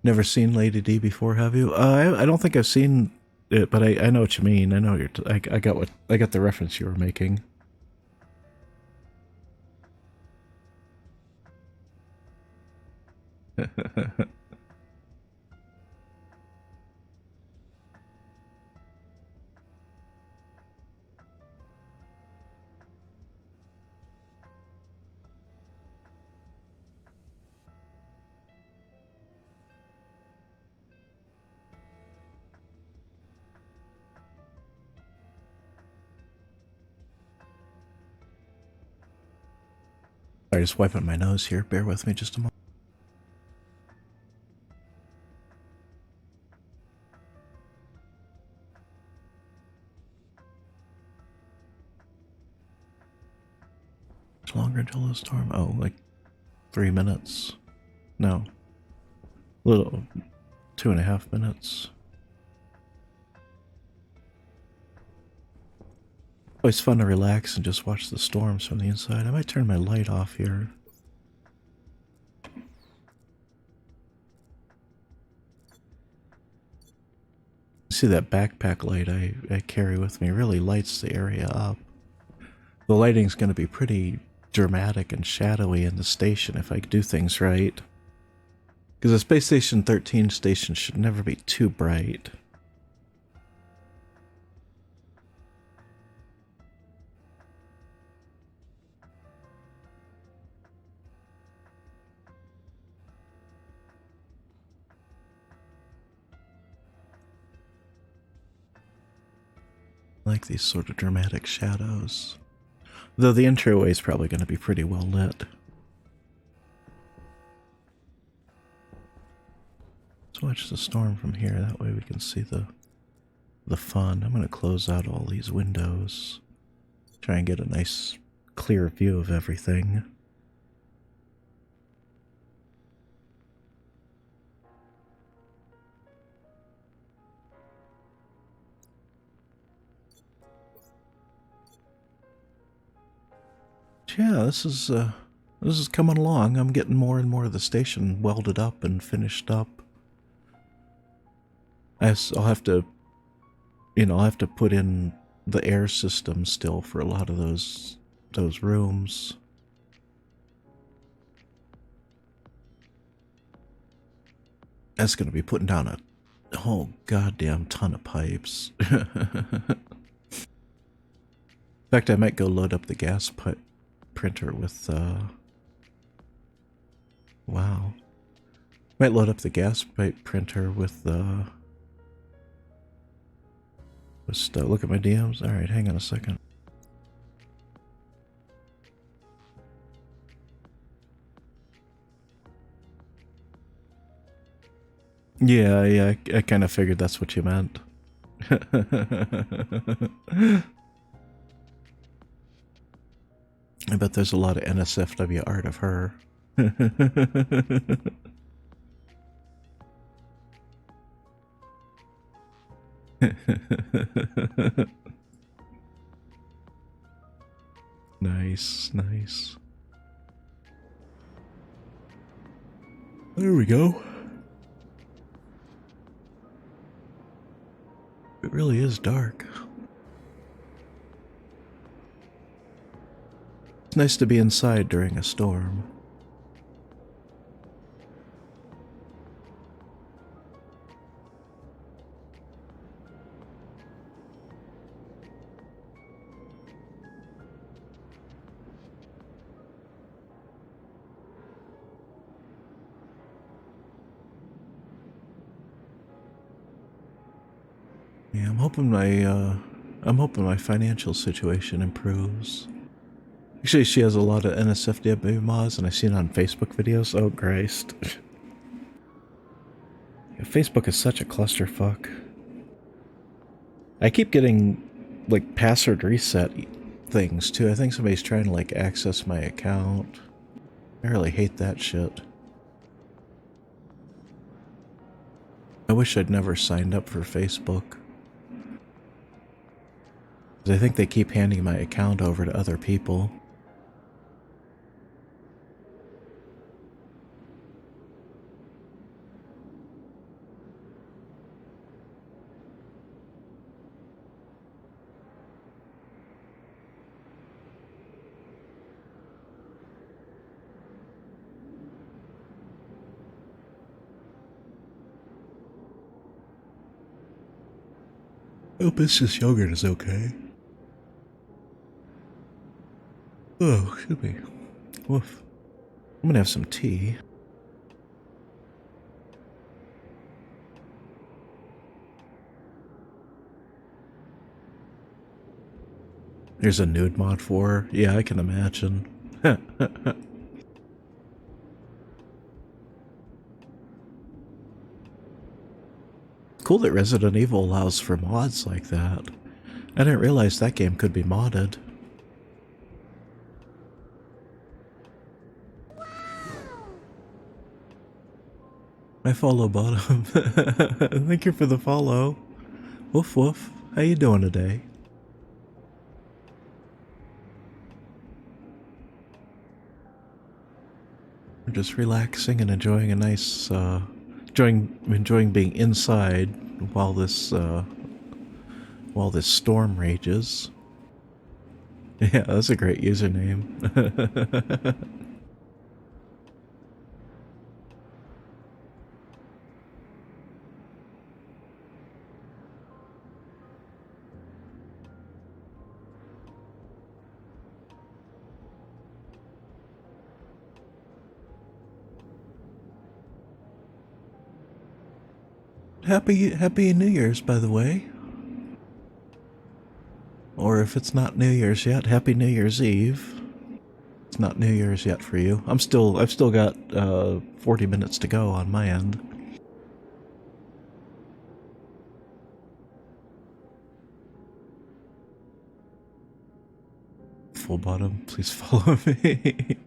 never seen Lady D before, have you? I don't think I've seen it, but I know what you mean. I know I got the reference you were making. Sorry, just wiping my nose here. Bear with me just a moment. It's longer until the storm. Oh, like 3 minutes. No. A little 2.5 minutes. Always fun to relax and just watch the storms from the inside. I might turn my light off here. See that backpack light I carry with me really lights the area up. The lighting's going to be pretty dramatic and shadowy in the station if I do things right. Because the Space Station 13 station should never be too bright. I like these sort of dramatic shadows. Though the entryway is probably going to be pretty well lit. Let's watch the storm from here. That way we can see the fun. I'm going to close out all these windows. Try and get a nice clear view of everything. Yeah, this is coming along. I'm getting more and more of the station welded up and finished up. I'll have to, I'll have to put in the air system still for a lot of those rooms. That's going to be putting down a whole goddamn ton of pipes. In fact, I might go load up the gas pipe printer with, wow. Might load up the gas pipe printer with, just look at my DMs. Alright, hang on a second. Yeah, I kind of figured that's what you meant. I bet there's a lot of NSFW art of her. Nice, nice. There we go. It really is dark. It's nice to be inside during a storm. Yeah, I'm hoping my financial situation improves. Actually, she has a lot of NSFW mods, and I've seen it on Facebook videos. Oh, Christ. Yeah, Facebook is such a clusterfuck. I keep getting, like, password reset things, too. I think somebody's trying to, like, access my account. I really hate that shit. I wish I'd never signed up for Facebook. I think they keep handing my account over to other people. Hope this yogurt is okay. Oh, should be. Woof. I'm gonna have some tea. There's a nude mod for her. Yeah, I can imagine. Cool that Resident Evil allows for mods like that. I didn't realize that game could be modded. I follow bottom. Thank you for the follow. Woof woof. How you doing today? I'm just relaxing and enjoying a nice, enjoying being inside while this storm rages. Yeah, that's a great username. Happy New Year's, by the way. Or if it's not New Year's yet, Happy New Year's Eve. It's not New Year's yet for you. I've still got 40 minutes to go on my end. Full bottom, please follow me.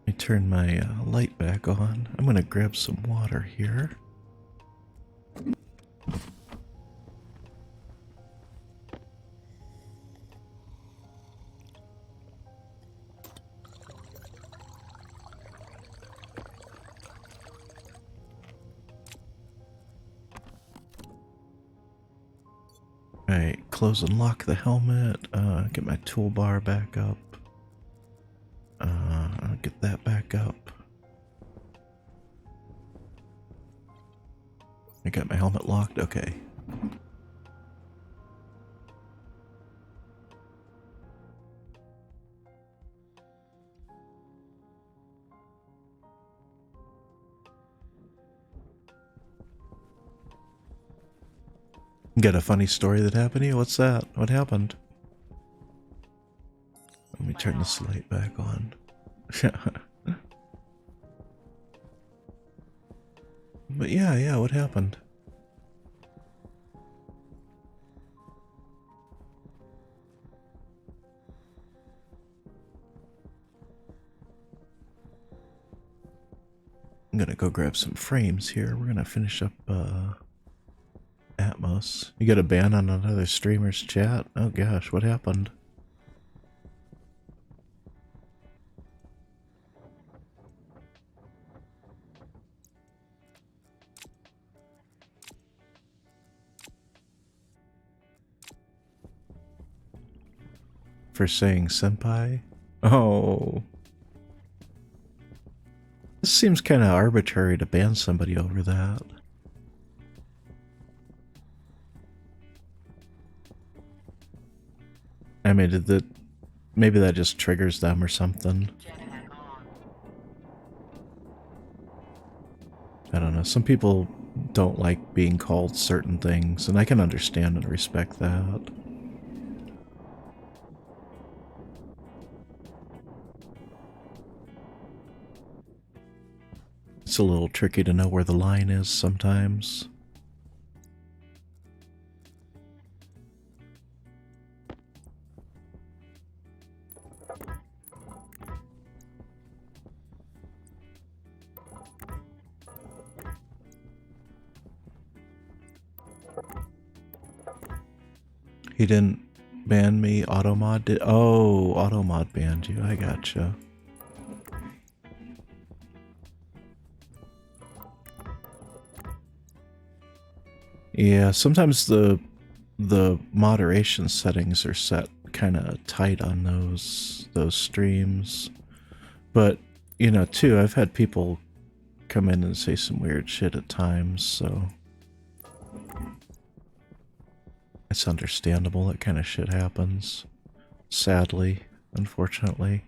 Let me turn my light back on. I'm gonna grab some water here. Alright, close and lock the helmet. Get my toolbar back up. Get that back up. I got my helmet locked? Okay. Got a funny story that happened to you? What's that? What happened? Let me turn this light back on. But yeah, what happened? I'm gonna go grab some frames here. We're gonna finish up Atmos. You got a ban on another streamer's chat? Oh gosh, what happened? For saying senpai? Oh. This seems kind of arbitrary to ban somebody over that. I mean, did that... Maybe that just triggers them or something. Jetpack on. I don't know. Some people don't like being called certain things, and I can understand and respect that. It's a little tricky to know where the line is sometimes. He didn't ban me, Automod did. Oh, Automod banned you. I gotcha. Yeah, sometimes the moderation settings are set kind of tight on those streams. But, you know, too, I've had people come in and say some weird shit at times, so it's understandable. That kind of shit happens. Sadly, unfortunately.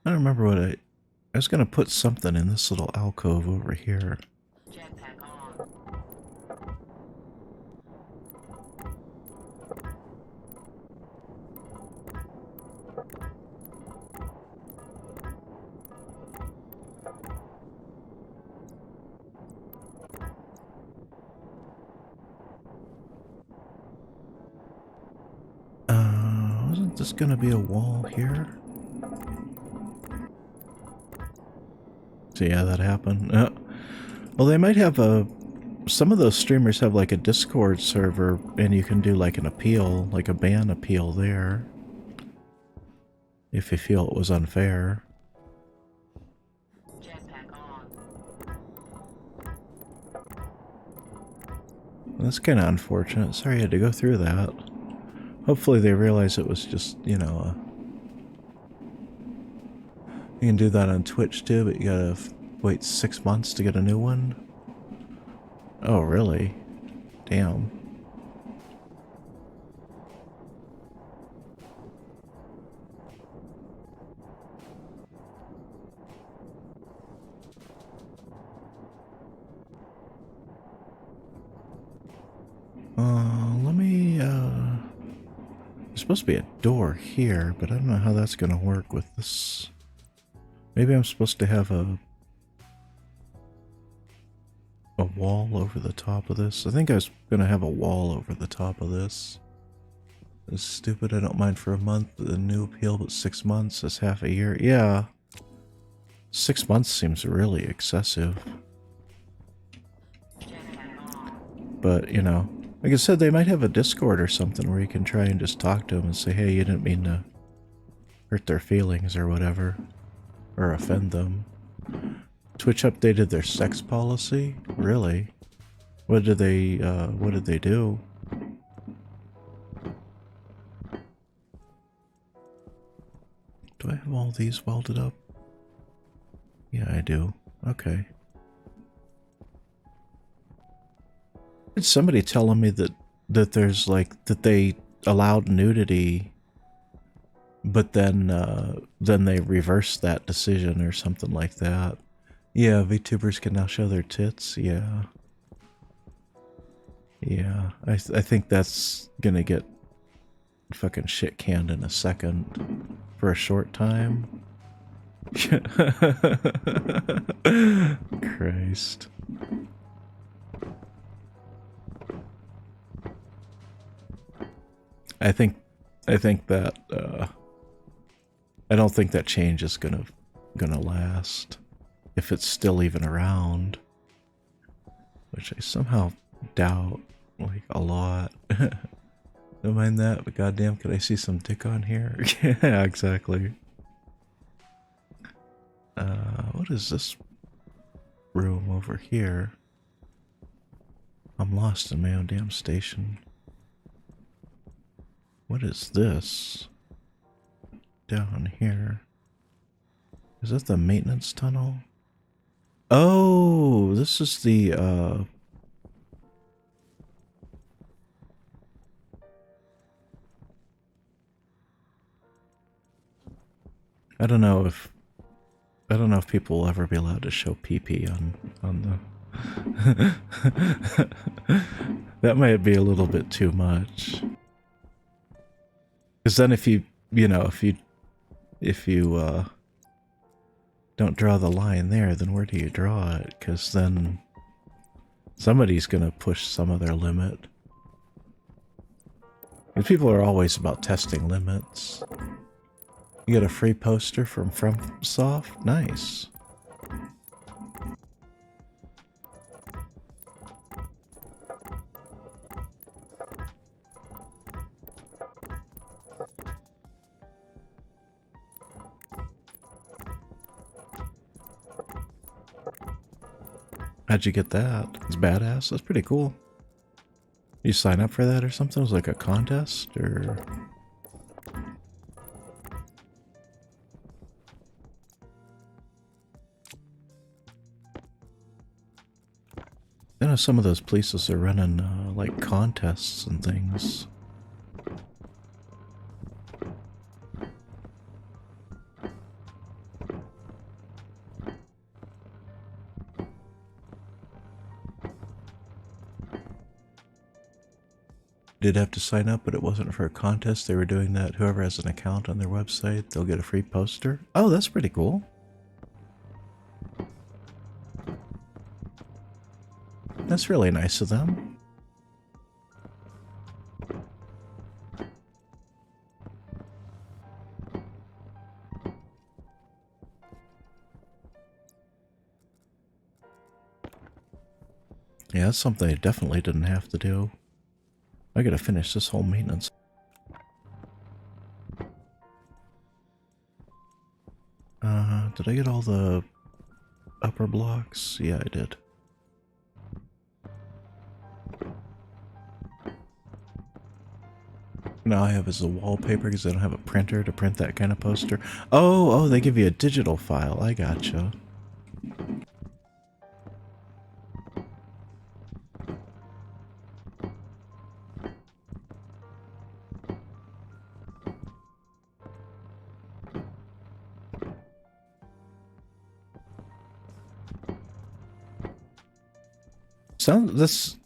I don't remember what I was gonna put something in this little alcove over here. Jetpack on. Wasn't this gonna be a wall here? So yeah, that happened. Well, they might have a... Some of those streamers have like a Discord server, and you can do like an appeal, like a ban appeal there. If you feel it was unfair. Jetpack on. That's kind of unfortunate. Sorry I had to go through that. Hopefully they realize it was just, you know, you can do that on Twitch too, but you gotta wait 6 months to get a new one. Oh, really? Damn. Let me, there's supposed to be a door here, but I don't know how that's gonna work with this. Maybe I'm supposed to have a wall over the top of this. I think I was gonna have a wall over the top of this. It's stupid. I don't mind for a month. The new appeal, but 6 months is half a year. Yeah. 6 months seems really excessive. Jetpack on. But, you know, like I said, they might have a Discord or something where you can try and just talk to them and say, hey, you didn't mean to hurt their feelings or whatever. Or offend them. Twitch updated their sex policy? Really? What did they do? Do I have all these welded up? Yeah, I do. Okay. Did somebody telling me that there's like that they allowed nudity, but then they reversed that decision or something like that? Yeah, VTubers can now show their tits. Yeah. Yeah, I think that's gonna get fucking shit canned in a second for a short time. Christ. I think that I don't think that change is gonna last, if it's still even around, which I somehow doubt, like, a lot. Don't mind that, but goddamn, could I see some dick on here? Yeah, exactly. What is this room over here? I'm lost in my own damn station. What is this? Down here. Is that the maintenance tunnel? Oh, this is the, I don't know if people will ever be allowed to show pee-pee on the that might be a little bit too much. Because then if you don't draw the line there, then where do you draw it? Because then somebody's gonna push some of their limit. And people are always about testing limits. You get a free poster from FromSoft? Nice. How'd you get that? It's badass. That's pretty cool. You sign up for that or something? It was like a contest or... I know some of those places are running like contests and things. Did have to sign up, but it wasn't for a contest. They were doing that. Whoever has an account on their website, they'll get a free poster. Oh, that's pretty cool. That's really nice of them. Yeah, that's something I definitely didn't have to do. I gotta finish this whole maintenance. Did I get all the upper blocks? Yeah, I did. Now I have is a wallpaper because I don't have a printer to print that kind of poster. Oh, they give you a digital file. I gotcha.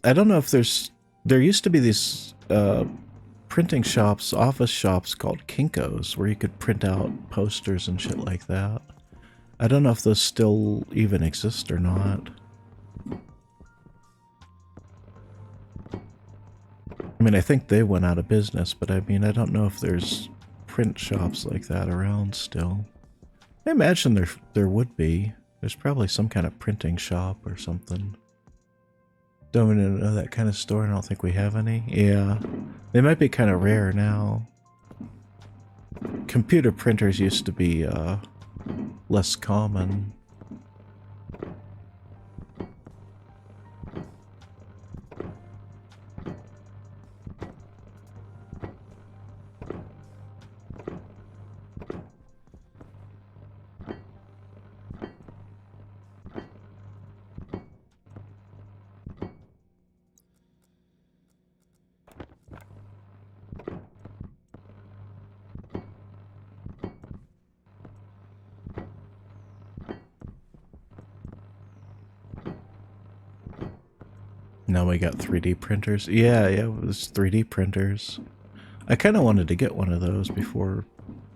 I don't know if there used to be these printing shops, office shops called Kinko's where you could print out posters and shit like that. I don't know if those still even exist or not. I mean, I think they went out of business, but I mean, I don't know if there's print shops like that around still. I imagine there would be. There's probably some kind of printing shop or something. Don't even know that kind of store. I don't think we have any. Yeah, they might be kind of rare now. Computer printers used to be less common. Now we got 3D printers. Yeah, it was 3D printers. I kind of wanted to get one of those before,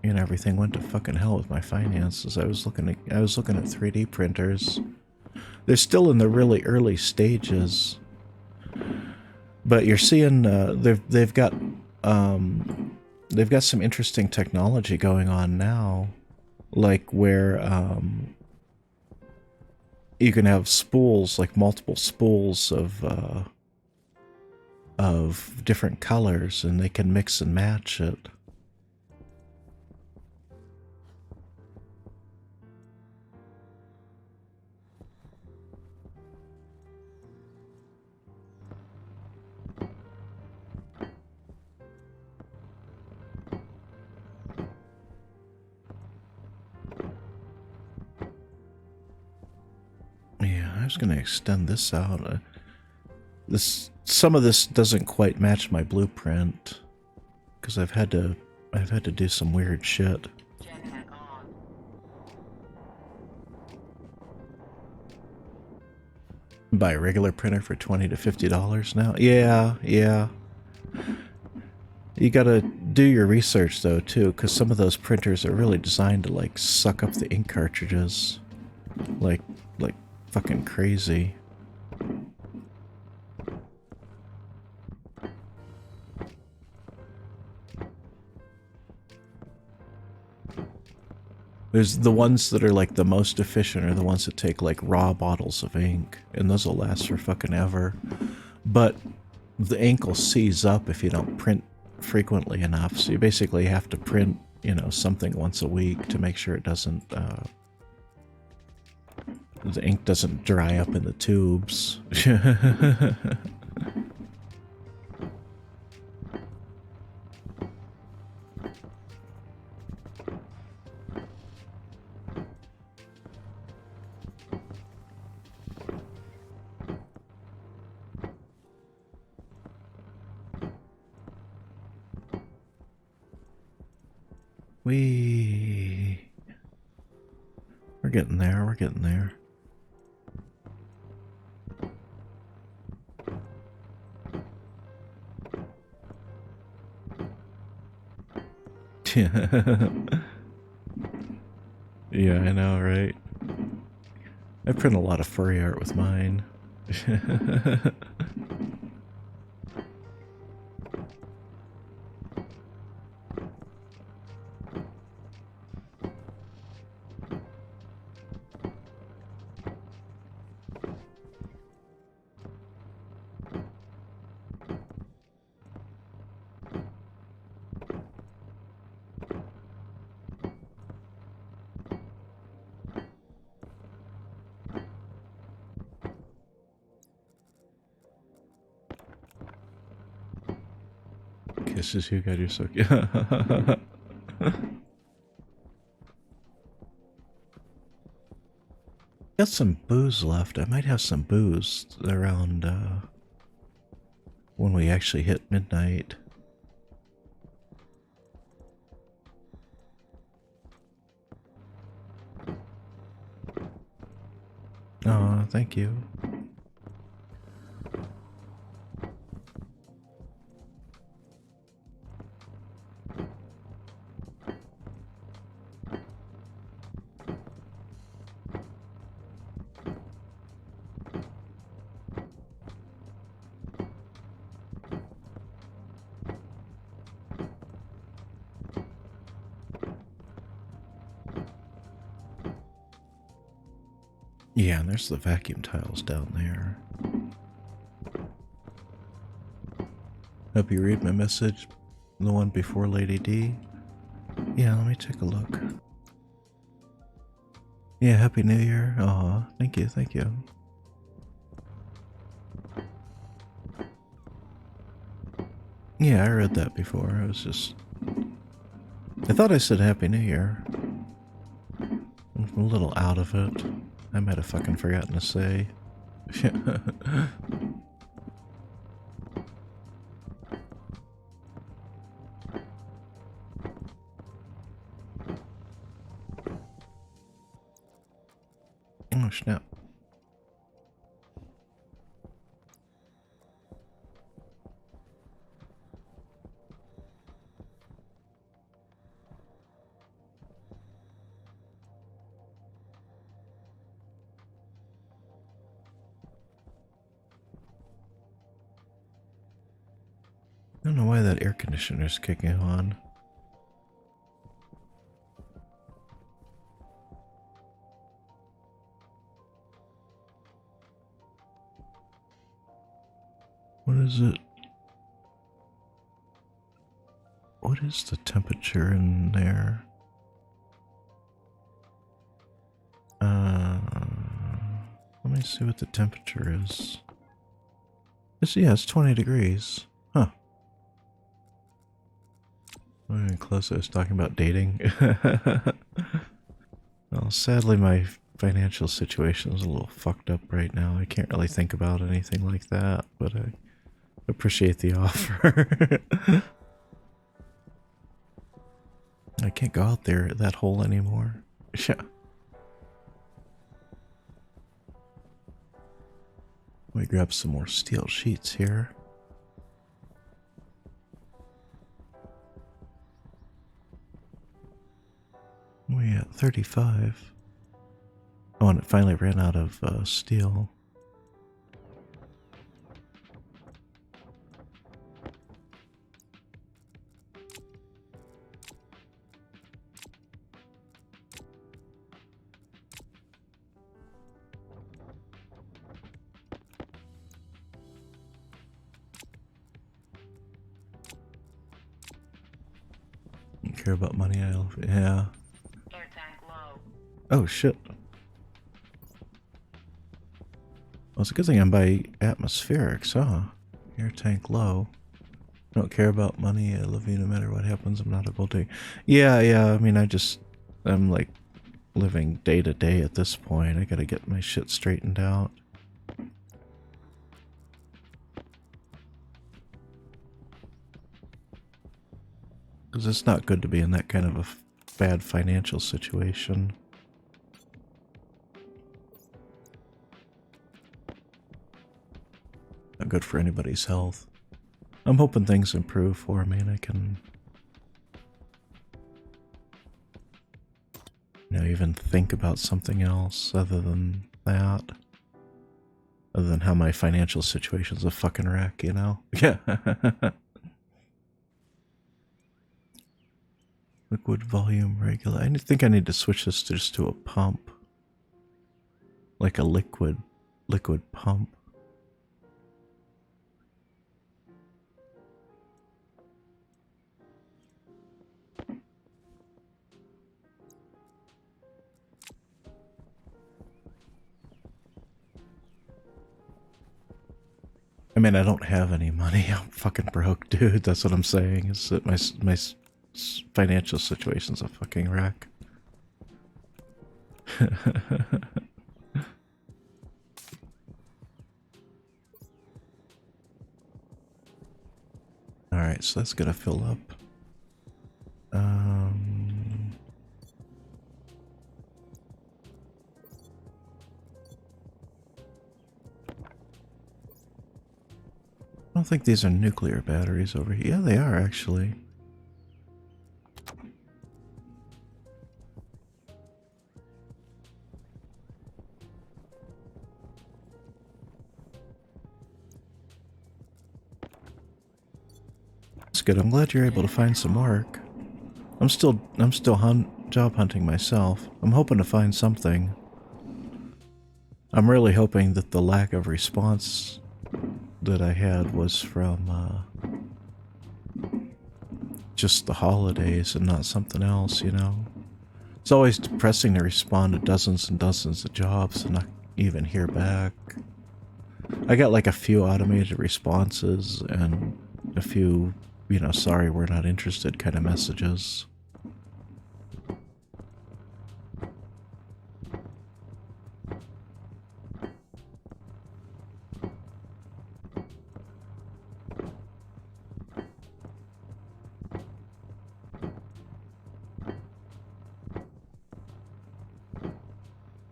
you know, everything went to fucking hell with my finances. I was looking at 3D printers. They're still in the really early stages, but you're seeing they've got some interesting technology going on now, like where you can have spools, like multiple spools of different colors, and they can mix and match it. was going to extend this out. Some of this doesn't quite match my blueprint because I've had to do some weird shit. Jetpack on. Buy a regular printer for $20 to $50 now. Yeah. You gotta do your research though too, because some of those printers are really designed to like suck up the ink cartridges, like fucking crazy. There's the ones that are like the most efficient are the ones that take like raw bottles of ink, and those will last for fucking ever. But the ink will seize up if you don't print frequently enough, so you basically have to print, you know, something once a week to make sure it doesn't, the ink doesn't dry up in the tubes. We're getting there, we're getting there. Yeah, I know, right? I print a lot of furry art with mine. Kisses you, God, you're so cute. Got some booze left. I might have some booze around when we actually hit midnight. Oh, thank you. Yeah, and there's the vacuum tiles down there. Hope you read my message, the one before Lady D. Yeah, let me take a look. Yeah, Happy New Year. Aw, thank you, thank you. Yeah, I read that before. I was just... I thought I said Happy New Year. I'm a little out of it. I might have fucking forgotten to say. Oh, snap. I don't know why that air conditioner's kicking on. What is it? What is the temperature in there? Let me see what the temperature is. Yeah, it's 20 degrees. Huh. Close, I was talking about dating. Well, sadly, my financial situation is a little fucked up right now. I can't really think about anything like that, but I appreciate the offer. I can't go out there at that hole anymore. Yeah. Let me grab some more steel sheets here. We at 35. Oh, and it finally ran out of steel. Don't care about money. Yeah. Air tank low. Oh shit. Well, it's a good thing I'm by atmospherics, huh? Air tank low. Don't care about money. I love you no matter what happens. I'm not a gold digger. Yeah. I mean, I'm like living day to day at this point. I gotta get my shit straightened out. Because it's not good to be in that kind of a bad financial situation. Not good for anybody's health. I'm hoping things improve for me and I can, you know, even think about something else other than that. Other than how my financial situation's a fucking wreck, you know? Yeah. Liquid volume regular. I think I need to switch this to just to a pump. Like a liquid pump. I mean, I don't have any money. I'm fucking broke, dude. That's what I'm saying. Is that my financial situation's a fucking wreck. Alright, so that's gonna fill up. I don't think these are nuclear batteries over here. Yeah, they are actually. That's good. I'm glad you're able to find some work. I'm still job hunting myself. I'm hoping to find something. I'm really hoping that the lack of response that I had was from just the holidays and not something else, you know? It's always depressing to respond to dozens and dozens of jobs and not even hear back. I got like a few automated responses and a few, you know, sorry, we're not interested kind of messages.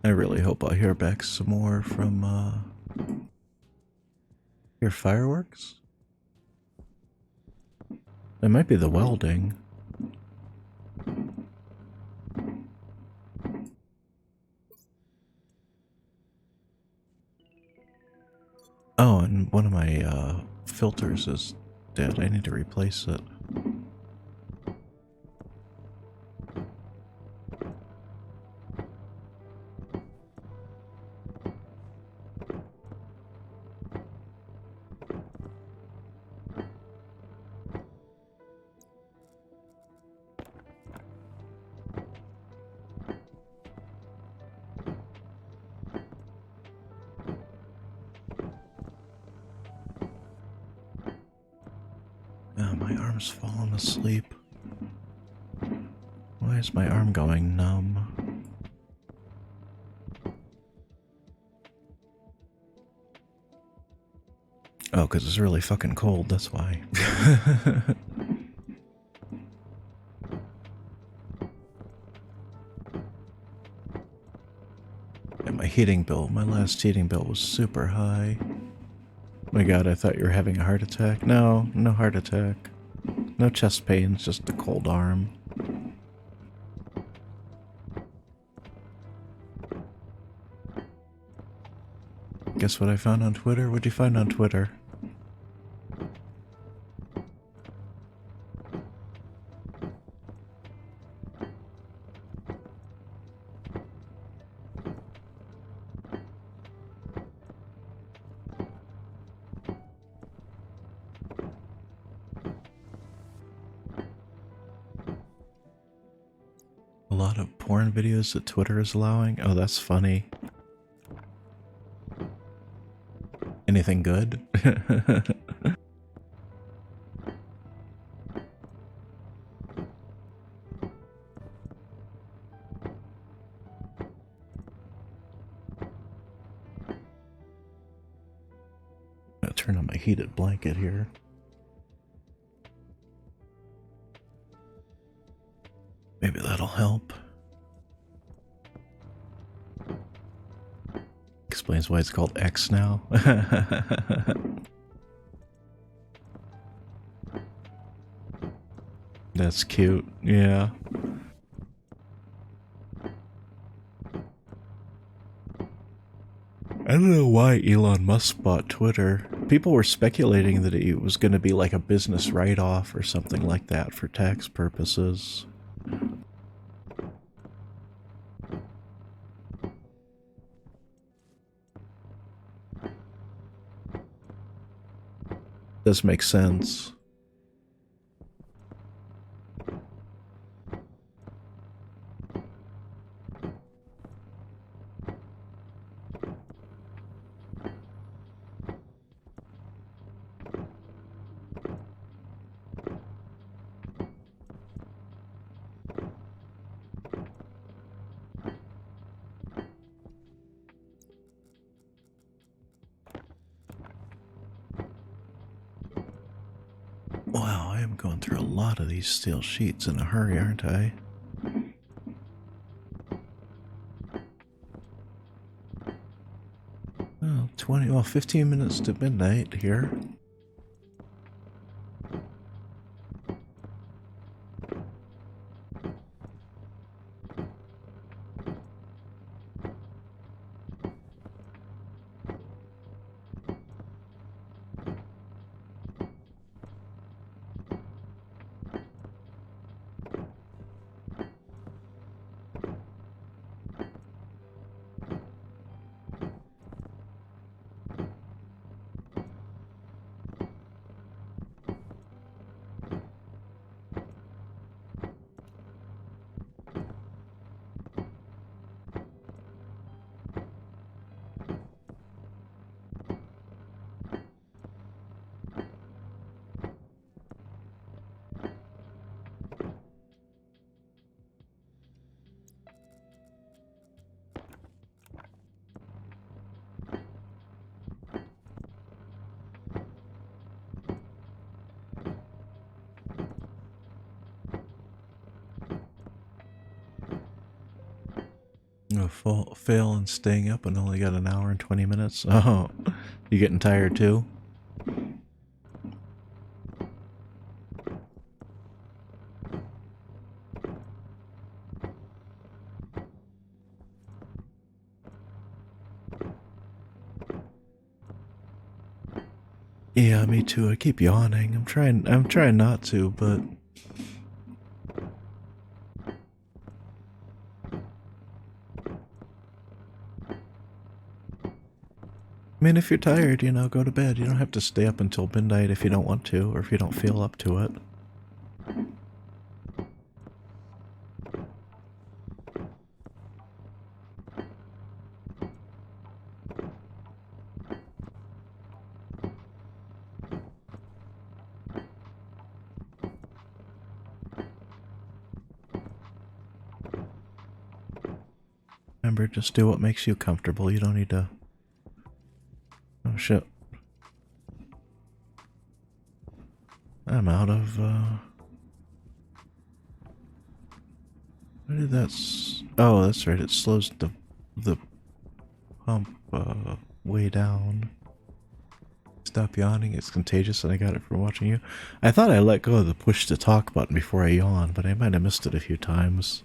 I really hope I'll hear back some more from, your fireworks? It might be the welding. Oh, and one of my, filters is dead. I need to replace it. My arm's falling asleep. Why is my arm going numb? Oh, because it's really fucking cold, that's why. And my heating bill, my last heating bill was super high. My god, I thought you were having a heart attack. No, no heart attack. No chest pains, just a cold arm. Guess what I found on Twitter? What'd you find on Twitter? A lot of porn videos that Twitter is allowing? Oh, that's funny. Anything good? I'll turn on my heated blanket here. Maybe that'll help. Explains why it's called X now. That's cute, yeah. I don't know why Elon Musk bought Twitter. People were speculating that it was going to be like a business write-off or something like that for tax purposes. Does make sense. Wow, I am going through a lot of these steel sheets in a hurry, aren't I? Oh, 15 minutes to midnight here. Oh, fail and staying up and only got an hour and 20 minutes. Oh, you getting tired too? Yeah, me too. I keep yawning. I'm trying not to, but I mean, if you're tired, you know, go to bed. You don't have to stay up until midnight if you don't want to, or if you don't feel up to it. Remember, just do what makes you comfortable. You don't need to... Oh, shit. I'm out of, why did that oh, that's right, it slows the pump, way down. Stop yawning, it's contagious and I got it from watching you. I thought I let go of the push to talk button before I yawned, but I might have missed it a few times.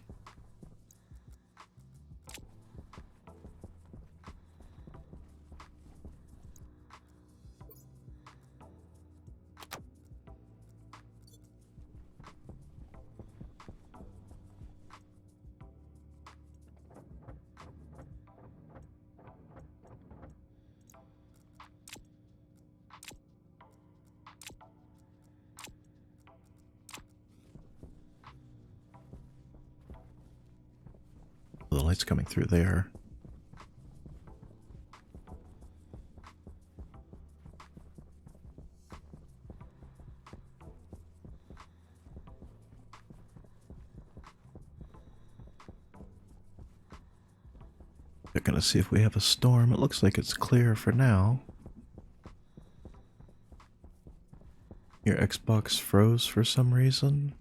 The light's coming through there. We're gonna see if we have a storm. It looks like it's clear for now. Your Xbox froze for some reason?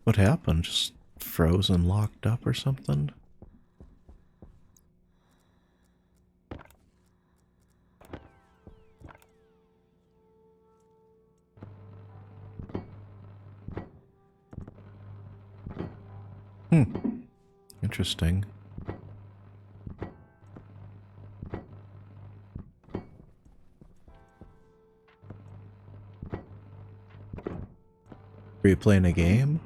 What happened? Just froze and locked up or something? Interesting. Are you playing a game?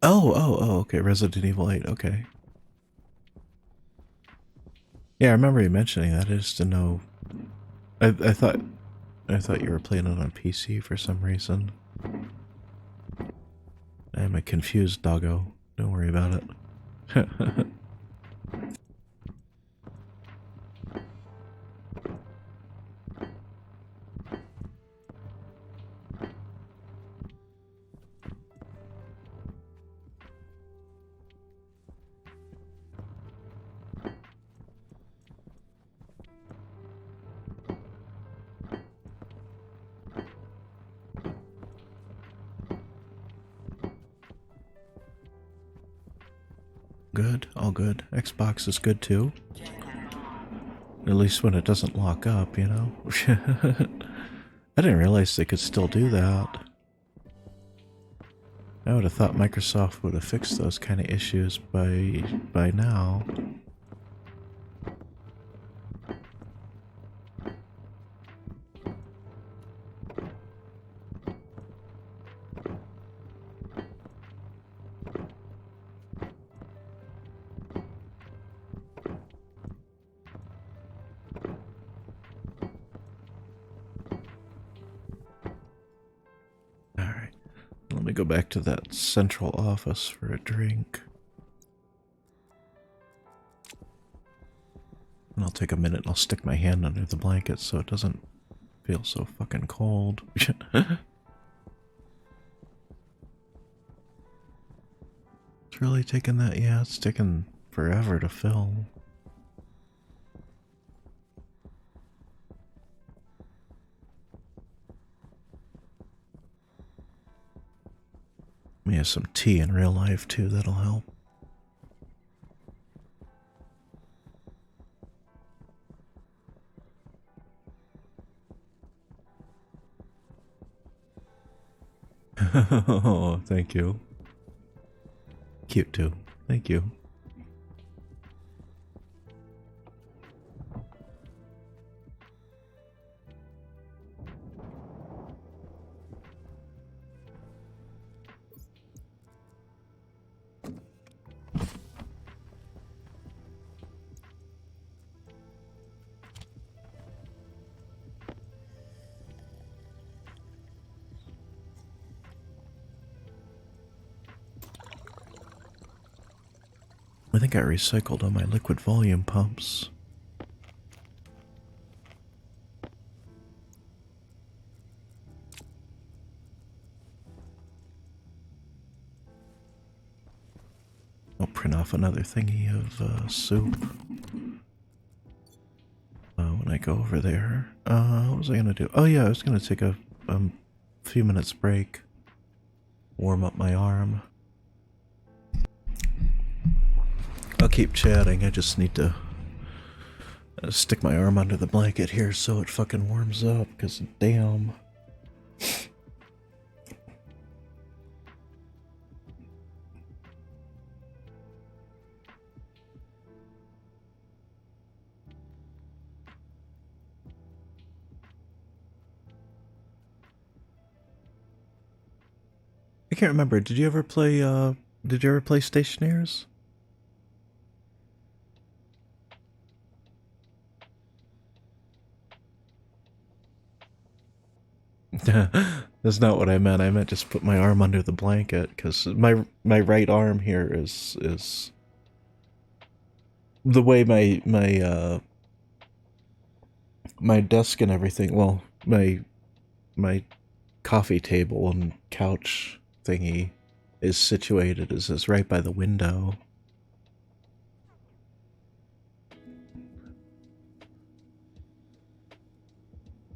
Oh, okay, Resident Evil 8, okay. Yeah, I remember you mentioning that. I just didn't know. I thought you were playing it on PC for some reason. I'm a confused doggo. Don't worry about it. Good, all good. Xbox is good too. At least when it doesn't lock up, you know? I didn't realize they could still do that. I would have thought Microsoft would have fixed those kind of issues by now. Alright, let me go back to that central office for a drink. And I'll take a minute and I'll stick my hand under the blanket so it doesn't feel so fucking cold. It's really taking that, yeah, it's taking forever to fill. Let me have some tea in real life too, that'll help. Oh, thank you. Cute too. Thank you. I think I recycled all my liquid volume pumps. print off another thingy of soup when I go over there. What was I gonna do? Oh yeah, I was gonna take a few minutes break, warm up my arm. I'll keep chatting. I just need to stick my arm under the blanket here so it fucking warms up, because damn. I can't remember. Did you ever play Stationaires? That's not what I meant. I meant just put my arm under the blanket, because my right arm here is the way my desk and everything. Well, my coffee table and couch thingy is situated is right by the window.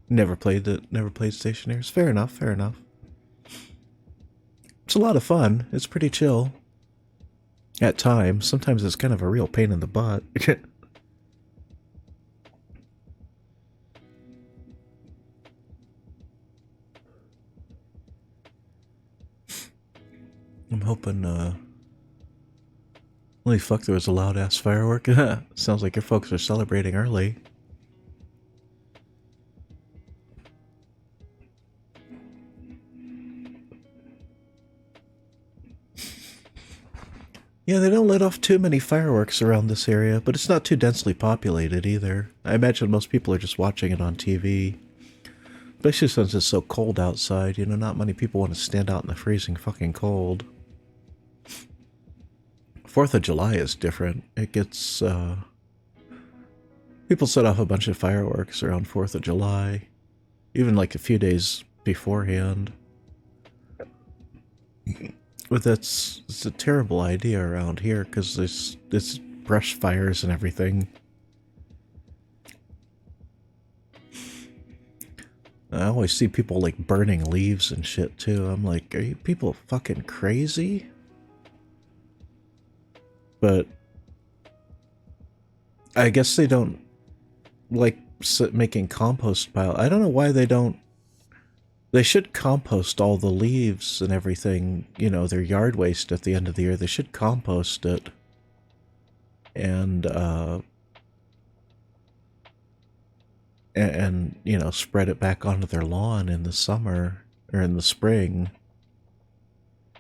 Never played Stationaires. Fair enough, fair enough. It's a lot of fun. It's pretty chill. At times. Sometimes it's kind of a real pain in the butt. I'm hoping, holy fuck, there was a loud-ass firework. Sounds like your folks are celebrating early. Yeah, they don't let off too many fireworks around this area, but it's not too densely populated either. I imagine most people are just watching it on TV. Especially since it's so cold outside, you know, not many people want to stand out in the freezing fucking cold. 4th of July is different. It gets, people set off a bunch of fireworks around 4th of July. Even like a few days beforehand. But it's a terrible idea around here, because there's brush fires and everything. I always see people like burning leaves and shit too. I'm like, are you people fucking crazy? But I guess they don't like making compost pile. I don't know why they don't. They should compost all the leaves and everything, you know, their yard waste at the end of the year. They should compost it. And you know, spread it back onto their lawn in the summer or in the spring.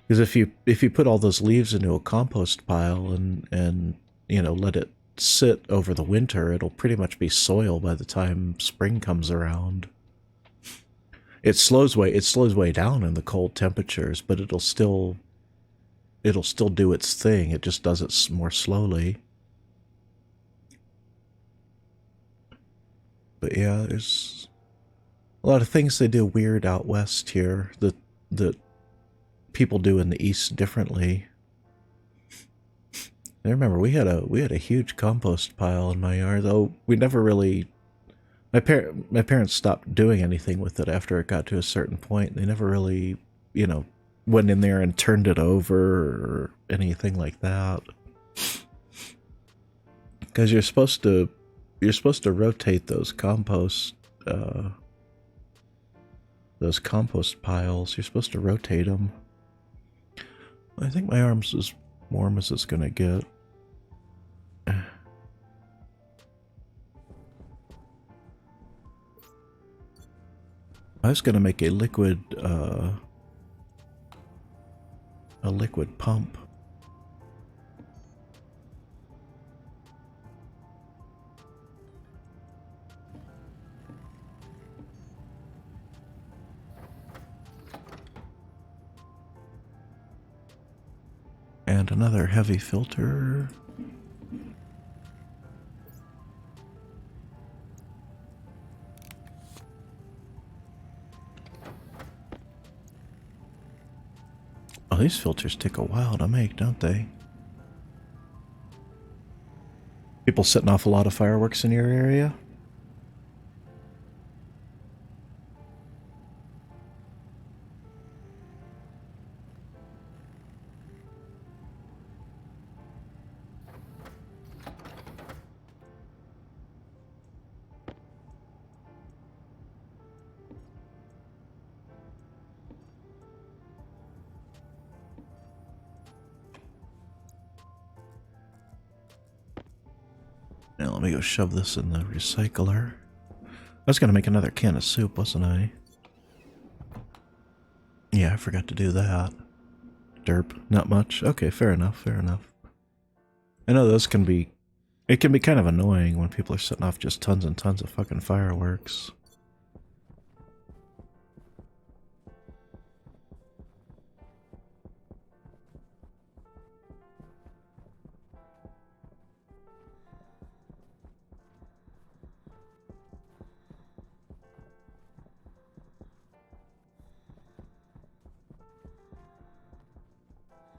Because if you put all those leaves into a compost pile and you know, let it sit over the winter, it'll pretty much be soil by the time spring comes around. It slows way down in the cold temperatures, but it'll still do its thing. It just does it more slowly. But yeah, there's a lot of things they do weird out west here that people do in the east differently. I remember we had a huge compost pile in my yard, though we never really. My parents stopped doing anything with it after it got to a certain point. They never really, you know, went in there and turned it over or anything like that. Because you're supposed to rotate those compost piles. You're supposed to rotate them. I think my arm's as warm as it's gonna get. I was gonna make a liquid pump. And another heavy filter. Oh, these filters take a while to make, don't they? People setting off a lot of fireworks in your area? Now let me go shove this in the recycler. I was gonna make another can of soup, wasn't I? Yeah, I forgot to do that. Derp. Not much. Okay, fair enough, fair enough. I know those can be... It can be kind of annoying when people are setting off just tons and tons of fucking fireworks.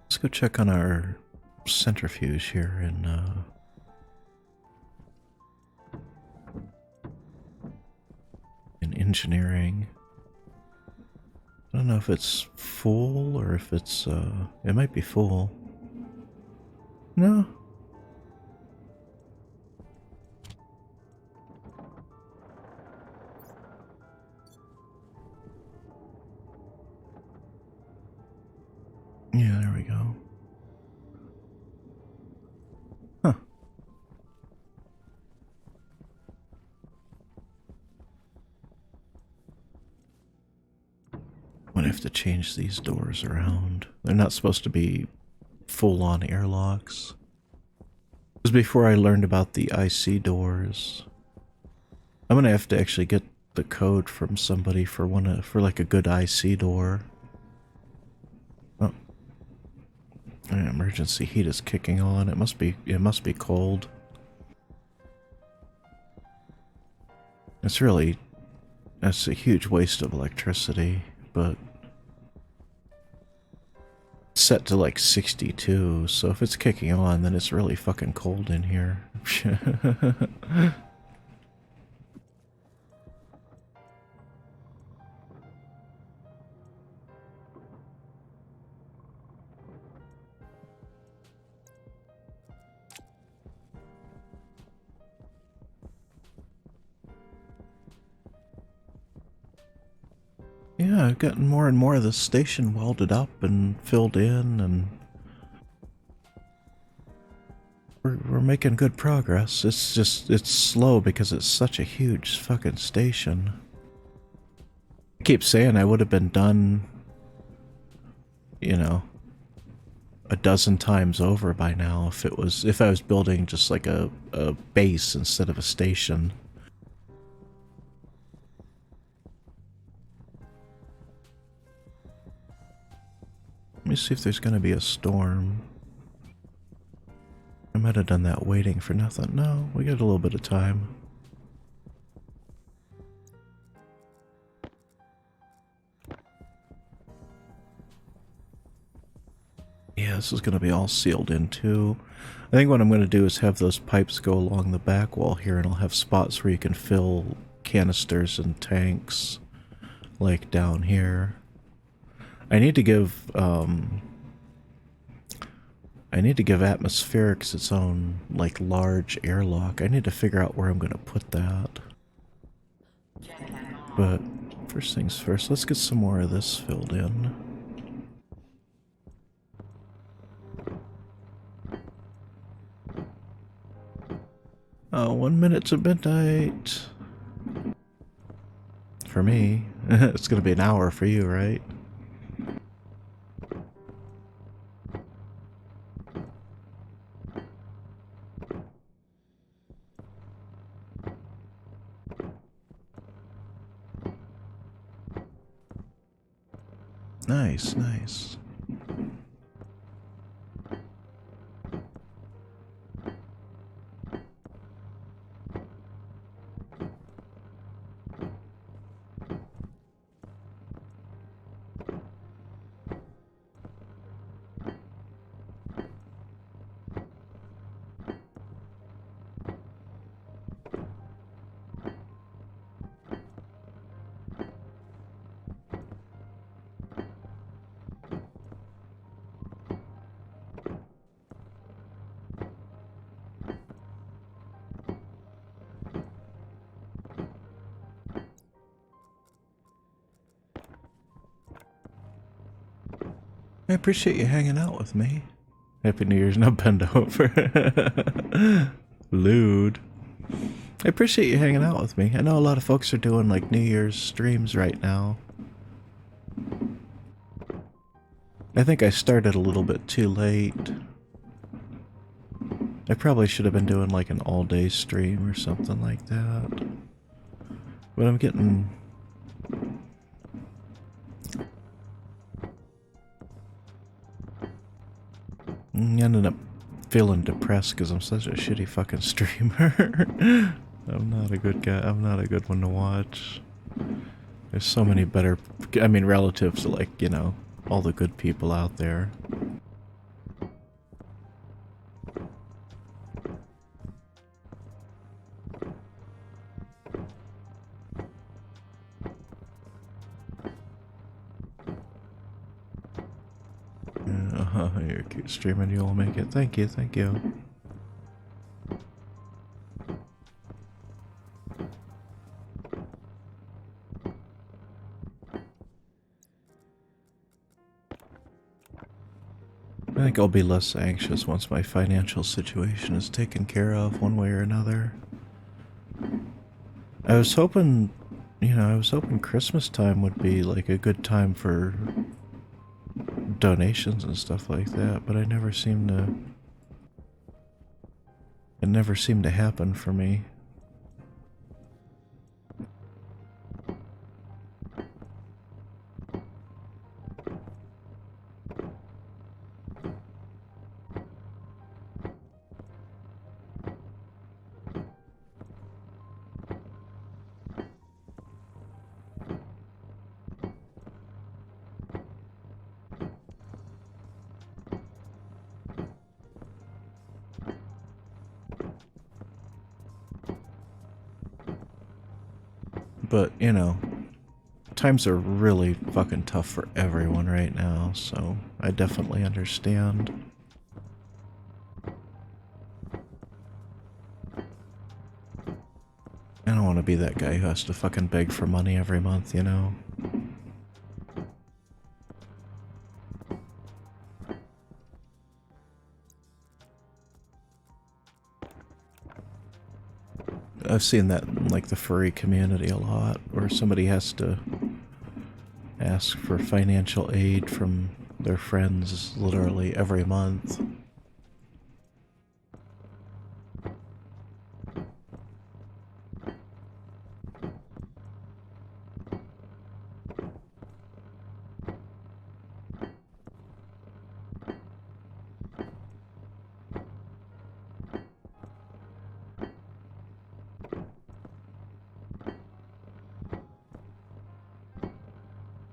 Let's go check on our centrifuge here in engineering. I don't know if it's full or if it's it might be full. No. Yeah, there we go. Huh. I'm gonna have to change these doors around. They're not supposed to be full-on airlocks. It was before I learned about the IC doors. I'm gonna have to actually get the code from somebody for for like a good IC door. Oh. Emergency heat is kicking on. It must be cold. That's a huge waste of electricity, but it's set to like 62, so if it's kicking on, then it's really fucking cold in here. Yeah, I've gotten more and more of the station welded up and filled in, and we're making good progress. It's slow because it's such a huge fucking station. I keep saying I would have been done, you know, a dozen times over by now if I was building just like a base instead of a station. Let me see if there's gonna be a storm. I might have done that waiting for nothing. No, we got a little bit of time. Yeah, this is gonna be all sealed in too. I think what I'm gonna do is have those pipes go along the back wall here, and I'll have spots where you can fill canisters and tanks, like down here. I need to give Atmospherics its own, like, large airlock. I need to figure out where I'm gonna put that. But first things first, let's get some more of this filled in. Oh, 1 minute to midnight. For me. It's gonna be an hour for you, right? Nice, nice. I appreciate you hanging out with me. Happy New Year's, no bend over. Lewd. I appreciate you hanging out with me. I know a lot of folks are doing like New Year's streams right now. I think I started a little bit too late. I probably should have been doing like an all-day stream or something like that. But I'm getting... I ended up feeling depressed because I'm such a shitty fucking streamer. I'm not a good guy. I'm not a good one to watch. There's so many better... I mean, relative to like, you know, all the good people out there. You're a cute streamer, you'll make it. Thank you, thank you. I think I'll be less anxious once my financial situation is taken care of one way or another. I was hoping, you know, I was hoping Christmas time would be like a good time for donations and stuff like that, but it never seemed to happen for me. But, you know, times are really fucking tough for everyone right now, so I definitely understand. I don't want to be that guy who has to fucking beg for money every month, you know? I've seen that in like the furry community a lot, where somebody has to ask for financial aid from their friends literally every month.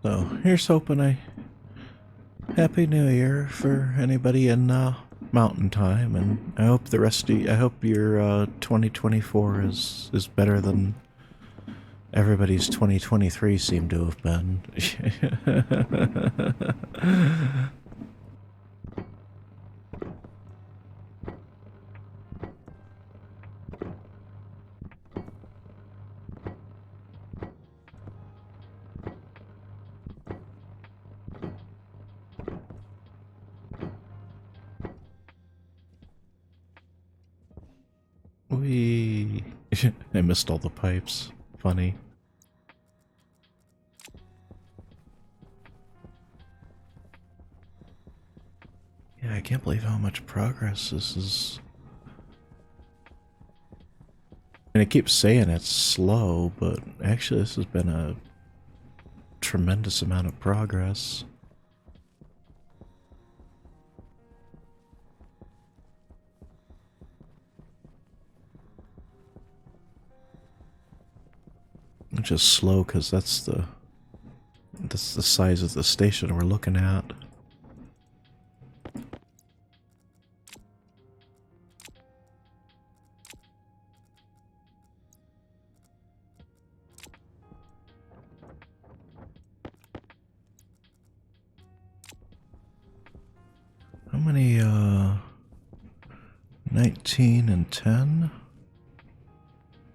So, here's hoping Happy New Year for anybody in Mountain Time, and I hope the rest of I hope your 2024 is better than everybody's 2023 seemed to have been. I missed all the pipes. Funny. Yeah, I can't believe how much progress this is. And it keeps saying it's slow, but actually this has been a tremendous amount of progress. It's just slow because that's the size of the station we're looking at. How many 19 and 10?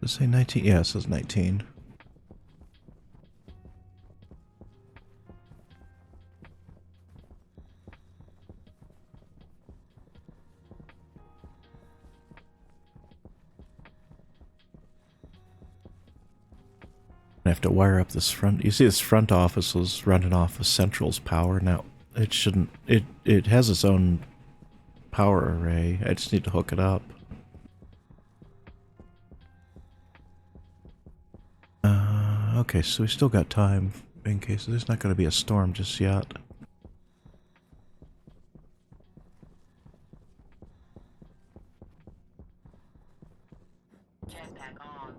Does it say 19? Yeah, it says 19. I have to wire up this front. You see, this front office was running off of Central's power. Now, it shouldn't. It has its own power array. I just need to hook it up. Okay, so we still got time in case there's not going to be a storm just yet. Jetpack on.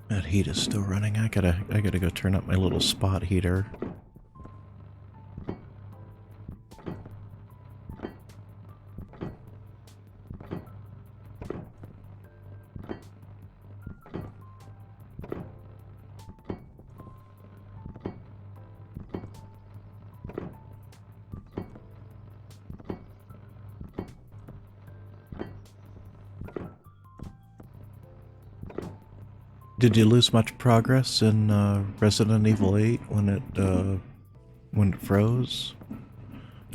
That heat is still running. I gotta go turn up my little spot heater. Did you lose much progress in Resident Evil 8 when it froze?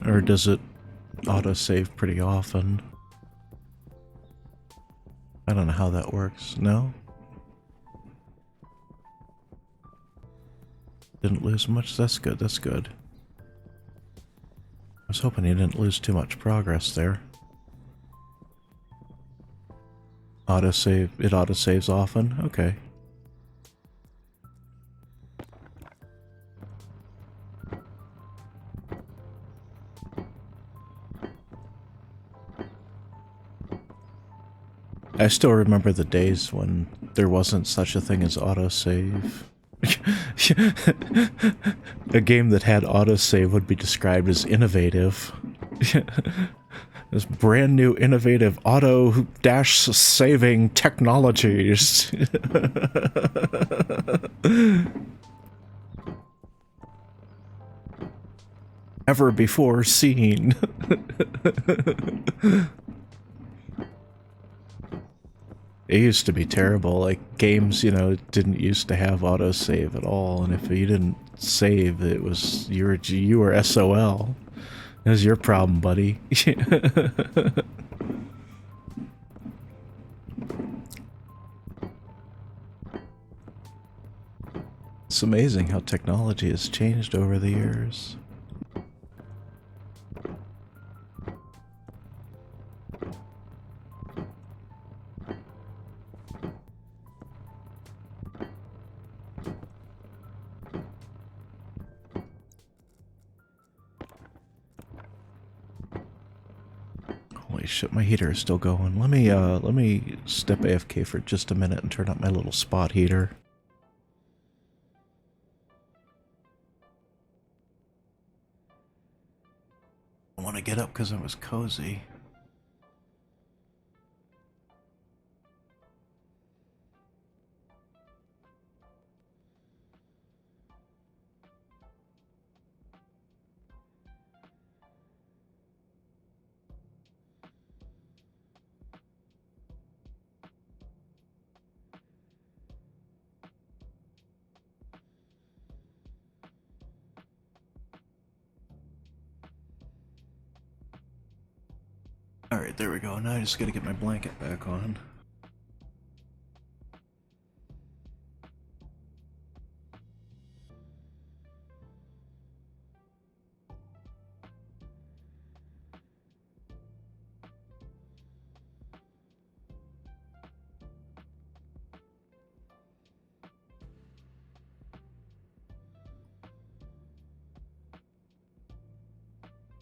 Or does it autosave pretty often? I don't know how that works. No? Didn't lose much? That's good, that's good. I was hoping you didn't lose too much progress there. Autosave, it autosaves often? Okay. I still remember the days when there wasn't such a thing as autosave. A game that had autosave would be described as innovative. This brand new innovative auto-saving technologies. Ever before seen. It used to be terrible. Like, games, you know, didn't used to have autosave at all, and if you didn't save, it was you were SOL. It was your problem, buddy. It's amazing how technology has changed over the years. Holy shit, my heater is still going. Let me step AFK for just a minute and turn up my little spot heater. I want to get up because I was cozy. Alright, there we go. Now I just gotta get my blanket back on.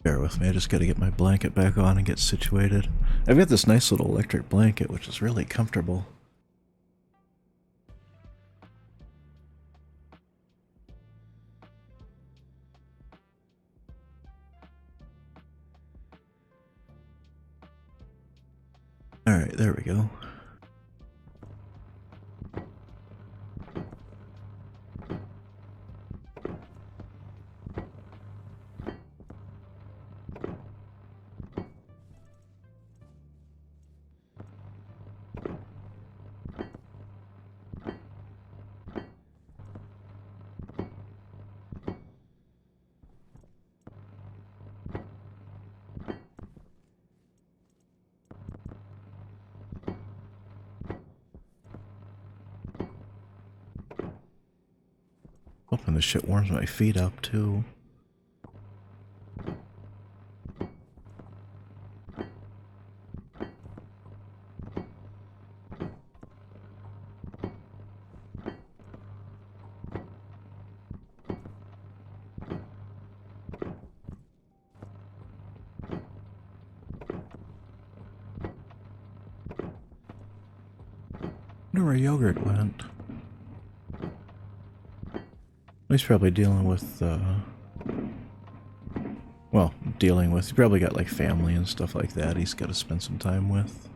Bear with me, I just gotta get my blanket back on and get situated. I've got this nice little electric blanket, which is really comfortable. Alright, there we go. Hoping this shit warms my feet up too. I wonder where yogurt went. He's probably dealing with, well, he's probably got like family and stuff like that he's got to spend some time with.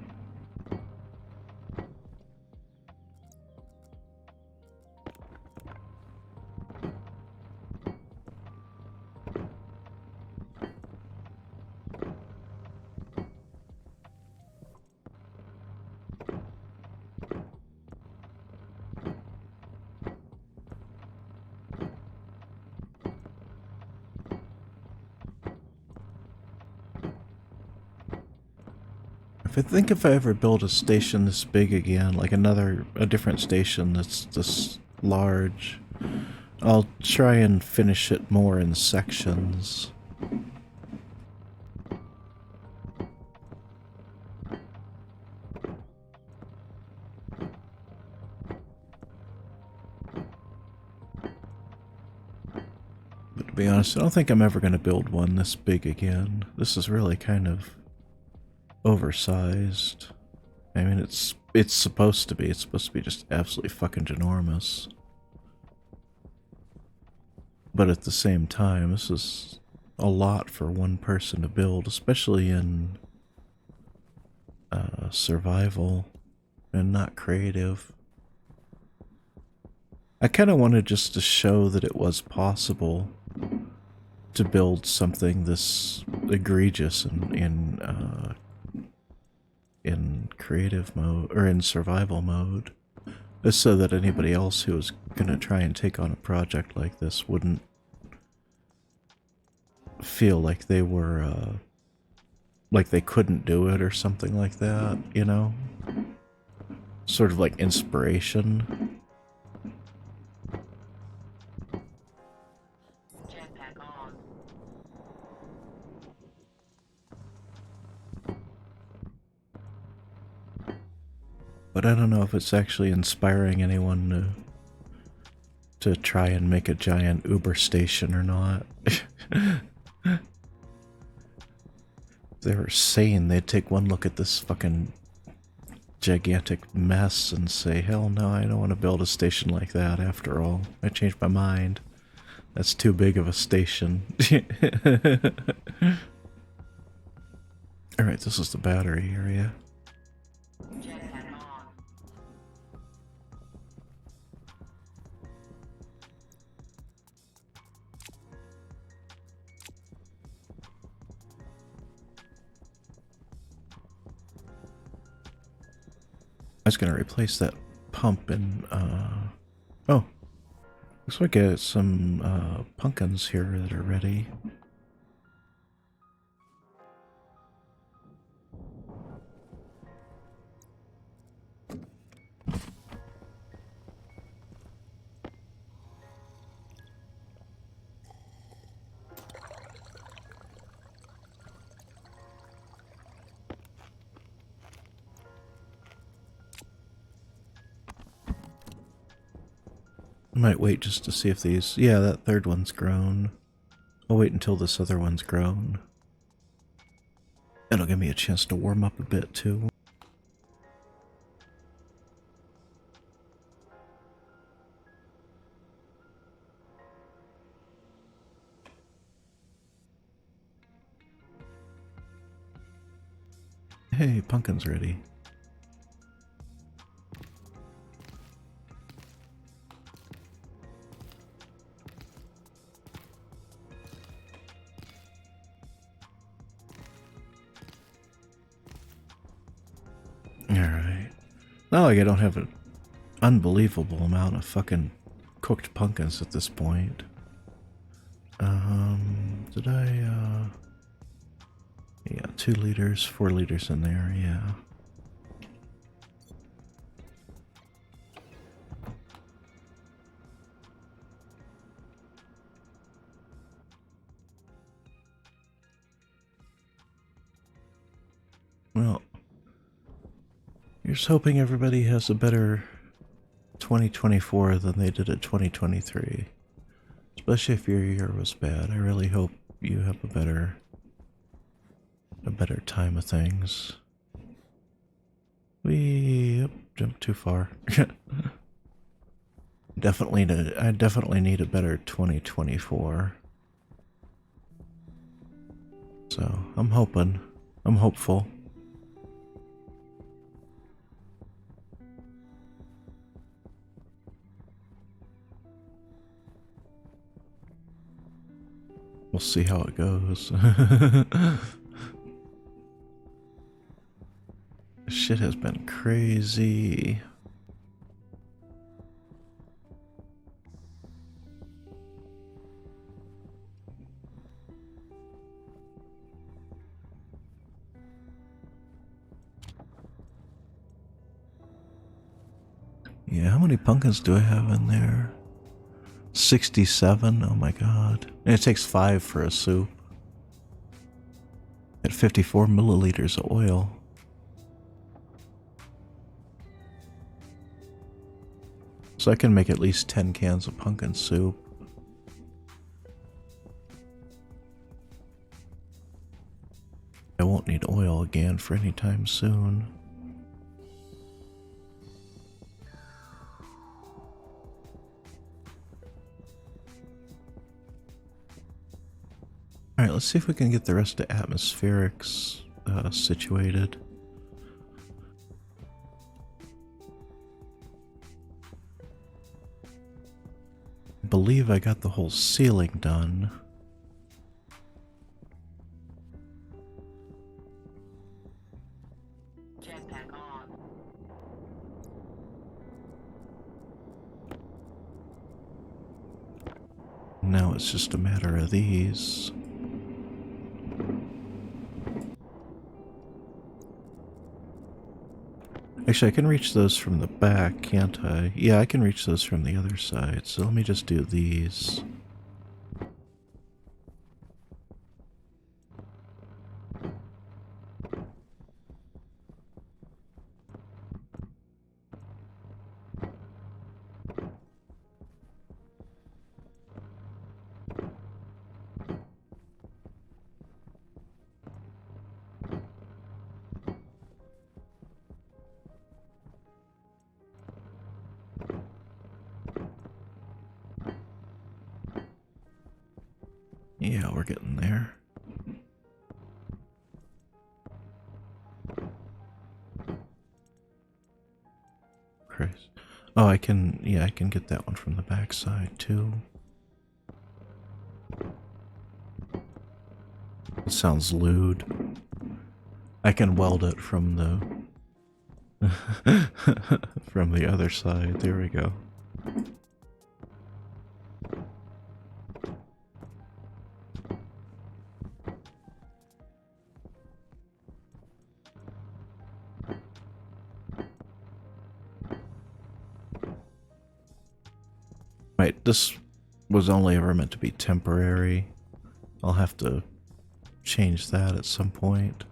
If I ever build a station this big again, like a different station that's this large, I'll try and finish it more in sections. But to be honest, I don't think I'm ever going to build one this big again. This is really kind of oversized. I mean, it's supposed to be. It's supposed to be just absolutely fucking ginormous. But at the same time, this is a lot for one person to build, especially in survival and not creative. I kind of wanted just to show that it was possible to build something this egregious in creative mode, or in survival mode, just so that anybody else who was gonna try and take on a project like this wouldn't feel like they were, like they couldn't do it or something like that, you know? Sort of like inspiration. Jetpack on. But I don't know if it's actually inspiring anyone to try and make a giant Uber station or not. If they were sane, they'd take one look at this fucking gigantic mess and say, hell no, I don't want to build a station like that after all. I changed my mind. That's too big of a station. Alright, this is the battery area. Jetpack on. I was gonna replace that pump in, oh. Looks like I got some, pumpkins here that are ready. I might wait just to see if these... Yeah, that third one's grown. I'll wait until this other one's grown. It'll give me a chance to warm up a bit, too. Hey, pumpkin's ready. Not like I don't have an unbelievable amount of fucking cooked pumpkins at this point. Did I, yeah, 2 liters, 4 liters in there, yeah. Well, here's hoping everybody has a better 2024 than they did at 2023. Especially if your year was bad. I really hope you have a better time of things. Yep, jumped too far. I definitely need a better 2024. So, I'm hopeful. We'll see how it goes. Shit has been crazy. Yeah, how many pumpkins do I have in there? 67? Oh my god. And it takes 5 for a soup. At 54 milliliters of oil. So I can make at least 10 cans of pumpkin soup. I won't need oil again for any time soon. Alright, let's see if we can get the rest of atmospherics situated. I believe I got the whole ceiling done. Jetpack on. Now it's just a matter of these. Actually, I can reach those from the back, can't I? Yeah, I can reach those from the other side. So let me just do these. Yeah, we're getting there. Christ. Oh, I can get that one from the back side too. It sounds lewd. I can weld it from the from the other side. There we go. Right, this was only ever meant to be temporary. I'll have to change that at some point.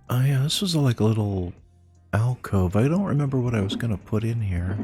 Oh yeah, this was like a little alcove. I don't remember what I was gonna put in here.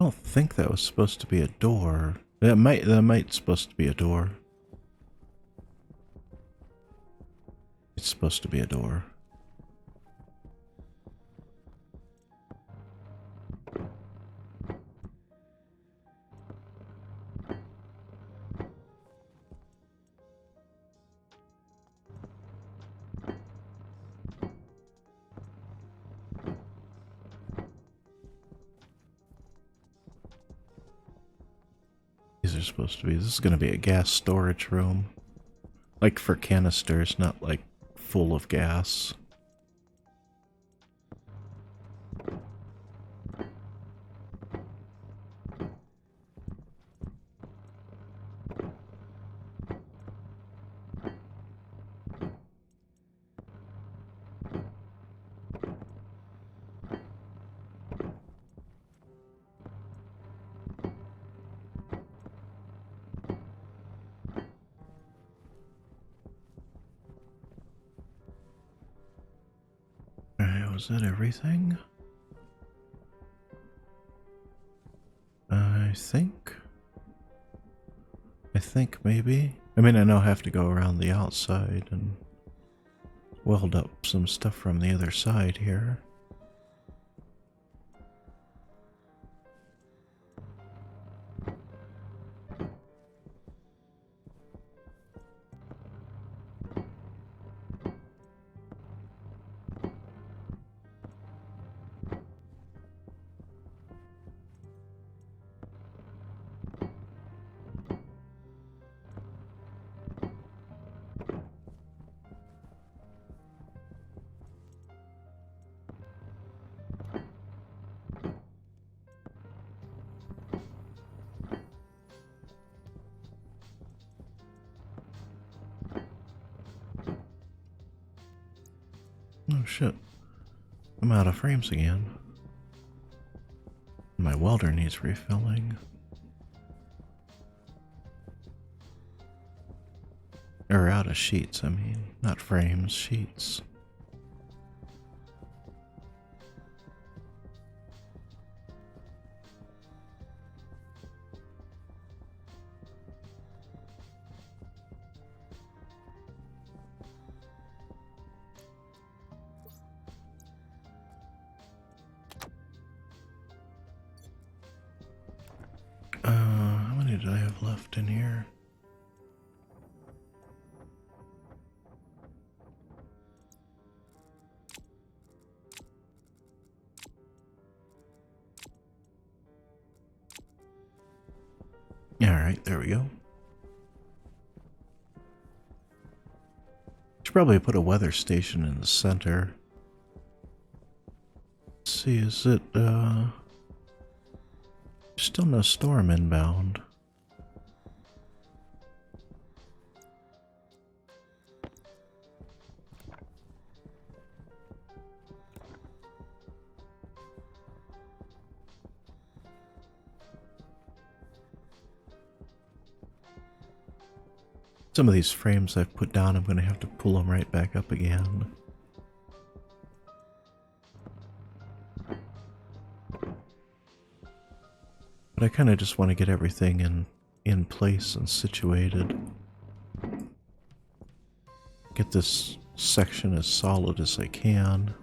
don't think that was supposed to be a door. That might supposed to be a door. It's supposed to be a door. These are supposed to be. This is going to be a gas storage room. Like for canisters, not like full of gas. Was that everything? I think maybe. I mean, I know I have to go around the outside and weld up some stuff from the other side here. Oh shit. I'm out of frames again. My welder needs refilling. Or out of sheets, I mean. Not frames, sheets. How many did I have left in here? Alright, there we go. Should probably put a weather station in the center. Let's see, is it, still no storm inbound. Some of these frames I've put down, I'm going to have to pull them right back up again. But I kind of just want to get everything in place and situated. Get this section as solid as I can.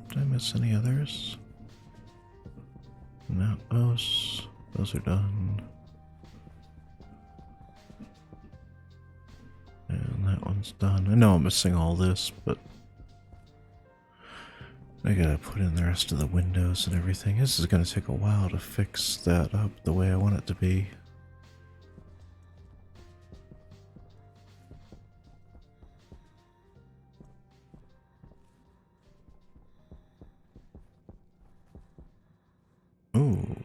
Did I miss any others? No, those are done. And that one's done. I know I'm missing all this, but I gotta put in the rest of the windows and everything. This is gonna take a while to fix that up the way I want it to be. Ooh.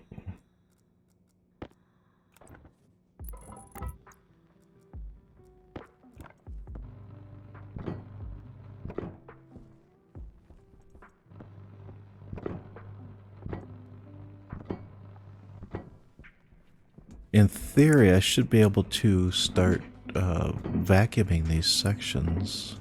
In theory, I should be able to start vacuuming these sections.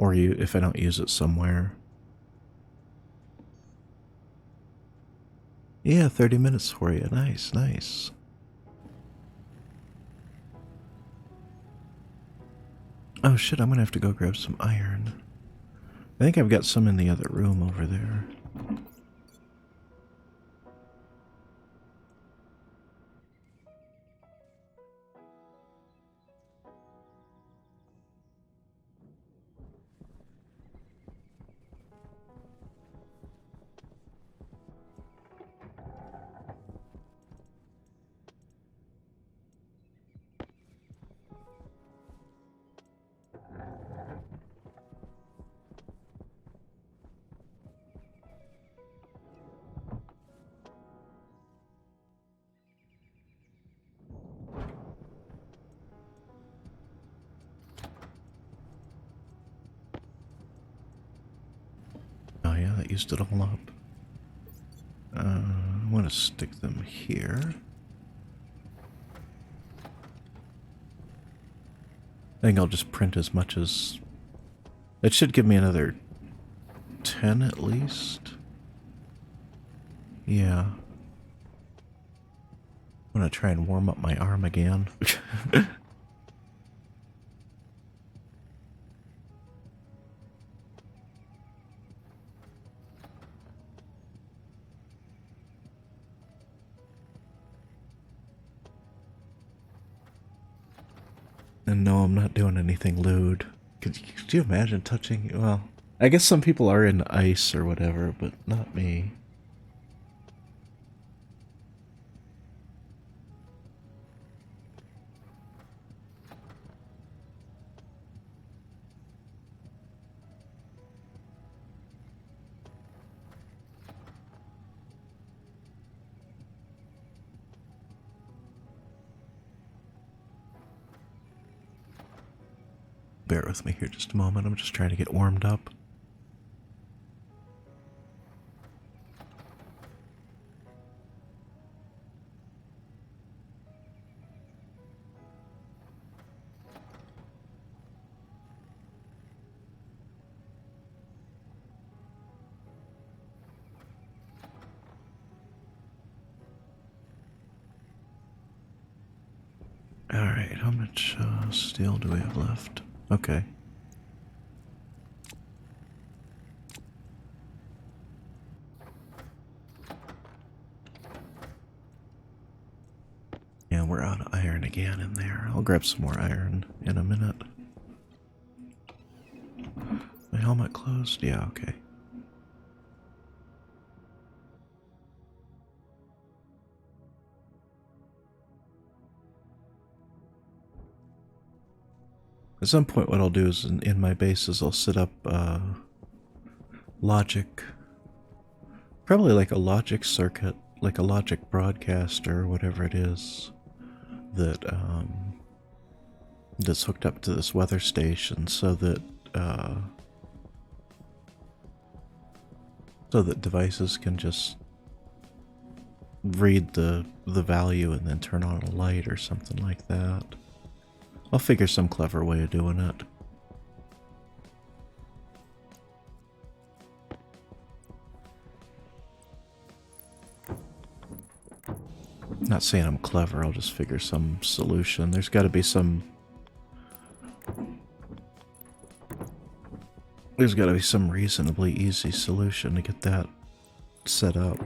Or if I don't use it somewhere. Yeah, 30 minutes for you. Nice, nice. Oh shit, I'm gonna have to go grab some iron. I think I've got some in the other room over there. Oh yeah, that used it all up. I want to stick them here. I think I'll just print as much as... It should give me another 10 at least. Yeah. I'm gonna try and warm up my arm again. And no, I'm not doing anything lewd. Could you imagine touching... Well, I guess some people are into ice or whatever, but not me. Bear with me here just a moment. I'm just trying to get warmed up. Alright, how much steel do we have left? Okay. Yeah, we're out of iron again in there. I'll grab some more iron in a minute. My helmet closed? Yeah, okay. At some point what I'll do is in my bases I'll set up logic. Probably like a logic circuit, like a logic broadcaster or whatever it is that that's hooked up to this weather station so that devices can just read the value and then turn on a light or something like that. I'll figure some clever way of doing it. Not saying I'm clever, I'll just figure some solution. There's got to be some... There's got to be some reasonably easy solution to get that set up.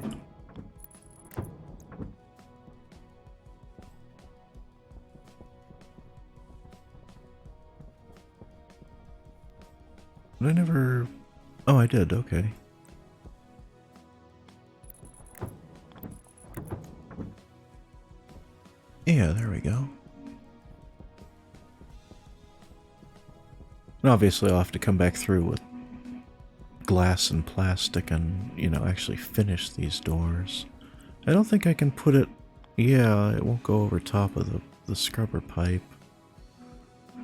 But I never... Oh, I did, okay. Yeah, there we go. And obviously I'll have to come back through with glass and plastic and, you know, actually finish these doors. I don't think I can put it... Yeah, it won't go over top of the scrubber pipe.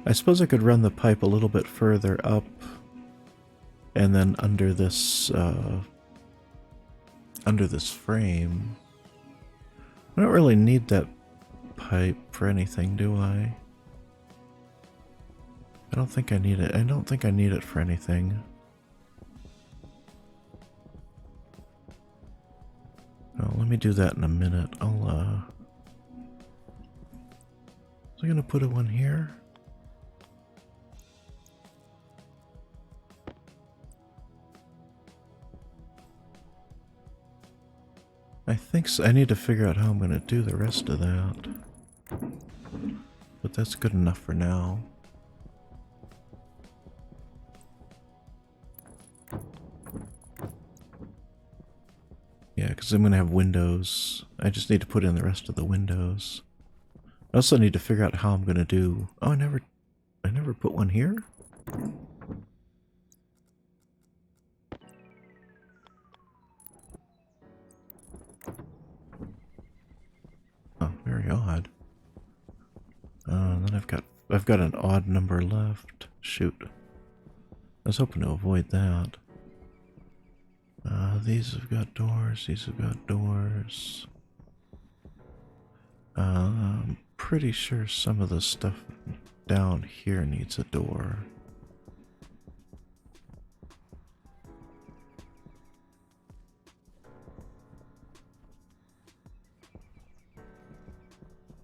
I suppose I could run the pipe a little bit further up and then under this frame. I don't really need that pipe for anything, do I? I don't think I need it. I don't think I need it for anything. Well, let me do that in a minute. Was I gonna put a one here? I think so. I need to figure out how I'm gonna do the rest of that. But that's good enough for now. Yeah, because I'm gonna have windows. I just need to put in the rest of the windows. I also need to figure out how I'm gonna do. Oh, I never put one here. Oh, very odd. Then I've got an odd number left. Shoot. I was hoping to avoid that. These have got doors. These have got doors. I'm pretty sure some of the stuff down here needs a door.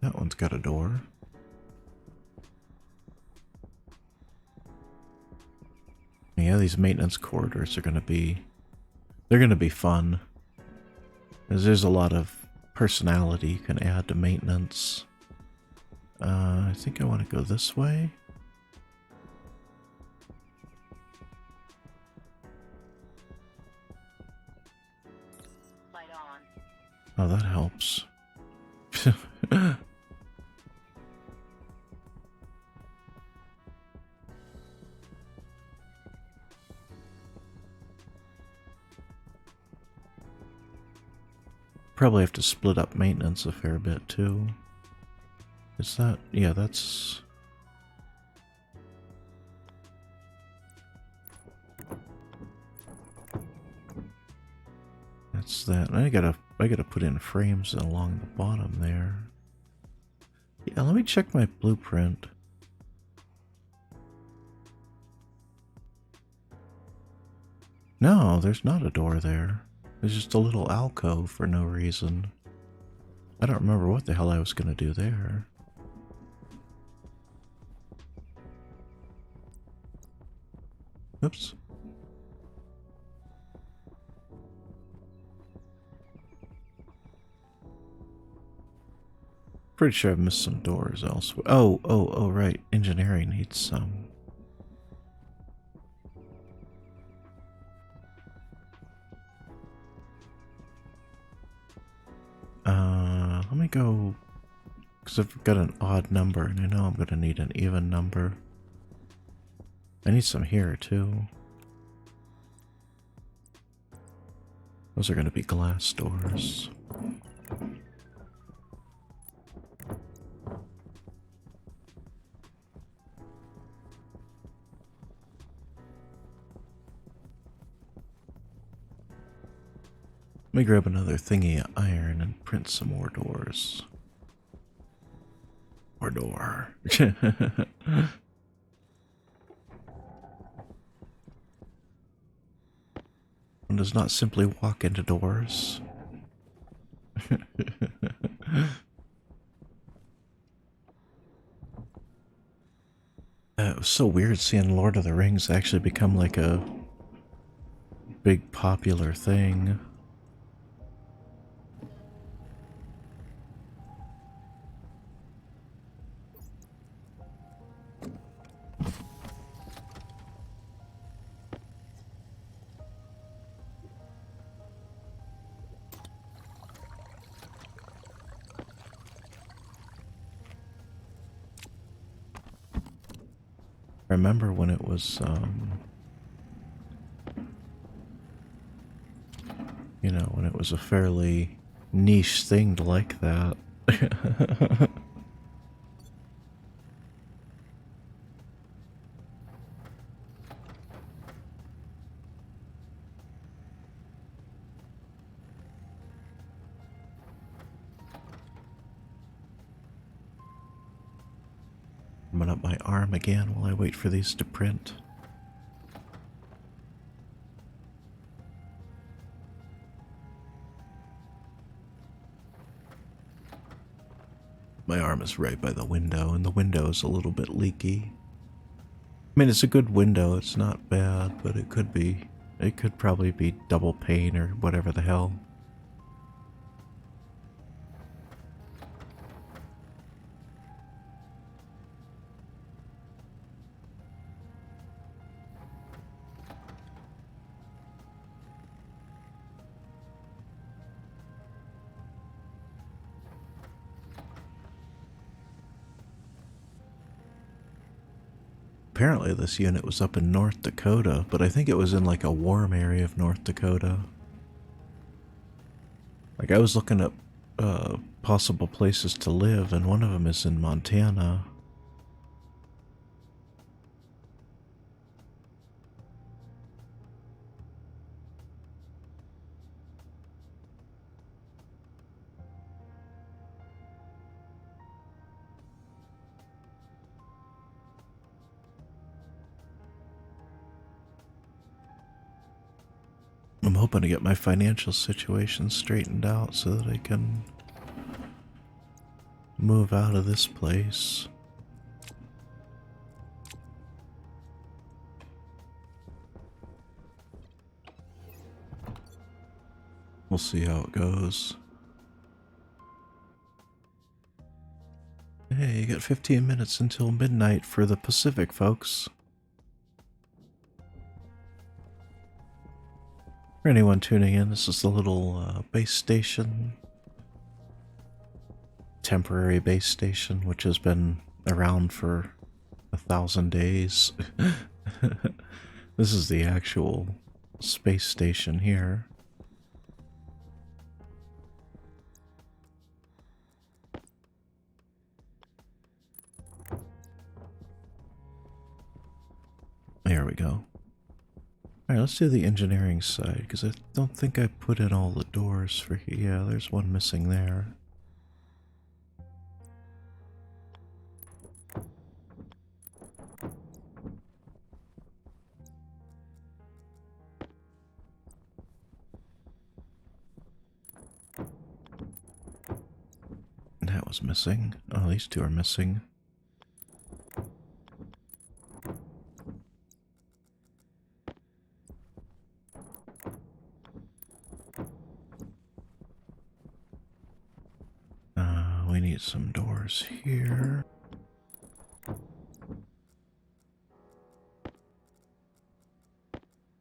That one's got a door. Yeah, these maintenance corridors are gonna be... They're gonna be fun. Because there's a lot of personality you can add to maintenance. I think I want to go this way. Light on. Oh, that helps. Probably have to split up maintenance a fair bit too. Is that... yeah, that's... That's that. I gotta put in frames along the bottom there. Yeah, let me check my blueprint. No, there's not a door there. There's just a little alcove for no reason. I don't remember what the hell I was gonna do there. Oops. Pretty sure I've missed some doors elsewhere. Oh, right. Engineering needs some. Let me go... because I've got an odd number, and I know I'm going to need an even number. I need some here, too. Those are going to be glass doors. Let me grab another thingy of iron and print some more doors. Or door. One does not simply walk into doors. It was so weird seeing Lord of the Rings actually become like a big popular thing. I remember when it was, you know, when it was a fairly niche thing to like that. warming up my arm again while I wait for these to print. My arm is right by the window, and the window is a little bit leaky. I mean, it's a good window, it's not bad, but it could probably be double pane or whatever the hell. Apparently this unit was up in North Dakota, but I think it was in like a warm area of North Dakota. Like I was looking up possible places to live, and one of them is in Montana. I'm hoping to get my financial situation straightened out so that I can move out of this place. We'll see how it goes. Hey, you got 15 minutes until midnight for the Pacific, folks. For anyone tuning in, this is the little base station. Temporary base station, which has been around for 1,000 days. This is the actual space station here. There we go. Alright, let's do the engineering side, because I don't think I put in all the doors for here. Yeah, there's one missing there. That was missing. Oh, these two are missing. We need some doors here.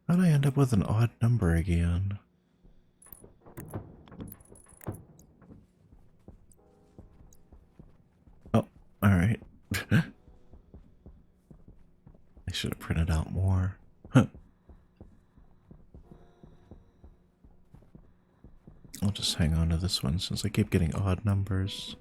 How'd I end up with an odd number again? Oh, alright. I should have printed out more. Huh. I'll just hang on to this one since I keep getting odd numbers.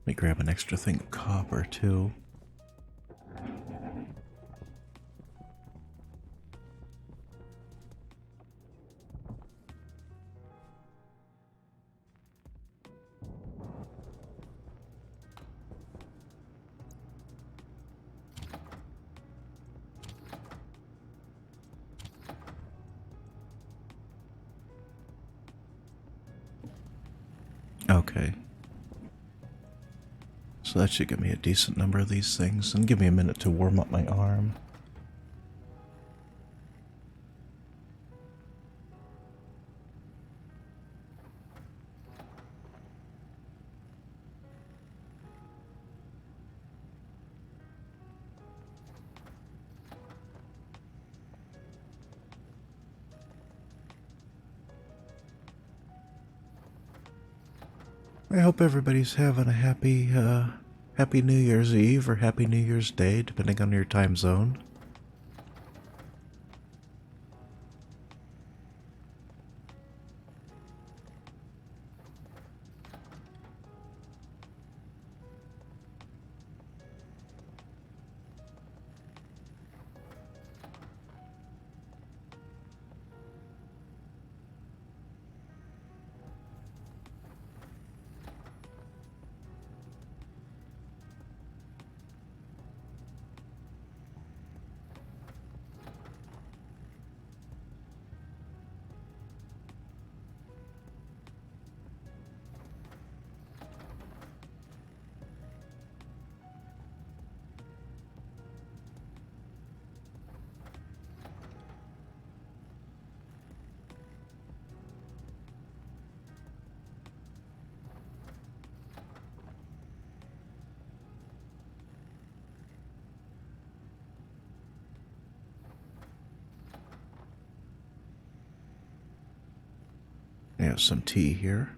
Let me grab an extra thing of copper too. Okay. So that should give me a decent number of these things, and give me a minute to warm up my arm. I hope everybody's having a happy New Year's Eve or happy New Year's Day, depending on your time zone. I have some tea here.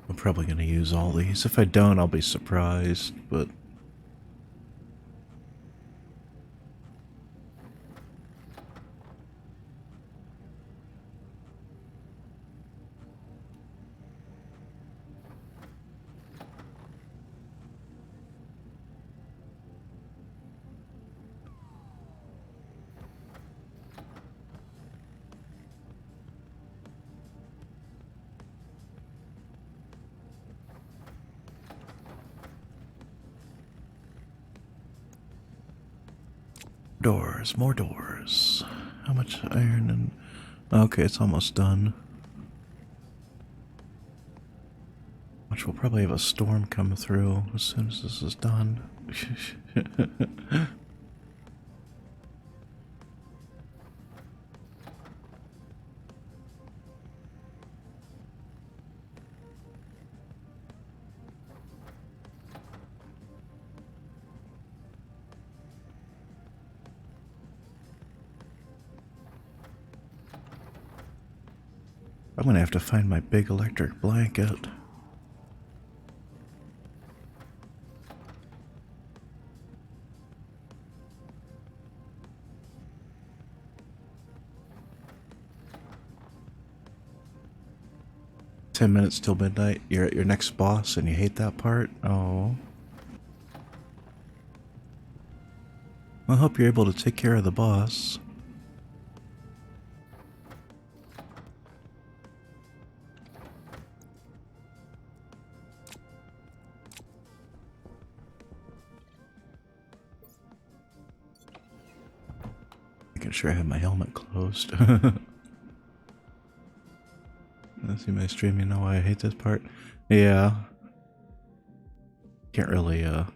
I'm probably going to use all these. If I don't, I'll be surprised, but... Doors, more doors. How much iron and... Okay, it's almost done. Which will probably have a storm come through as soon as this is done. I'm gonna have to find my big electric blanket. "10 minutes till midnight. You're at your next boss and you hate that part? Oh. I hope you're able to take care of the boss." Making sure I have my helmet closed. See my stream, you know why I hate this part? Yeah. Can't really, I'll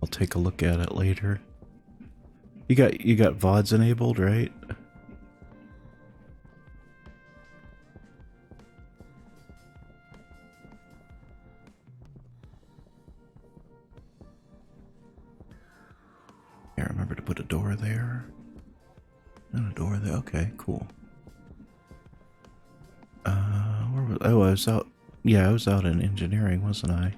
take a look at it later. You got VODs enabled, right? Yeah, remember to put a door there. And a door there. Okay, cool. Where was... Oh, I was out... Yeah, I was out in engineering, wasn't I?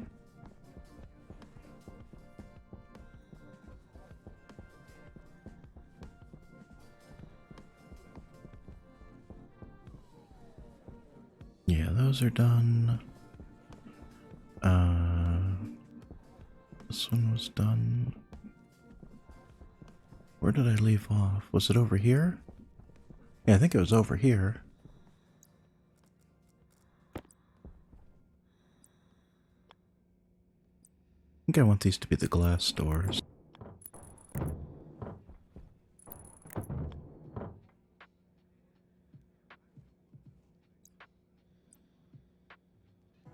Yeah, those are done. This one was done. Where did I leave off? Was it over here? Yeah, I think it was over here. I think I want these to be the glass doors.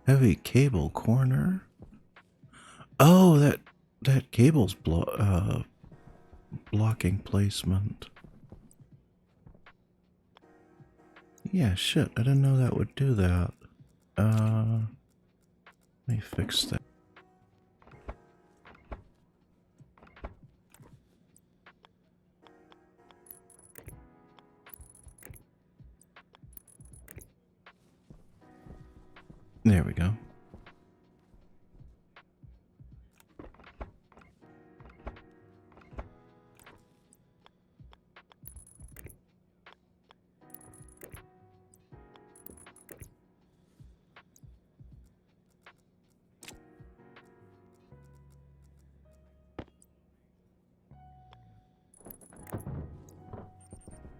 Heavy cable corner. Oh, that cable's blocking placement. Yeah, shit, I didn't know that would do that. Let me fix that. There we go.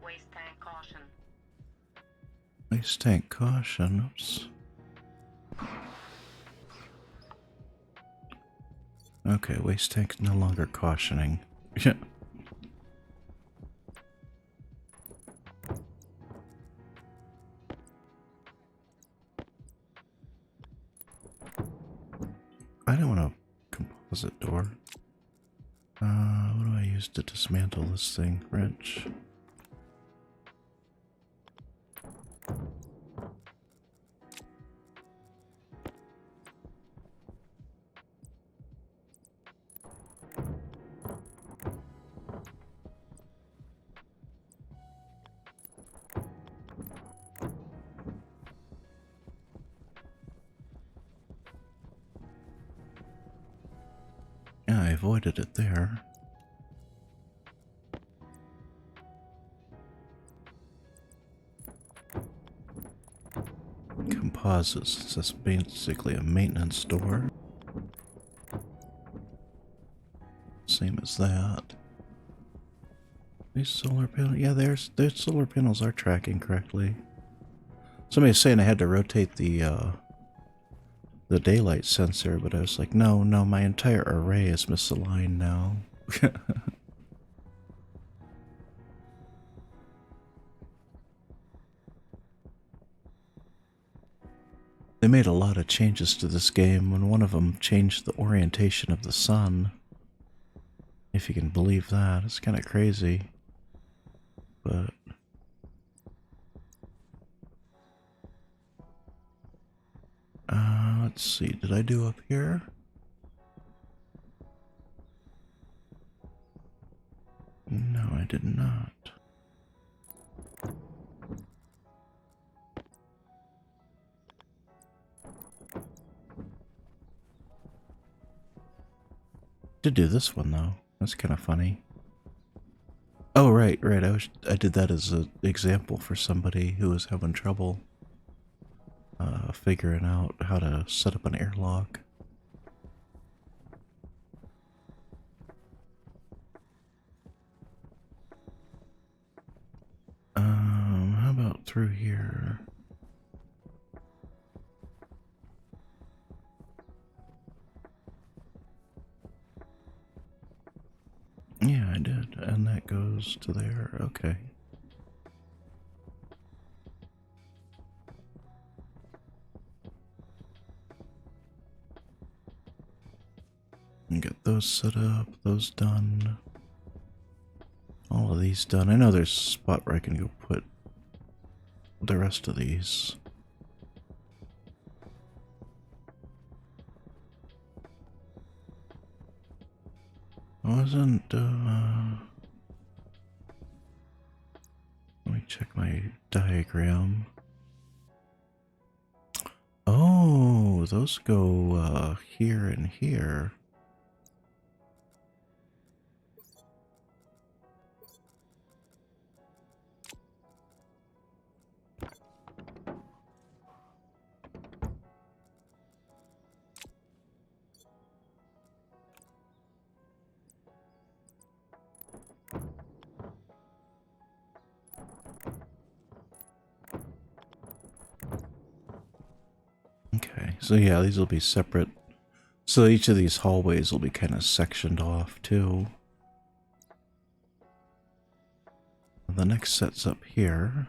Waste tank caution. Waste tank caution. Oops. Okay, waste tank no longer cautioning. I don't want a composite door. What do I use to dismantle this thing? Wrench. Yeah, I avoided it there. Composites. That's basically a maintenance door. Same as that. These solar panels. Yeah, their solar panels are tracking correctly. Somebody's saying I had to rotate the daylight sensor, but I was like, no, my entire array is misaligned now. They made a lot of changes to this game, and one of them changed the orientation of the sun. If you can believe that, it's kind of crazy. But let's see, did I do up here? No, I did not. Did do this one though. That's kind of funny. Oh right. I did that as an example for somebody who was having trouble figuring out how to set up an airlock. How about through here? Yeah, I did, and that goes to there. Okay. And get those set up, those done. All of these done. I know there's a spot where I can go put the rest of these. Wasn't, let me check my diagram. Oh, those go, here and here. Okay, so yeah, these will be separate. So each of these hallways will be kind of sectioned off too. The next set's up here.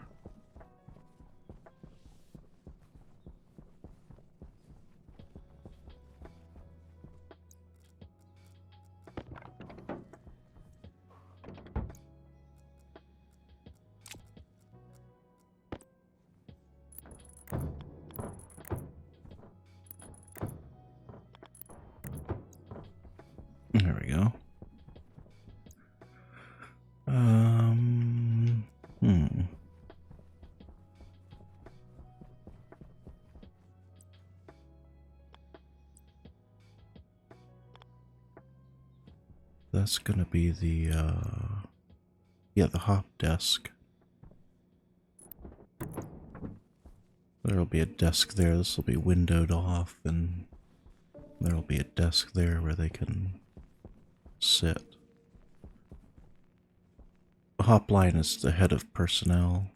There we go. Hmm. That's gonna be the, yeah, the hop desk. There'll be a desk there. This will be windowed off, and there'll be a desk there where they can sit. The hop line is the head of personnel.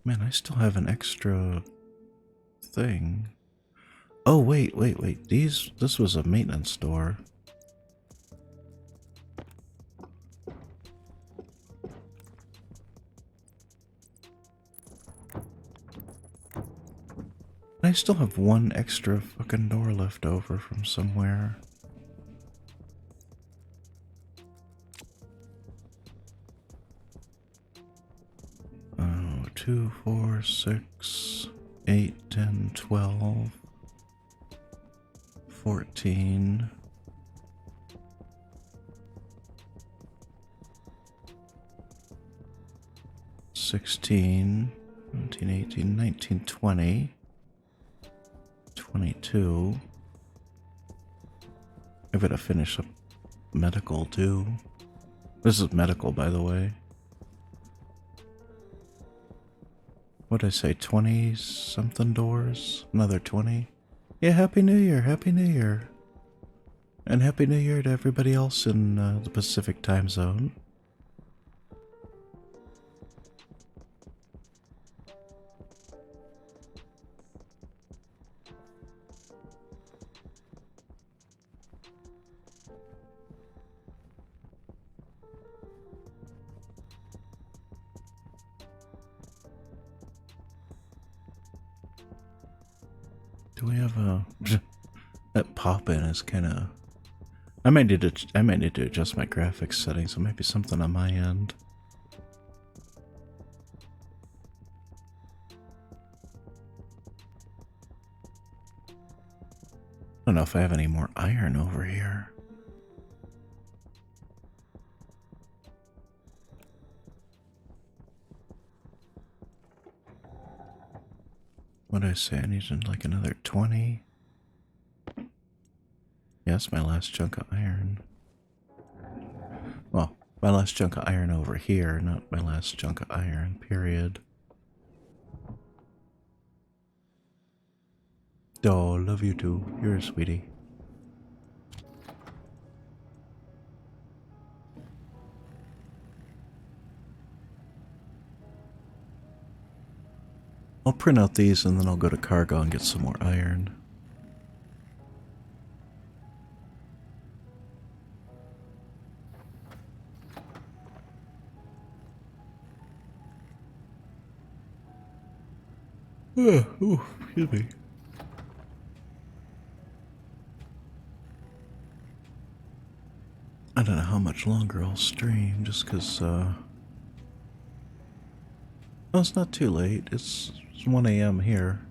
Man, I still have an extra thing. Oh, wait. This was a maintenance door. I still have one extra fucking door left over from somewhere. Oh, 2, 4, 6, 8, 10, 12, 14. 16, 17, 18, 19, 20, 22. I gotta finish up medical too. This is medical, by the way. What'd I say, 20 something doors? Another 20? Yeah, Happy New Year, Happy New Year. And Happy New Year to everybody else in the Pacific time zone. Do we have a... That pop-in is kind of... I might need to adjust my graphics settings. It might be something on my end. I don't know if I have any more iron over here. What did I say? I needed like another 20. Yeah, that's my last chunk of iron. Well, my last chunk of iron over here, not my last chunk of iron, period. Oh, love you too. You're a sweetie. I'll print out these and then I'll go to cargo and get some more iron. Ooh, excuse me. I don't know how much longer I'll stream just because, oh, it's not too late. It's 1 a.m. here.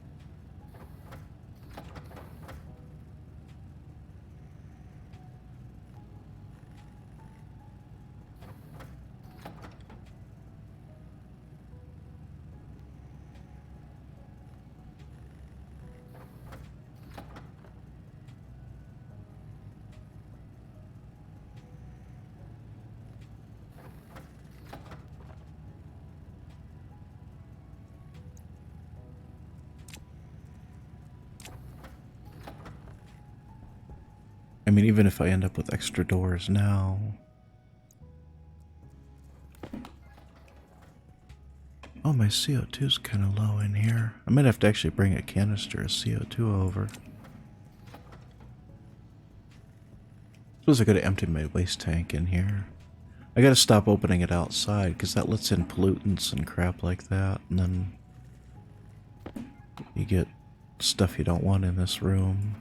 I mean, even if I end up with extra doors now. Oh, my CO2's kind of low in here. I might have to actually bring a canister of CO2 over. Suppose I gotta empty my waste tank in here. I gotta stop opening it outside because that lets in pollutants and crap like that, and then you get stuff you don't want in this room.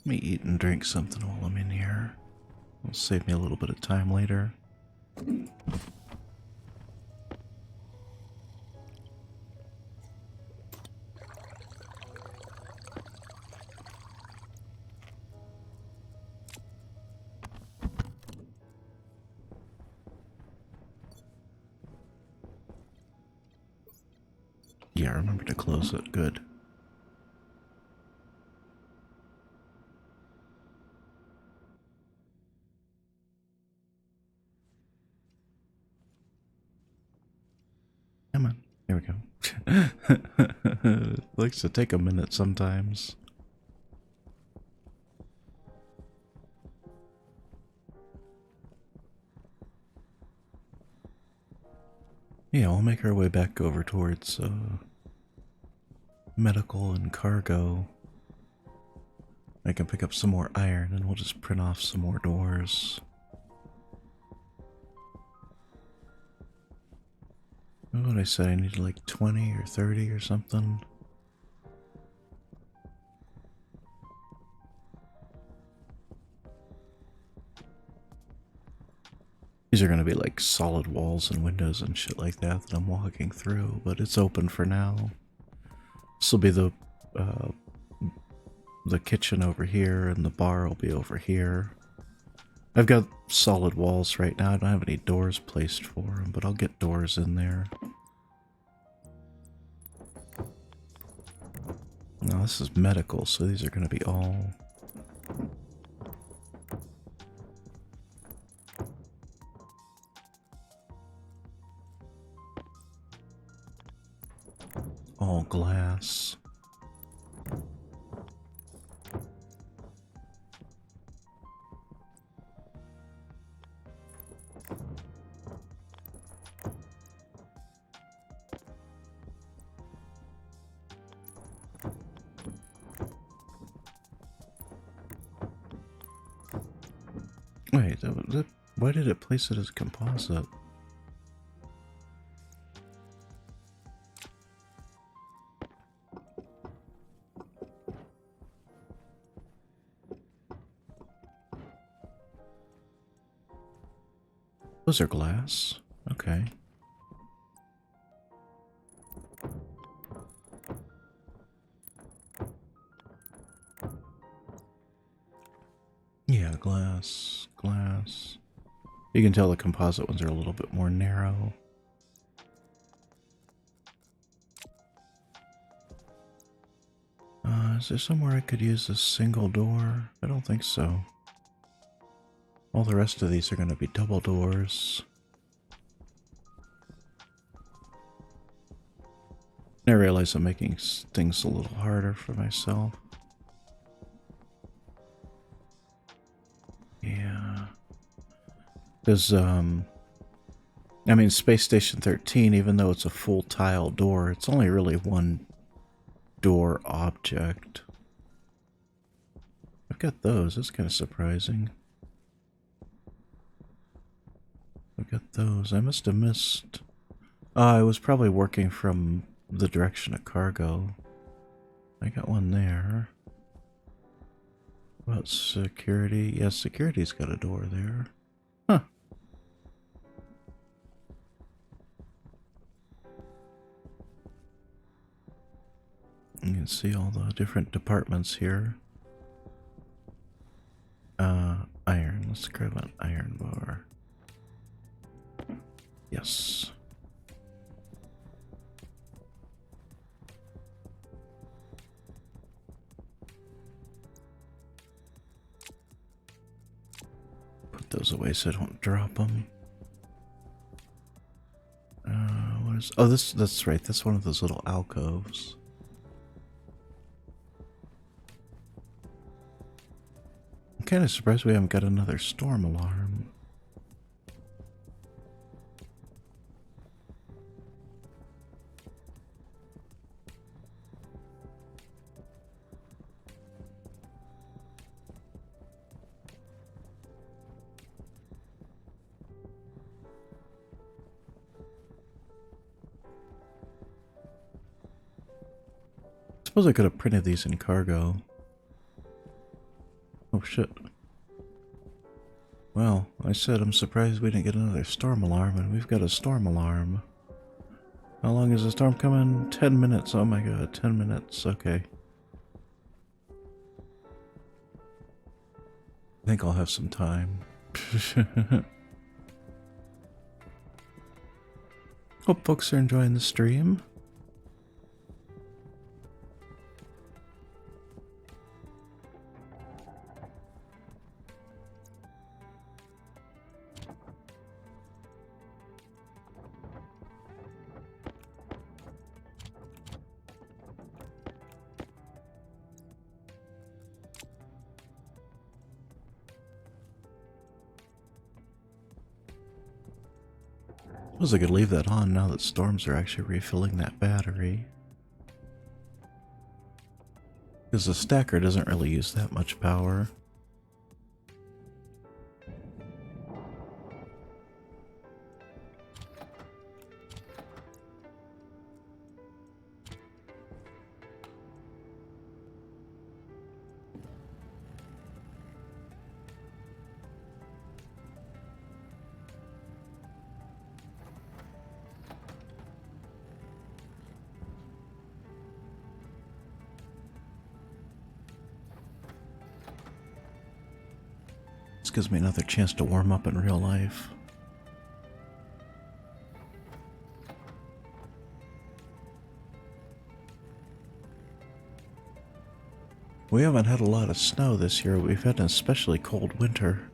Let me eat and drink something while I'm in here. It'll save me a little bit of time later. Yeah, remember to close it. Good. Come on. Here we go. Likes to take a minute sometimes. Yeah, we'll make our way back over towards medical and cargo. I can pick up some more iron and we'll just print off some more doors. What did I say? I needed like 20 or 30 or something. These are going to be like solid walls and windows and shit like that I'm walking through, but it's open for now. This will be the kitchen over here, and the bar will be over here. I've got solid walls right now. I don't have any doors placed for them, but I'll get doors in there. Now this is medical, so these are going to be all... all glass. Wait, why did it place it as composite? Those are glass. Okay. Yeah, glass. You can tell the composite ones are a little bit more narrow. Is there somewhere I could use a single door? I don't think so. All the rest of these are going to be double doors. I realize I'm making things a little harder for myself. Yeah. Because, I mean, Space Station 13, even though it's a full tile door, it's only really one door object. I've got those. That's kind of surprising. I've got those. I must have missed... I was probably working from the direction of cargo. I got one there. What about security? Yeah, security's got a door there. Huh. You can see all the different departments here. Iron. Let's grab an iron bar. Yes. Put those away so I don't drop them. What is... Oh, that's right. That's one of those little alcoves. I'm kind of surprised we haven't got another storm alarm. Suppose I could have printed these in cargo. Oh shit. Well, I said I'm surprised we didn't get another storm alarm, and we've got a storm alarm. How long is the storm coming? 10 minutes. Oh my god, 10 minutes. Okay. I think I'll have some time. Hope folks are enjoying the stream. I suppose I could leave that on now that storms are actually refilling that battery. Because the stacker doesn't really use that much power. This gives me another chance to warm up in real life. We haven't had a lot of snow this year. We've had an especially cold winter.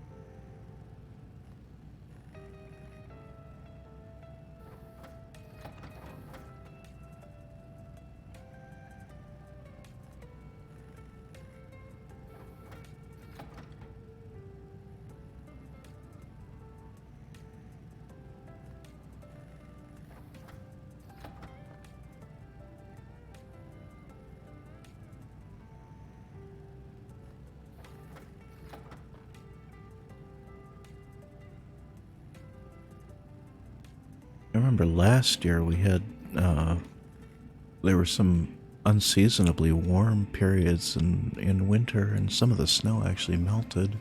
I remember last year we had, there were some unseasonably warm periods in winter, and some of the snow actually melted.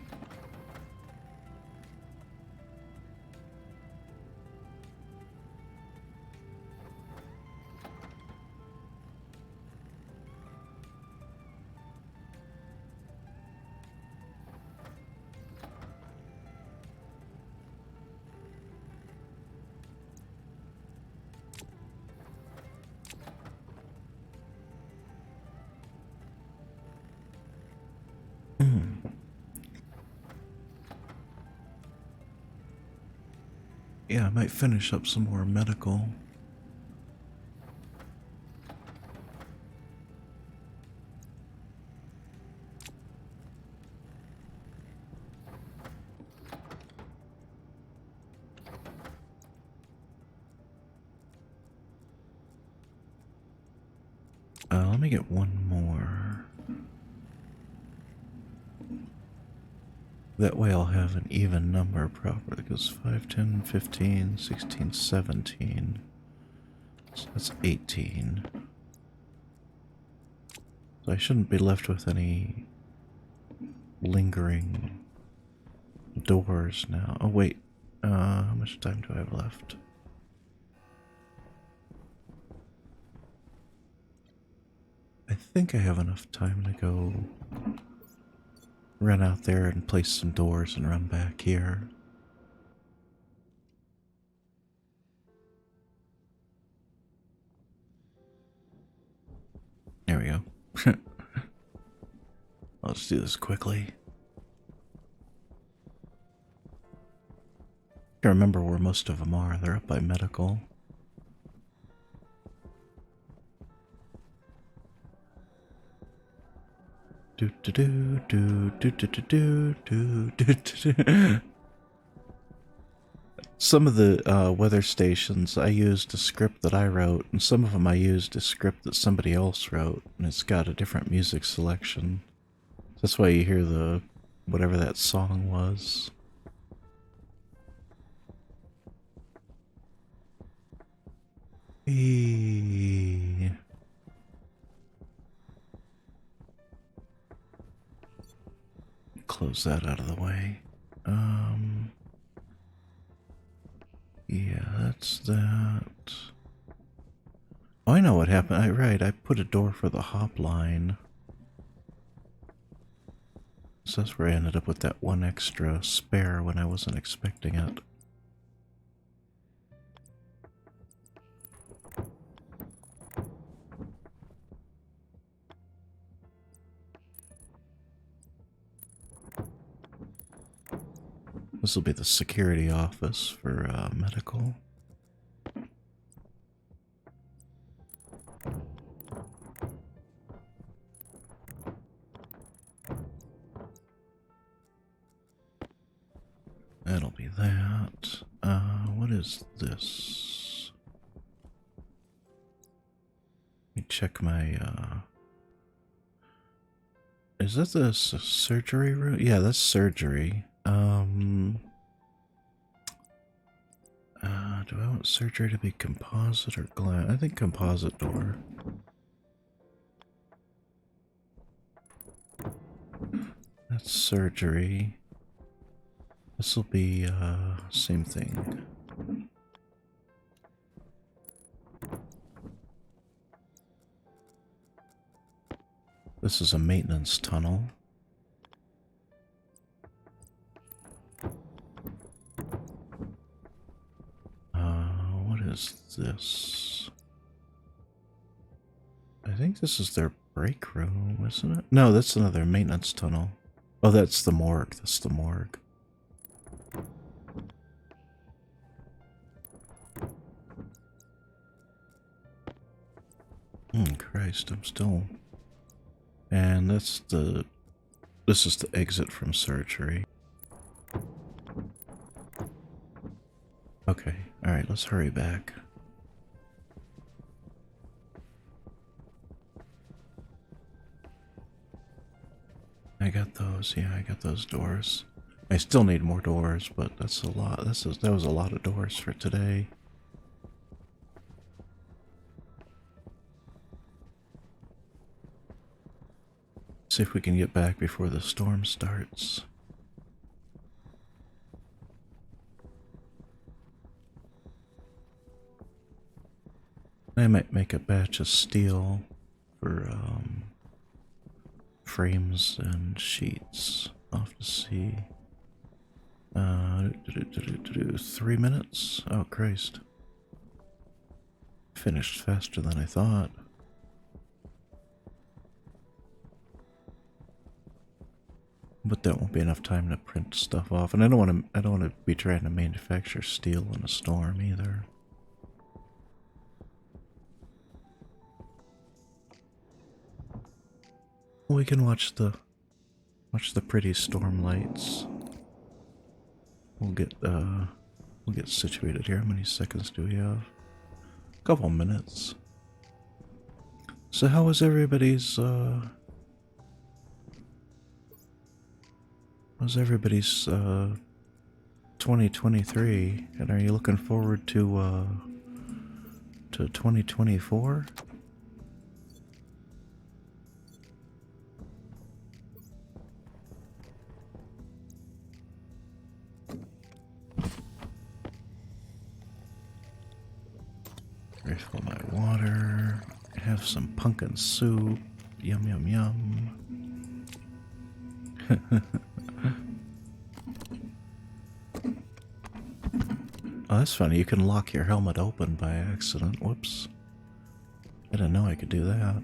Yeah, I might finish up some more medical. Let me get one more. That way I'll have an even number proper. It goes 5, 10, 15, 16, 17. So that's 18. So I shouldn't be left with any lingering doors now. Oh wait, how much time do I have left? I think I have enough time to go run out there and place some doors and run back here. There we go. I'll just do this quickly. I can't remember where most of them are. They're up by medical. Do do do do do do do do do do do. Some of the weather stations I used a script that I wrote, and some of them I used a script that somebody else wrote, and it's got a different music selection. That's why you hear the whatever that song was. Eee. close that out of the way. Yeah, that's that. Oh, I know what happened. Right, I put a door for the hop line. So that's where I ended up with that one extra spare when I wasn't expecting it. This will be the security office for medical. That'll be that. What is this? Let me check my, is that the surgery room? Yeah, that's surgery. Do I want surgery to be composite or glass? I think composite door. That's surgery. This will be, same thing. This is a maintenance tunnel. What is this? I think this is their break room, isn't it? No, that's another maintenance tunnel. Oh, that's the morgue. That's the morgue. Christ, I'm still... And that's the... This is the exit from surgery. Okay, alright, let's hurry back. I got those, yeah, I got those doors. I still need more doors, but that's a lot. That was a lot of doors for today. See if we can get back before the storm starts. I might make a batch of steel for frames and sheets. I'll have to see. 3 minutes? Oh, Christ. Finished faster than I thought. But that won't be enough time to print stuff off, and I don't want to be trying to manufacture steel in a storm either. We can watch the pretty storm lights. We'll get situated here. How many seconds do we have? A couple minutes. So how was everybody's 2023, and are you looking forward to 2024? Refill my water. Have some pumpkin soup. Yum yum yum. Oh, that's funny. You can lock your helmet open by accident. Whoops. I didn't know I could do that.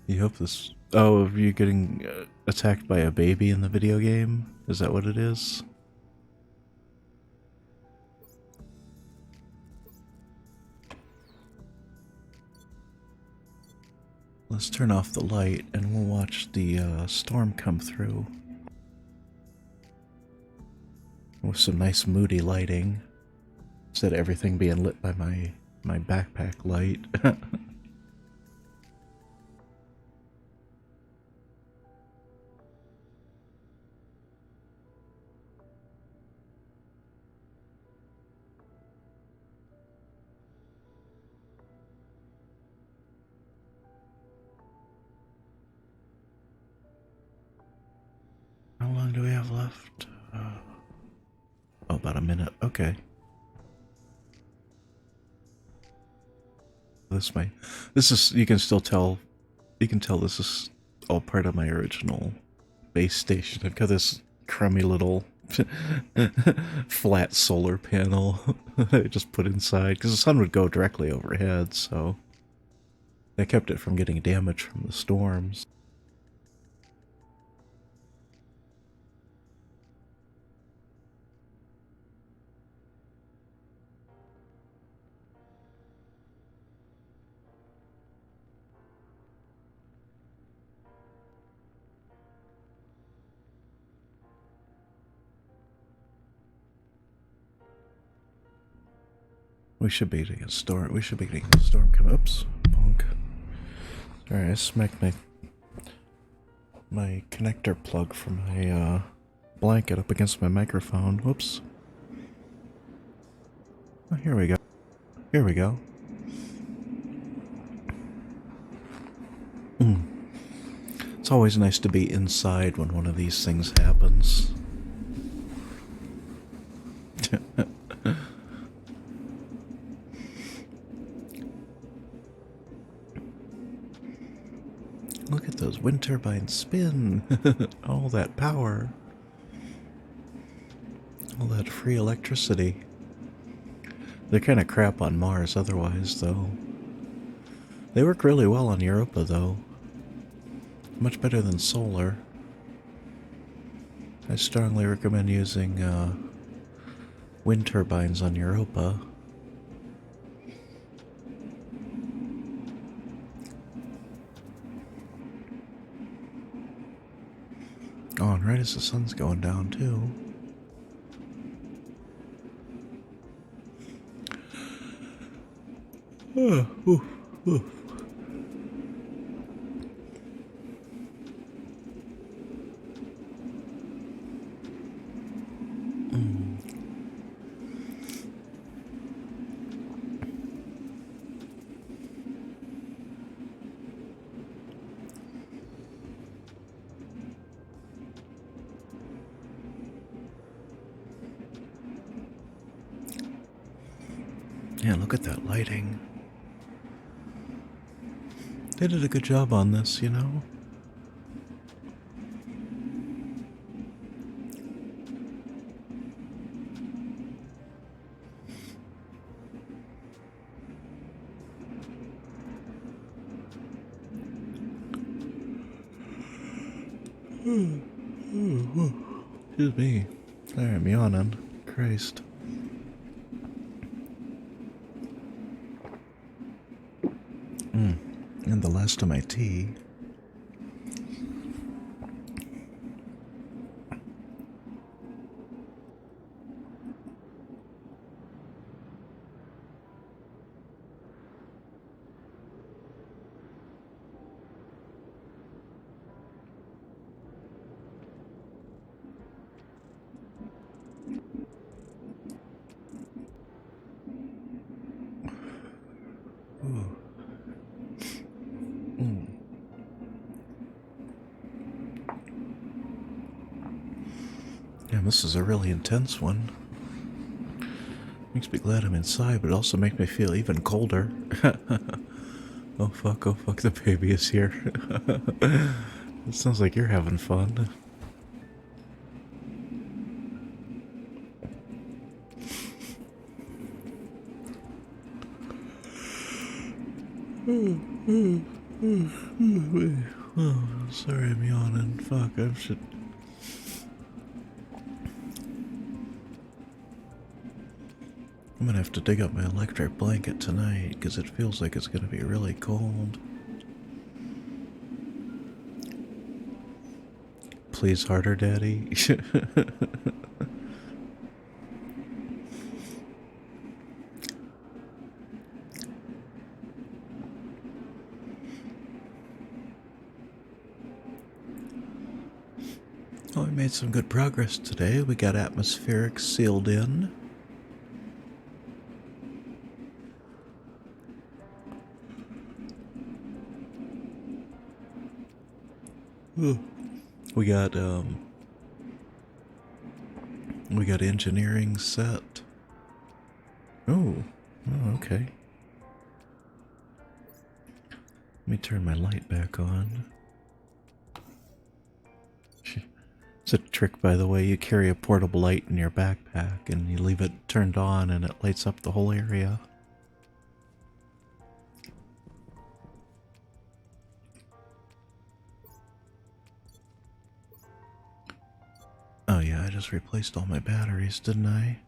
You hope this... Oh, are you getting attacked by a baby in the video game? Is that what it is? Let's turn off the light and we'll watch the storm come through. With some nice moody lighting. Instead of everything being lit by my backpack light. have left? Oh, about a minute. Okay. This is, you can still tell, you can tell this is all part of my original base station. I've got this crummy little flat solar panel I just put inside because the sun would go directly overhead, so I kept it from getting damaged from the storms. We should be getting a storm. We should be getting a storm coming. Oops, bonk. Alright, I smacked my connector plug from my blanket up against my microphone. Whoops. Oh, here we go. Here we go. It's always nice to be inside when one of these things happens. Look at those wind turbines spin. All that power. All that free electricity. They're kind of crap on Mars otherwise, though. They work really well on Europa, though. Much better than solar. I strongly recommend using wind turbines on Europa. Oh, and right as the sun's going down, too. Ooh. Yeah, look at that lighting. They did a good job on this, you know? Excuse me. Sorry, I'm yawning. Christ. And the last of my tea. Yeah, this is a really intense one. Makes me glad I'm inside, but it also makes me feel even colder. Oh fuck, the baby is here. It sounds like you're having fun. Oh, sorry I'm yawning. Fuck, I should... I'm gonna have to dig up my electric blanket tonight, because it feels like it's gonna be really cold. Please harder, Daddy. Well, we made some good progress today. We got atmospheric sealed in. We got We got engineering set. Oh, okay. Let me turn my light back on. It's a trick, by the way. You carry a portable light in your backpack and you leave it turned on and it lights up the whole area. Oh yeah, I just replaced all my batteries, didn't I?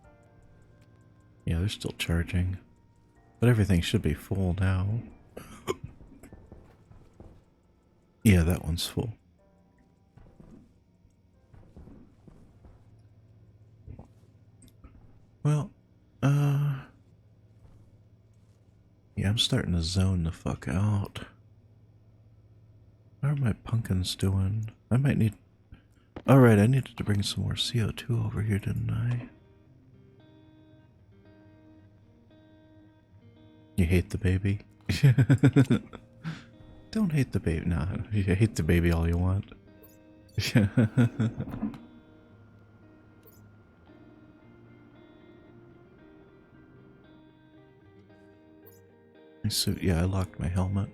Yeah, they're still charging. But everything should be full now. Yeah, that one's full. Well, yeah, I'm starting to zone the fuck out. How are my pumpkins doing? I might need... Alright, I needed to bring some more CO2 over here, didn't I? You hate the baby? Don't hate the baby. Nah, you hate the baby all you want. My suit, yeah, I locked my helmet.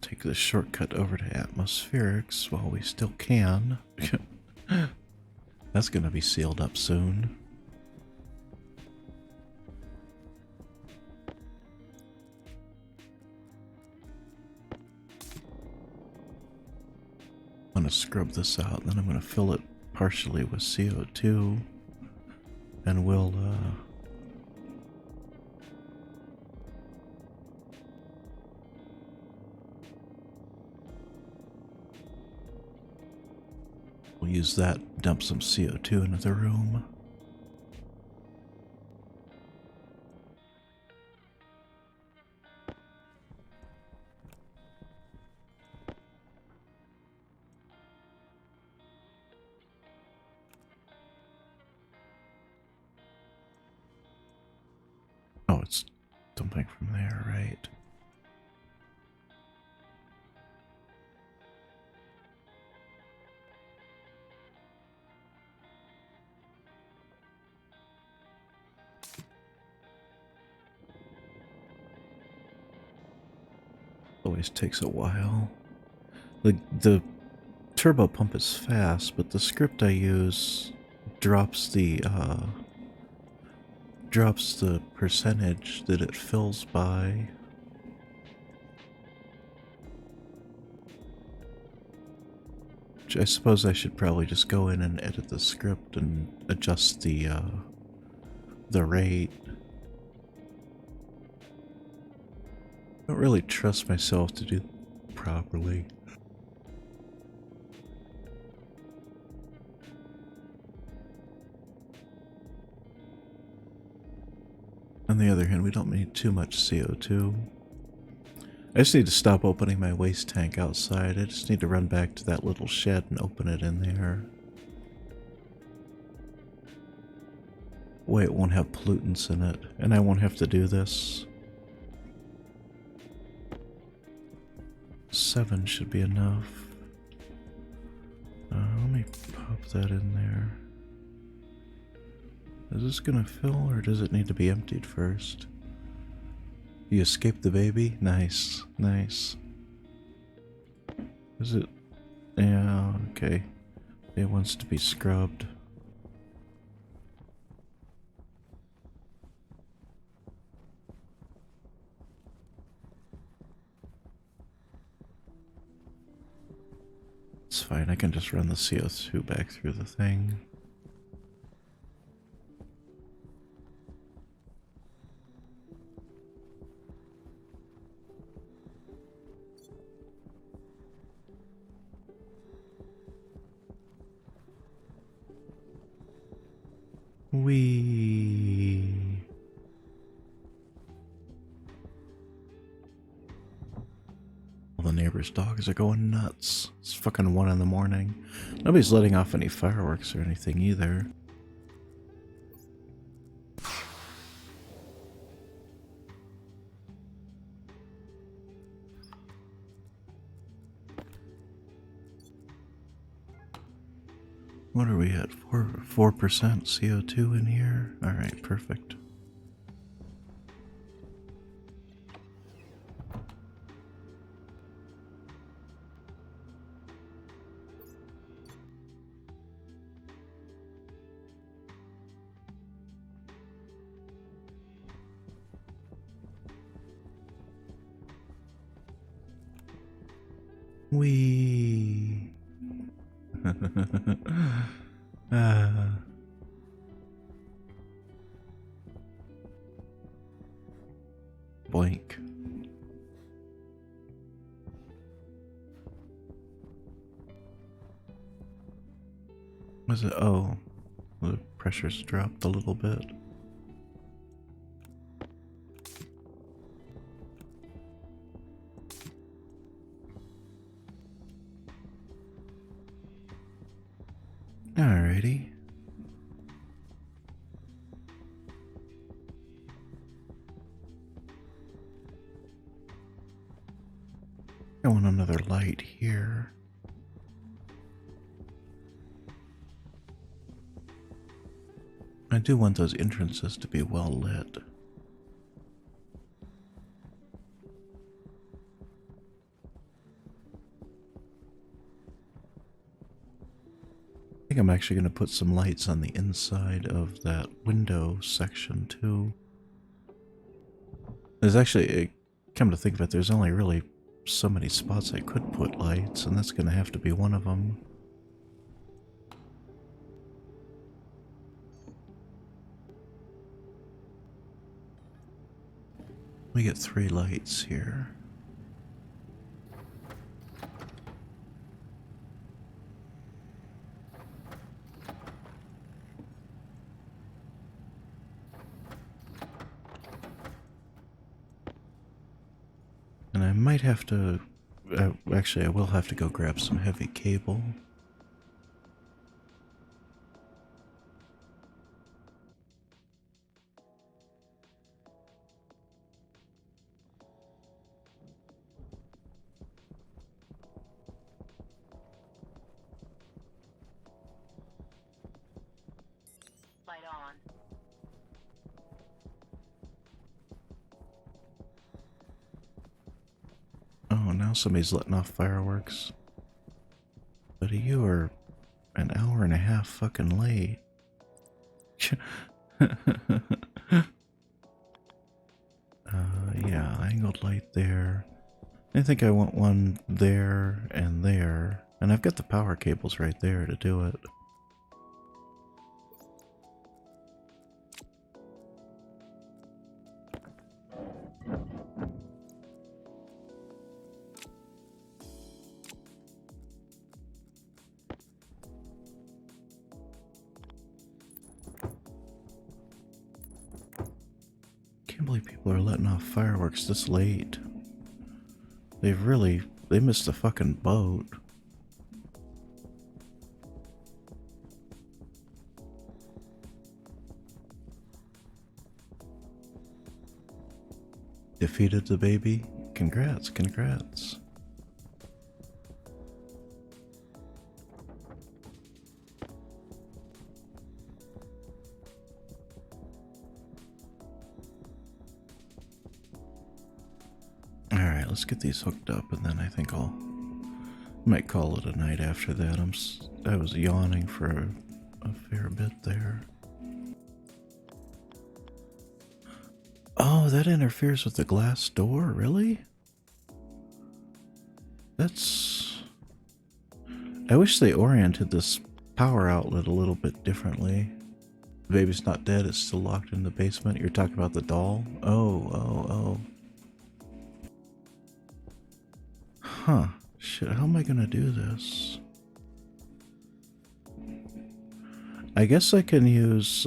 Take the shortcut over to atmospherics while we still can. That's gonna be sealed up soon. I'm gonna scrub this out, then I'm gonna fill it partially with CO2, and we'll use that, dump some CO2 into the room. Oh, it's dumping from there, right? Always takes a while. The turbo pump is fast, but the script I use drops the percentage that it fills by. Which I suppose I should probably just go in and edit the script and adjust the rate. I don't really trust myself to do it properly. On the other hand, we don't need too much CO2. I just need to stop opening my waste tank outside. I just need to run back to that little shed and open it in there. Way it won't have pollutants in it, and I won't have to do this. 7 should be enough. Let me pop that in there. Is this gonna fill, or does it need to be emptied first? You escaped the baby? Nice, nice. Is it? Yeah, okay. It wants to be scrubbed. It's fine, I can just run the CO2 back through the thing. Well, the neighbors' dogs are going nuts. It's fucking 1 in the morning. Nobody's letting off any fireworks or anything either. What are we at? 4% CO2 in here? Alright, perfect. Wee. Boink. Was it? Oh, the pressure's dropped a little bit. Alrighty. I want another light here. I do want those entrances to be well lit. I think I'm actually going to put some lights on the inside of that window section too. There's actually, come to think of it, there's only really so many spots I could put lights, and that's going to have to be one of them. We get 3 lights here. And I might have to, actually I will have to go grab some heavy cable. Light on. Oh, now somebody's letting off fireworks. Buddy, you are an hour and a half fucking late. Yeah, angled light there. I think I want one there and there. And I've got the power cables right there to do it. Can't believe people are letting off fireworks this late. They missed the fucking boat. Defeated the baby? Congrats, congrats. Alright, let's get these hooked up and then I think might call it a night after that. I was yawning for a fair bit there. Oh, that interferes with the glass door, really? That's... I wish they oriented this power outlet a little bit differently. The baby's not dead, it's still locked in the basement. You're talking about the doll? Oh. Huh. Shit, how am I gonna do this? I guess I can use,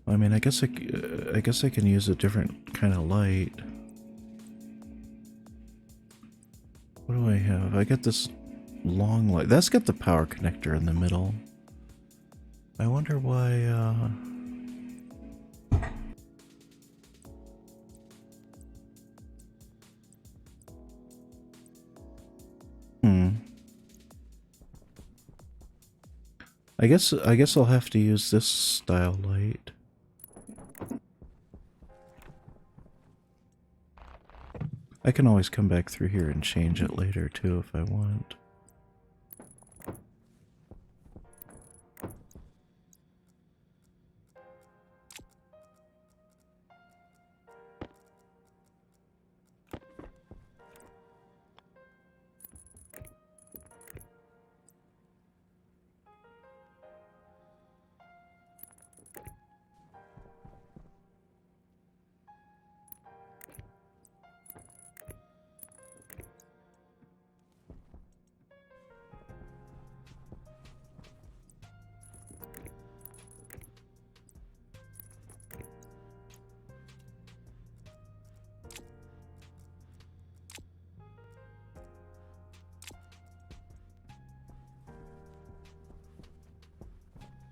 I mean, I guess I guess I can use a different kind of light. What do I have? I got this long light. That's got the power connector in the middle. I wonder why, I guess I'll have to use this style light. I can always come back through here and change it later too if I want.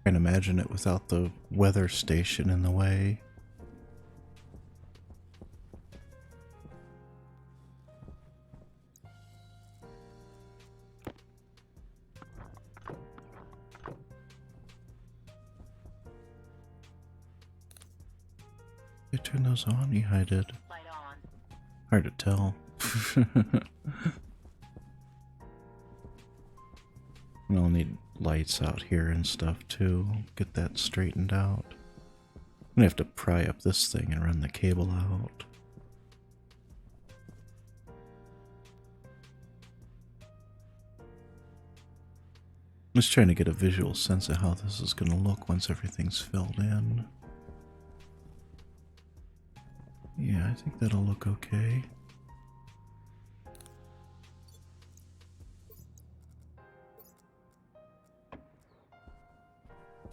Can't imagine it without the weather station in the way. Did I turn those on? Yeah, I did. Light on. Hard to tell. I'll need lights out here and stuff too. Get that straightened out. I'm gonna have to pry up this thing and run the cable out. I'm just trying to get a visual sense of how this is gonna look once everything's filled in. Yeah, I think that'll look okay.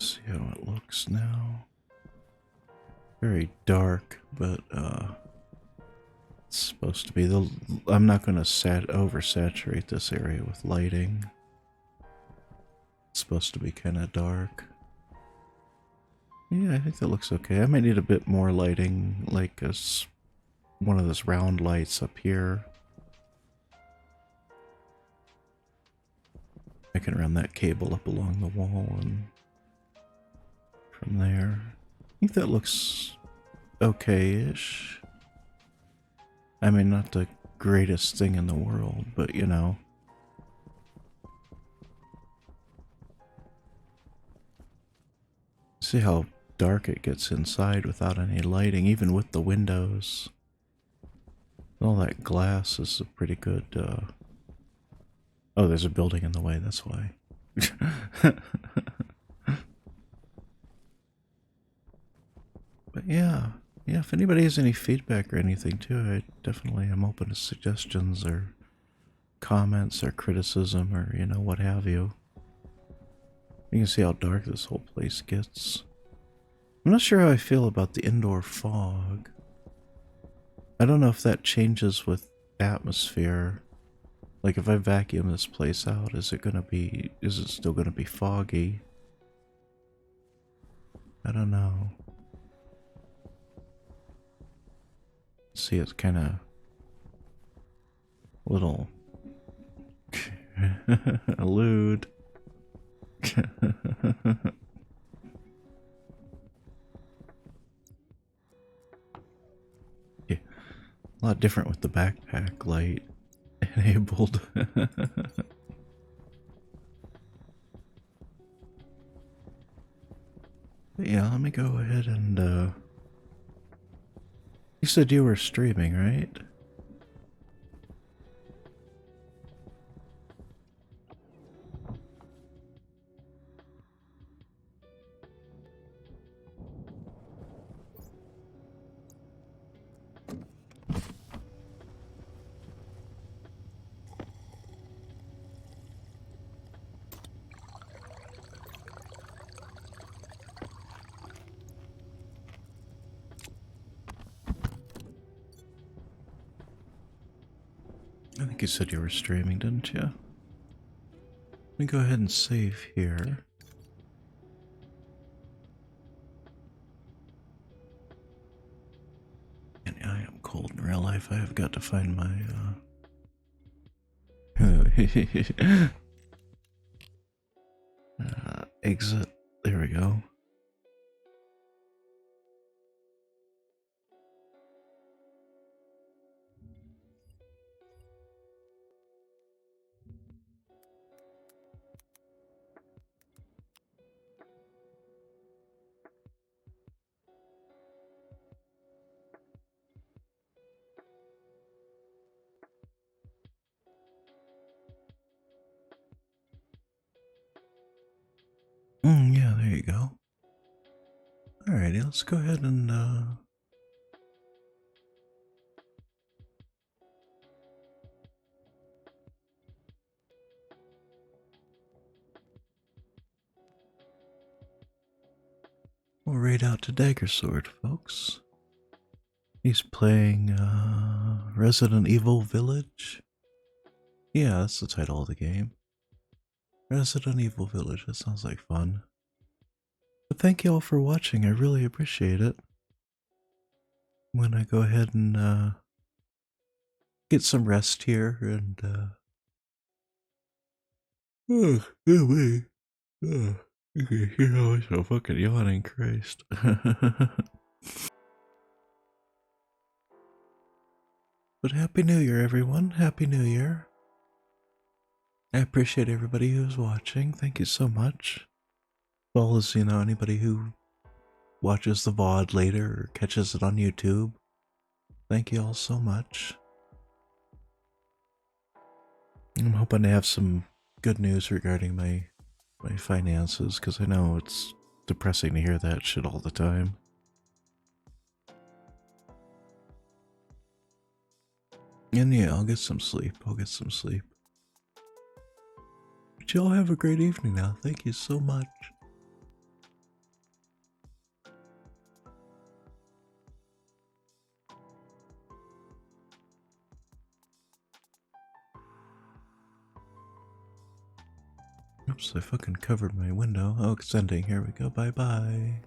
See how it looks now. Very dark, but it's supposed to be I'm not going to oversaturate this area with lighting. It's supposed to be kind of dark. Yeah, I think that looks okay. I might need a bit more lighting, like one of those round lights up here. I can run that cable up along the wall and from there. I think that looks okay-ish. I mean, not the greatest thing in the world, but you know. See how dark it gets inside without any lighting, even with the windows. All that glass is a pretty good, Oh, there's a building in the way, that's why. But yeah, if anybody has any feedback or anything too, I definitely am open to suggestions or comments or criticism or, you know, what have you. You can see how dark this whole place gets. I'm not sure how I feel about the indoor fog. I don't know if that changes with atmosphere. Like if I vacuum this place out, is it still gonna be foggy? I don't know. See, it's kind of little lewd. Yeah, a lot different with the backpack light enabled. But yeah, let me go ahead and you said you were streaming, right? think you said you were streaming, didn't you? Let me go ahead and save here. And I am cold in real life. I have got to find my exit. There we go. Yeah, there you go. Alrighty, let's go ahead and we'll raid out to Daggersword, folks. He's playing Resident Evil Village. Yeah, that's the title of the game. Resident Evil Village. That sounds like fun. But thank you all for watching. I really appreciate it. I'm gonna go ahead and get some rest here and oh, wait. Oh, okay, you know, I'm so fucking yawning, Christ. But Happy New Year, everyone. Happy New Year. I appreciate everybody who's watching. Thank you so much. As well as, you know, anybody who watches the VOD later or catches it on YouTube. Thank you all so much. I'm hoping to have some good news regarding my finances, because I know it's depressing to hear that shit all the time. And yeah, I'll get some sleep. But y'all have a great evening now. Thank you so much. Oops, I fucking covered my window. Oh, extending. Here we go. Bye-bye.